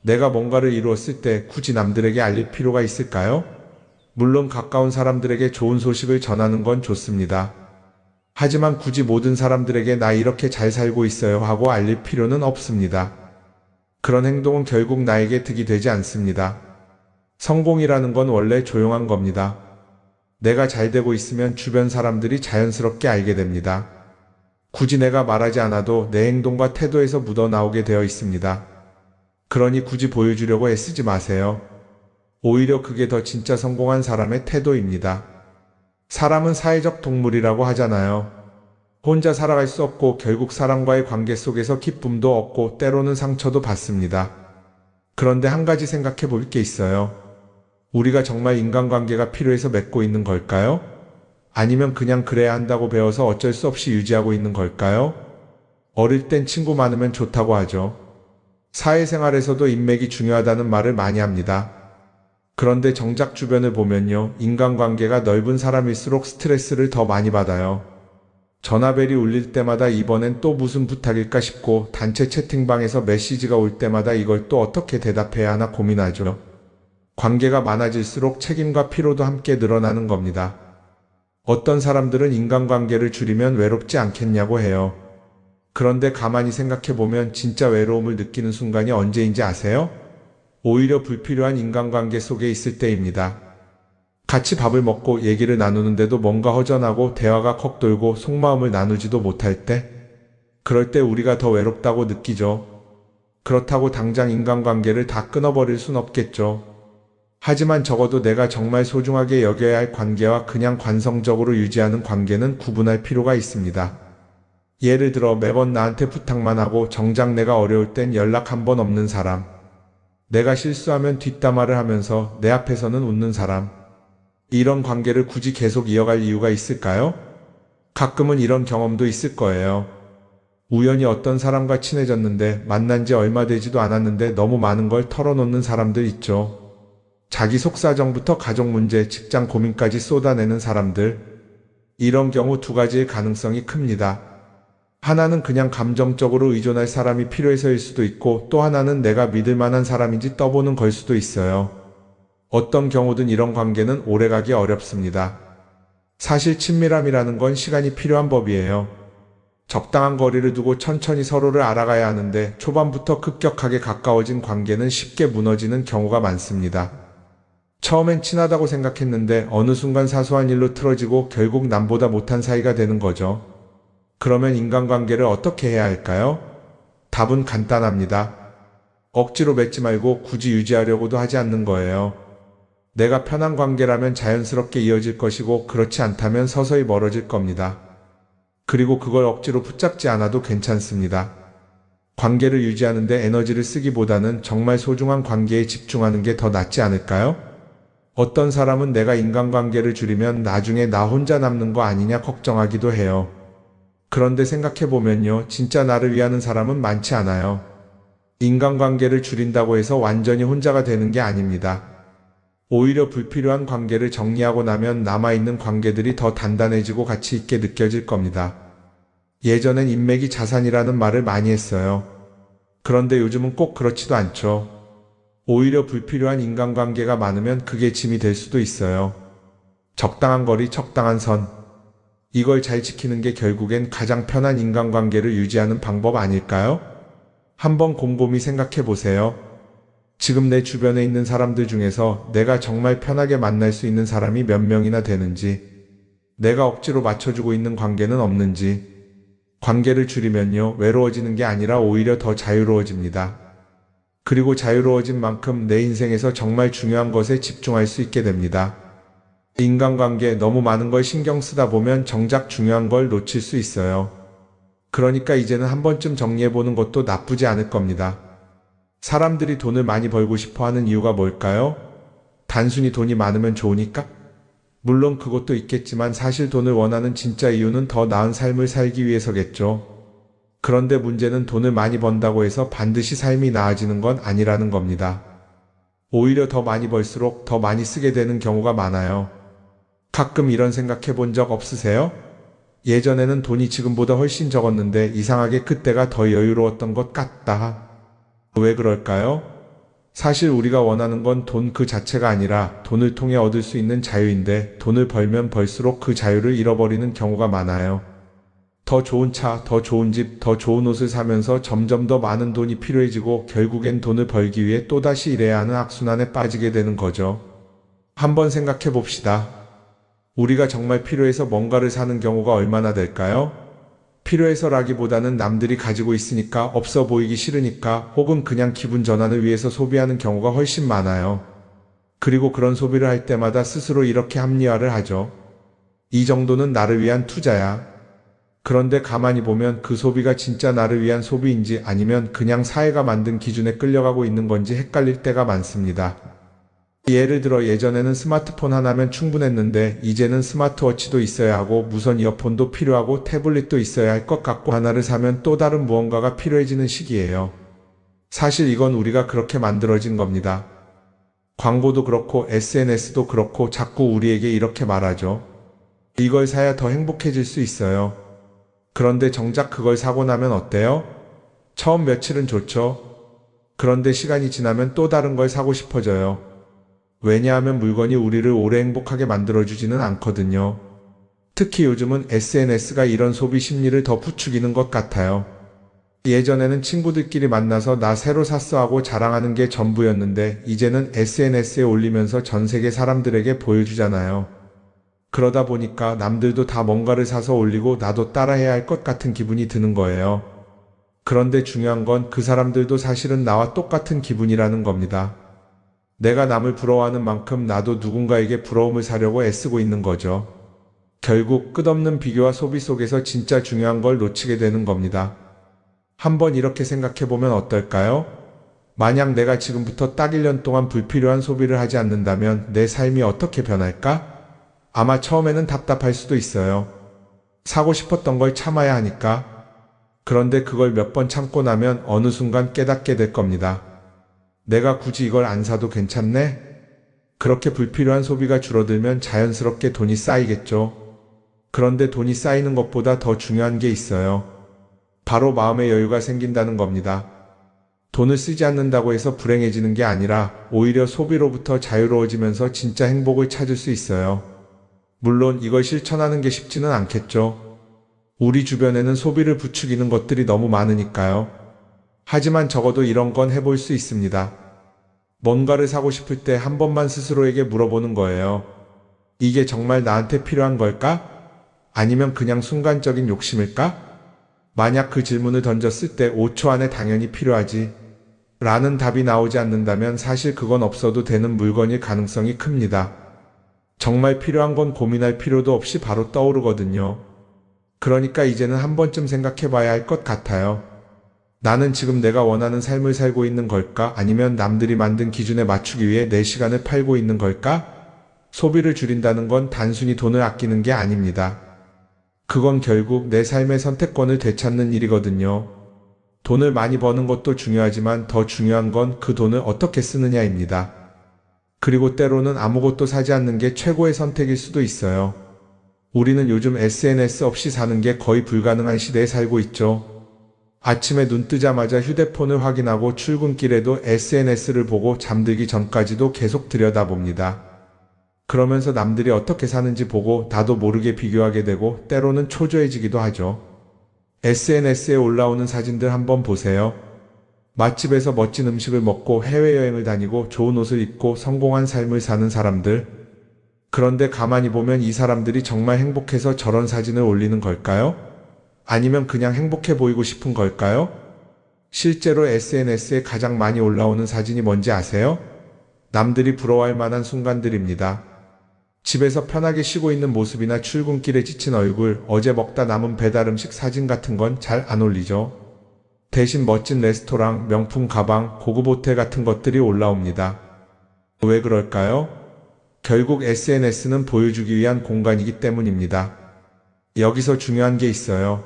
내가 뭔가를 이루었을 때 굳이 남들에게 알릴 필요가 있을까요? 물론 가까운 사람들에게 좋은 소식을 전하는 건 좋습니다. 하지만 굳이 모든 사람들에게 나 이렇게 잘 살고 있어요 하고 알릴 필요는 없습니다. 그런 행동은 결국 나에게 득이 되지 않습니다. 성공이라는 건 원래 조용한 겁니다. 내가 잘 되고 있으면 주변 사람들이 자연스럽게 알게 됩니다. 굳이 내가 말하지 않아도 내 행동과 태도에서 묻어나오게 되어 있습니다. 그러니 굳이 보여주려고 애쓰지 마세요. 오히려 그게 더 진짜 성공한 사람의 태도입니다. 사람은 사회적 동물이라고 하잖아요. 혼자 살아갈 수 없고 결국 사람과의 관계 속에서 기쁨도 얻고 때로는 상처도 받습니다. 그런데 한 가지 생각해 볼 게 있어요. 우리가 정말 인간관계가 필요해서 맺고 있는 걸까요? 아니면 그냥 그래야 한다고 배워서 어쩔 수 없이 유지하고 있는 걸까요? 어릴 땐 친구 많으면 좋다고 하죠. 사회생활에서도 인맥이 중요하다는 말을 많이 합니다. 그런데 정작 주변을 보면요, 인간관계가 넓은 사람일수록 스트레스를 더 많이 받아요. 전화벨이 울릴 때마다 이번엔 또 무슨 부탁일까 싶고, 단체 채팅방에서 메시지가 올 때마다 이걸 또 어떻게 대답해야 하나 고민하죠. 관계가 많아질수록 책임과 피로도 함께 늘어나는 겁니다. 어떤 사람들은 인간관계를 줄이면 외롭지 않겠냐고 해요. 그런데 가만히 생각해보면 진짜 외로움을 느끼는 순간이 언제인지 아세요? 오히려 불필요한 인간관계 속에 있을 때입니다. 같이 밥을 먹고 얘기를 나누는데도 뭔가 허전하고 대화가 컥 돌고 속마음을 나누지도 못할 때, 그럴 때 우리가 더 외롭다고 느끼죠. 그렇다고 당장 인간관계를 다 끊어버릴 순 없겠죠. 하지만 적어도 내가 정말 소중하게 여겨야 할 관계와 그냥 관성적으로 유지하는 관계는 구분할 필요가 있습니다. 예를 들어 매번 나한테 부탁만 하고 정작 내가 어려울 땐 연락 한 번 없는 사람. 내가 실수하면 뒷담화를 하면서 내 앞에서는 웃는 사람. 이런 관계를 굳이 계속 이어갈 이유가 있을까요? 가끔은 이런 경험도 있을 거예요. 우연히 어떤 사람과 친해졌는데 만난 지 얼마 되지도 않았는데 너무 많은 걸 털어놓는 사람들 있죠. 자기 속사정부터 가족 문제, 직장 고민까지 쏟아내는 사람들. 이런 경우 두 가지의 가능성이 큽니다. 하나는 그냥 감정적으로 의존할 사람이 필요해서일 수도 있고, 또 하나는 내가 믿을 만한 사람인지 떠보는 걸 수도 있어요. 어떤 경우든 이런 관계는 오래가기 어렵습니다. 사실 친밀함이라는 건 시간이 필요한 법이에요. 적당한 거리를 두고 천천히 서로를 알아가야 하는데, 초반부터 급격하게 가까워진 관계는 쉽게 무너지는 경우가 많습니다. 처음엔 친하다고 생각했는데 어느 순간 사소한 일로 틀어지고 결국 남보다 못한 사이가 되는 거죠. 그러면 인간관계를 어떻게 해야 할까요? 답은 간단합니다. 억지로 맺지 말고 굳이 유지하려고도 하지 않는 거예요. 내가 편한 관계라면 자연스럽게 이어질 것이고, 그렇지 않다면 서서히 멀어질 겁니다. 그리고 그걸 억지로 붙잡지 않아도 괜찮습니다. 관계를 유지하는데 에너지를 쓰기보다는 정말 소중한 관계에 집중하는 게 더 낫지 않을까요? 어떤 사람은 내가 인간관계를 줄이면 나중에 나 혼자 남는 거 아니냐 걱정하기도 해요. 그런데 생각해보면요, 진짜 나를 위하는 사람은 많지 않아요. 인간관계를 줄인다고 해서 완전히 혼자가 되는 게 아닙니다. 오히려 불필요한 관계를 정리하고 나면 남아있는 관계들이 더 단단해지고 가치 있게 느껴질 겁니다. 예전엔 인맥이 자산이라는 말을 많이 했어요. 그런데 요즘은 꼭 그렇지도 않죠. 오히려 불필요한 인간관계가 많으면 그게 짐이 될 수도 있어요. 적당한 거리, 적당한 선. 이걸 잘 지키는 게 결국엔 가장 편한 인간관계를 유지하는 방법 아닐까요? 한번 곰곰이 생각해 보세요. 지금 내 주변에 있는 사람들 중에서 내가 정말 편하게 만날 수 있는 사람이 몇 명이나 되는지, 내가 억지로 맞춰주고 있는 관계는 없는지. 관계를 줄이면요, 외로워지는 게 아니라 오히려 더 자유로워집니다. 그리고 자유로워진 만큼 내 인생에서 정말 중요한 것에 집중할 수 있게 됩니다. 인간관계 너무 많은 걸 신경 쓰다 보면 정작 중요한 걸 놓칠 수 있어요. 그러니까 이제는 한 번쯤 정리해보는 것도 나쁘지 않을 겁니다. 사람들이 돈을 많이 벌고 싶어 하는 이유가 뭘까요? 단순히 돈이 많으면 좋으니까? 물론 그것도 있겠지만 사실 돈을 원하는 진짜 이유는 더 나은 삶을 살기 위해서겠죠. 그런데 문제는 돈을 많이 번다고 해서 반드시 삶이 나아지는 건 아니라는 겁니다. 오히려 더 많이 벌수록 더 많이 쓰게 되는 경우가 많아요. 가끔 이런 생각해 본 적 없으세요? 예전에는 돈이 지금보다 훨씬 적었는데 이상하게 그때가 더 여유로웠던 것 같다. 왜 그럴까요? 사실 우리가 원하는 건 돈 그 자체가 아니라 돈을 통해 얻을 수 있는 자유인데, 돈을 벌면 벌수록 그 자유를 잃어버리는 경우가 많아요. 더 좋은 차, 더 좋은 집, 더 좋은 옷을 사면서 점점 더 많은 돈이 필요해지고 결국엔 돈을 벌기 위해 또다시 일해야 하는 악순환에 빠지게 되는 거죠. 한번 생각해 봅시다. 우리가 정말 필요해서 뭔가를 사는 경우가 얼마나 될까요? 필요해서라기보다는 남들이 가지고 있으니까, 없어 보이기 싫으니까, 혹은 그냥 기분 전환을 위해서 소비하는 경우가 훨씬 많아요. 그리고 그런 소비를 할 때마다 스스로 이렇게 합리화를 하죠. 이 정도는 나를 위한 투자야. 그런데 가만히 보면 그 소비가 진짜 나를 위한 소비인지 아니면 그냥 사회가 만든 기준에 끌려가고 있는 건지 헷갈릴 때가 많습니다. 예를 들어 예전에는 스마트폰 하나면 충분했는데 이제는 스마트워치도 있어야 하고 무선 이어폰도 필요하고 태블릿도 있어야 할 것 같고 하나를 사면 또 다른 무언가가 필요해지는 시기예요. 사실 이건 우리가 그렇게 만들어진 겁니다. 광고도 그렇고 SNS도 그렇고 자꾸 우리에게 이렇게 말하죠. 이걸 사야 더 행복해질 수 있어요. 그런데 정작 그걸 사고 나면 어때요? 처음 며칠은 좋죠. 그런데 시간이 지나면 또 다른 걸 사고 싶어져요. 왜냐하면 물건이 우리를 오래 행복하게 만들어주지는 않거든요. 특히 요즘은 SNS가 이런 소비 심리를 더 부추기는 것 같아요. 예전에는 친구들끼리 만나서 나 새로 샀어 하고 자랑하는 게 전부였는데 이제는 SNS에 올리면서 전 세계 사람들에게 보여주잖아요. 그러다 보니까 남들도 다 뭔가를 사서 올리고 나도 따라해야 할 것 같은 기분이 드는 거예요. 그런데 중요한 건 그 사람들도 사실은 나와 똑같은 기분이라는 겁니다. 내가 남을 부러워하는 만큼 나도 누군가에게 부러움을 사려고 애쓰고 있는 거죠. 결국 끝없는 비교와 소비 속에서 진짜 중요한 걸 놓치게 되는 겁니다. 한번 이렇게 생각해보면 어떨까요? 만약 내가 지금부터 딱 1년 동안 불필요한 소비를 하지 않는다면 내 삶이 어떻게 변할까? 아마 처음에는 답답할 수도 있어요. 사고 싶었던 걸 참아야 하니까. 그런데 그걸 몇 번 참고 나면 어느 순간 깨닫게 될 겁니다. 내가 굳이 이걸 안 사도 괜찮네? 그렇게 불필요한 소비가 줄어들면 자연스럽게 돈이 쌓이겠죠. 그런데 돈이 쌓이는 것보다 더 중요한 게 있어요. 바로 마음의 여유가 생긴다는 겁니다. 돈을 쓰지 않는다고 해서 불행해지는 게 아니라 오히려 소비로부터 자유로워지면서 진짜 행복을 찾을 수 있어요. 물론 이걸 실천하는 게 쉽지는 않겠죠. 우리 주변에는 소비를 부추기는 것들이 너무 많으니까요. 하지만 적어도 이런 건 해볼 수 있습니다. 뭔가를 사고 싶을 때 한 번만 스스로에게 물어보는 거예요. 이게 정말 나한테 필요한 걸까? 아니면 그냥 순간적인 욕심일까? 만약 그 질문을 던졌을 때 5초 안에 당연히 필요하지 라는 답이 나오지 않는다면 사실 그건 없어도 되는 물건일 가능성이 큽니다. 정말 필요한 건 고민할 필요도 없이 바로 떠오르거든요. 그러니까 이제는 한 번쯤 생각해 봐야 할 것 같아요. 나는 지금 내가 원하는 삶을 살고 있는 걸까? 아니면 남들이 만든 기준에 맞추기 위해 내 시간을 팔고 있는 걸까? 소비를 줄인다는 건 단순히 돈을 아끼는 게 아닙니다. 그건 결국 내 삶의 선택권을 되찾는 일이거든요. 돈을 많이 버는 것도 중요하지만 더 중요한 건 그 돈을 어떻게 쓰느냐입니다. 그리고 때로는 아무것도 사지 않는 게 최고의 선택일 수도 있어요. 우리는 요즘 SNS 없이 사는 게 거의 불가능한 시대에 살고 있죠. 아침에 눈 뜨자마자 휴대폰을 확인하고 출근길에도 SNS를 보고 잠들기 전까지도 계속 들여다봅니다. 그러면서 남들이 어떻게 사는지 보고 나도 모르게 비교하게 되고 때로는 초조해지기도 하죠. SNS에 올라오는 사진들 한번 보세요. 맛집에서 멋진 음식을 먹고 해외여행을 다니고 좋은 옷을 입고 성공한 삶을 사는 사람들. 그런데 가만히 보면 이 사람들이 정말 행복해서 저런 사진을 올리는 걸까요? 아니면 그냥 행복해 보이고 싶은 걸까요? 실제로 SNS에 가장 많이 올라오는 사진이 뭔지 아세요? 남들이 부러워할 만한 순간들입니다. 집에서 편하게 쉬고 있는 모습이나 출근길에 지친 얼굴, 어제 먹다 남은 배달 음식 사진 같은 건 잘 안 올리죠. 대신 멋진 레스토랑, 명품 가방, 고급 호텔 같은 것들이 올라옵니다. 왜 그럴까요? 결국 SNS는 보여주기 위한 공간이기 때문입니다. 여기서 중요한 게 있어요.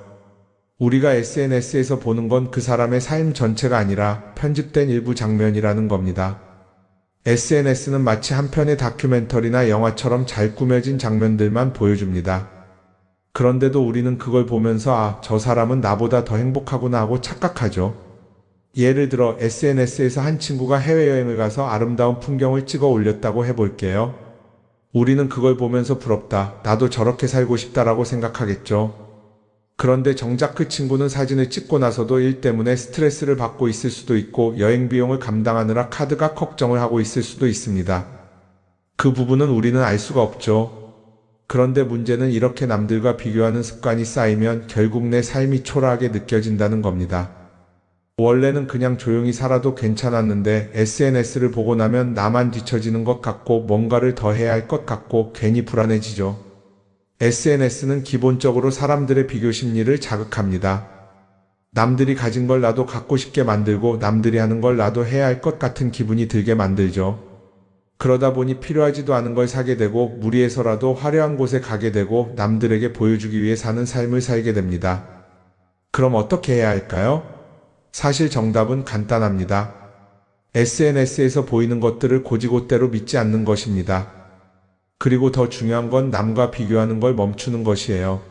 우리가 SNS에서 보는 건 그 사람의 삶 전체가 아니라 편집된 일부 장면이라는 겁니다. SNS는 마치 한 편의 다큐멘터리나 영화처럼 잘 꾸며진 장면들만 보여줍니다. 그런데도 우리는 그걸 보면서 아, 저 사람은 나보다 더 행복하구나 하고 착각하죠. 예를 들어 SNS에서 한 친구가 해외여행을 가서 아름다운 풍경을 찍어 올렸다고 해볼게요. 우리는 그걸 보면서 부럽다, 나도 저렇게 살고 싶다라고 생각하겠죠. 그런데 정작 그 친구는 사진을 찍고 나서도 일 때문에 스트레스를 받고 있을 수도 있고 여행 비용을 감당하느라 카드가 걱정을 하고 있을 수도 있습니다. 그 부분은 우리는 알 수가 없죠. 그런데 문제는 이렇게 남들과 비교하는 습관이 쌓이면 결국 내 삶이 초라하게 느껴진다는 겁니다. 원래는 그냥 조용히 살아도 괜찮았는데 SNS를 보고 나면 나만 뒤처지는 것 같고 뭔가를 더 해야 할 것 같고 괜히 불안해지죠. SNS는 기본적으로 사람들의 비교 심리를 자극합니다. 남들이 가진 걸 나도 갖고 싶게 만들고 남들이 하는 걸 나도 해야 할 것 같은 기분이 들게 만들죠. 그러다 보니 필요하지도 않은 걸 사게 되고 무리해서라도 화려한 곳에 가게 되고 남들에게 보여주기 위해 사는 삶을 살게 됩니다. 그럼 어떻게 해야 할까요? 사실 정답은 간단합니다. SNS에서 보이는 것들을 곧이곧대로 믿지 않는 것입니다. 그리고 더 중요한 건 남과 비교하는 걸 멈추는 것이에요.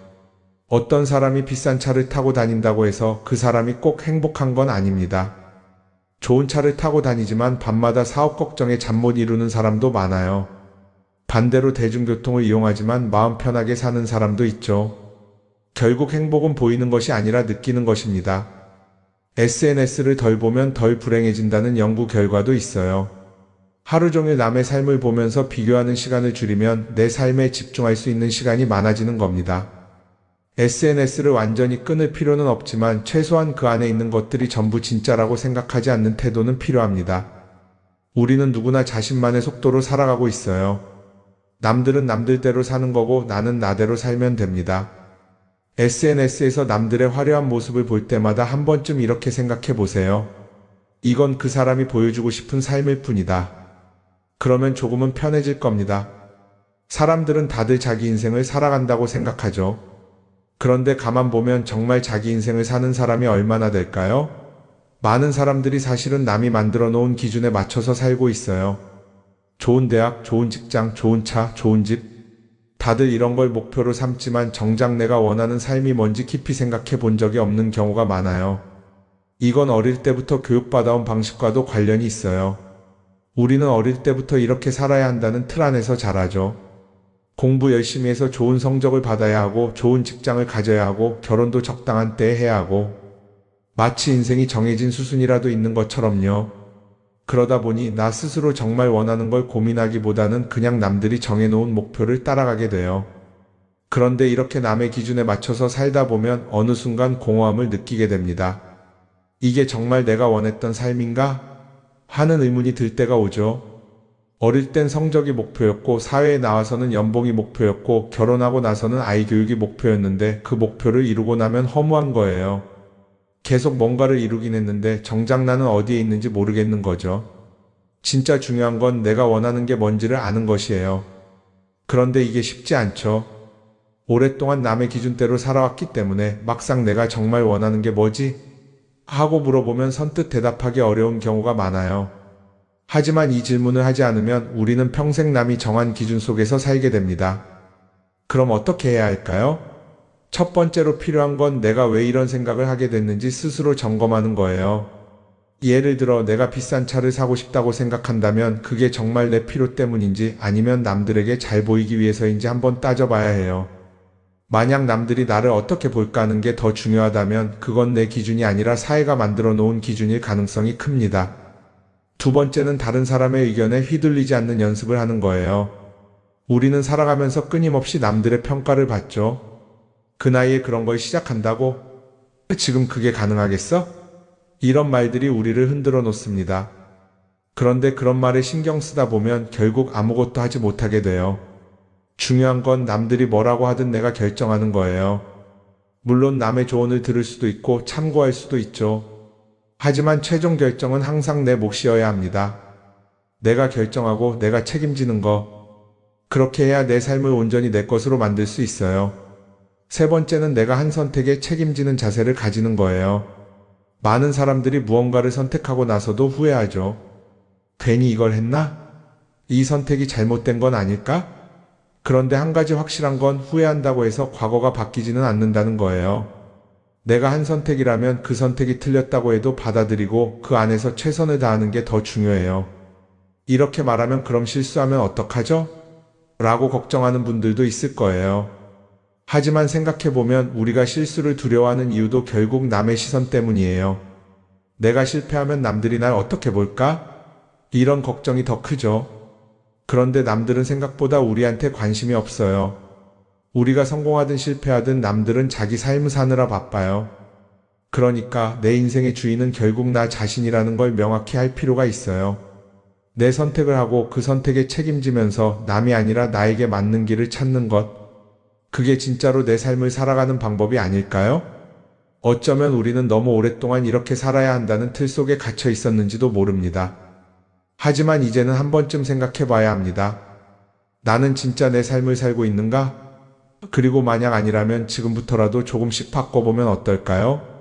어떤 사람이 비싼 차를 타고 다닌다고 해서 그 사람이 꼭 행복한 건 아닙니다. 좋은 차를 타고 다니지만 밤마다 사업 걱정에 잠 못 이루는 사람도 많아요. 반대로 대중교통을 이용하지만 마음 편하게 사는 사람도 있죠. 결국 행복은 보이는 것이 아니라 느끼는 것입니다. SNS를 덜 보면 덜 불행해진다는 연구 결과도 있어요. 하루 종일 남의 삶을 보면서 비교하는 시간을 줄이면 내 삶에 집중할 수 있는 시간이 많아지는 겁니다. SNS를 완전히 끊을 필요는 없지만 최소한 그 안에 있는 것들이 전부 진짜라고 생각하지 않는 태도는 필요합니다. 우리는 누구나 자신만의 속도로 살아가고 있어요. 남들은 남들대로 사는 거고 나는 나대로 살면 됩니다. SNS에서 남들의 화려한 모습을 볼 때마다 한 번쯤 이렇게 생각해 보세요. 이건 그 사람이 보여주고 싶은 삶일 뿐이다. 그러면 조금은 편해질 겁니다. 사람들은 다들 자기 인생을 살아간다고 생각하죠. 그런데 가만 보면 정말 자기 인생을 사는 사람이 얼마나 될까요? 많은 사람들이 사실은 남이 만들어 놓은 기준에 맞춰서 살고 있어요. 좋은 대학, 좋은 직장, 좋은 차, 좋은 집. 다들 이런 걸 목표로 삼지만 정작 내가 원하는 삶이 뭔지 깊이 생각해 본 적이 없는 경우가 많아요. 이건 어릴 때부터 교육받아온 방식과도 관련이 있어요. 우리는 어릴 때부터 이렇게 살아야 한다는 틀 안에서 자라죠. 공부 열심히 해서 좋은 성적을 받아야 하고 좋은 직장을 가져야 하고 결혼도 적당한 때에 해야 하고 마치 인생이 정해진 수순이라도 있는 것처럼요. 그러다 보니 나 스스로 정말 원하는 걸 고민하기보다는 그냥 남들이 정해놓은 목표를 따라가게 돼요. 그런데 이렇게 남의 기준에 맞춰서 살다 보면 어느 순간 공허함을 느끼게 됩니다. 이게 정말 내가 원했던 삶인가? 하는 의문이 들 때가 오죠. 어릴 땐 성적이 목표였고 사회에 나와서는 연봉이 목표였고 결혼하고 나서는 아이 교육이 목표였는데 그 목표를 이루고 나면 허무한 거예요. 계속 뭔가를 이루긴 했는데 정작 나는 어디에 있는지 모르겠는 거죠. 진짜 중요한 건 내가 원하는 게 뭔지를 아는 것이에요. 그런데 이게 쉽지 않죠. 오랫동안 남의 기준대로 살아왔기 때문에 막상 내가 정말 원하는 게 뭐지? 하고 물어보면 선뜻 대답하기 어려운 경우가 많아요. 하지만 이 질문을 하지 않으면 우리는 평생 남이 정한 기준 속에서 살게 됩니다. 그럼 어떻게 해야 할까요? 첫 번째로 필요한 건 내가 왜 이런 생각을 하게 됐는지 스스로 점검하는 거예요. 예를 들어 내가 비싼 차를 사고 싶다고 생각한다면 그게 정말 내 필요 때문인지 아니면 남들에게 잘 보이기 위해서인지 한번 따져봐야 해요. 만약 남들이 나를 어떻게 볼까 하는 게 더 중요하다면 그건 내 기준이 아니라 사회가 만들어 놓은 기준일 가능성이 큽니다. 두 번째는 다른 사람의 의견에 휘둘리지 않는 연습을 하는 거예요. 우리는 살아가면서 끊임없이 남들의 평가를 받죠. 그 나이에 그런 걸 시작한다고? 지금 그게 가능하겠어? 이런 말들이 우리를 흔들어 놓습니다. 그런데 그런 말에 신경 쓰다 보면 결국 아무것도 하지 못하게 돼요. 중요한 건 남들이 뭐라고 하든 내가 결정하는 거예요. 물론 남의 조언을 들을 수도 있고 참고할 수도 있죠. 하지만 최종 결정은 항상 내 몫이어야 합니다. 내가 결정하고 내가 책임지는 거. 그렇게 해야 내 삶을 온전히 내 것으로 만들 수 있어요. 세 번째는 내가 한 선택에 책임지는 자세를 가지는 거예요. 많은 사람들이 무언가를 선택하고 나서도 후회하죠. 괜히 이걸 했나? 이 선택이 잘못된 건 아닐까? 그런데 한 가지 확실한 건 후회한다고 해서 과거가 바뀌지는 않는다는 거예요. 내가 한 선택이라면 그 선택이 틀렸다고 해도 받아들이고 그 안에서 최선을 다하는 게 더 중요해요. 이렇게 말하면 그럼 실수하면 어떡하죠? 라고 걱정하는 분들도 있을 거예요. 하지만 생각해보면 우리가 실수를 두려워하는 이유도 결국 남의 시선 때문이에요. 내가 실패하면 남들이 날 어떻게 볼까? 이런 걱정이 더 크죠. 그런데 남들은 생각보다 우리한테 관심이 없어요. 우리가 성공하든 실패하든 남들은 자기 삶을 사느라 바빠요. 그러니까 내 인생의 주인은 결국 나 자신이라는 걸 명확히 할 필요가 있어요. 내 선택을 하고 그 선택에 책임지면서 남이 아니라 나에게 맞는 길을 찾는 것. 그게 진짜로 내 삶을 살아가는 방법이 아닐까요? 어쩌면 우리는 너무 오랫동안 이렇게 살아야 한다는 틀 속에 갇혀 있었는지도 모릅니다. 하지만 이제는 한 번쯤 생각해 봐야 합니다. 나는 진짜 내 삶을 살고 있는가? 그리고 만약 아니라면 지금부터라도 조금씩 바꿔보면 어떨까요?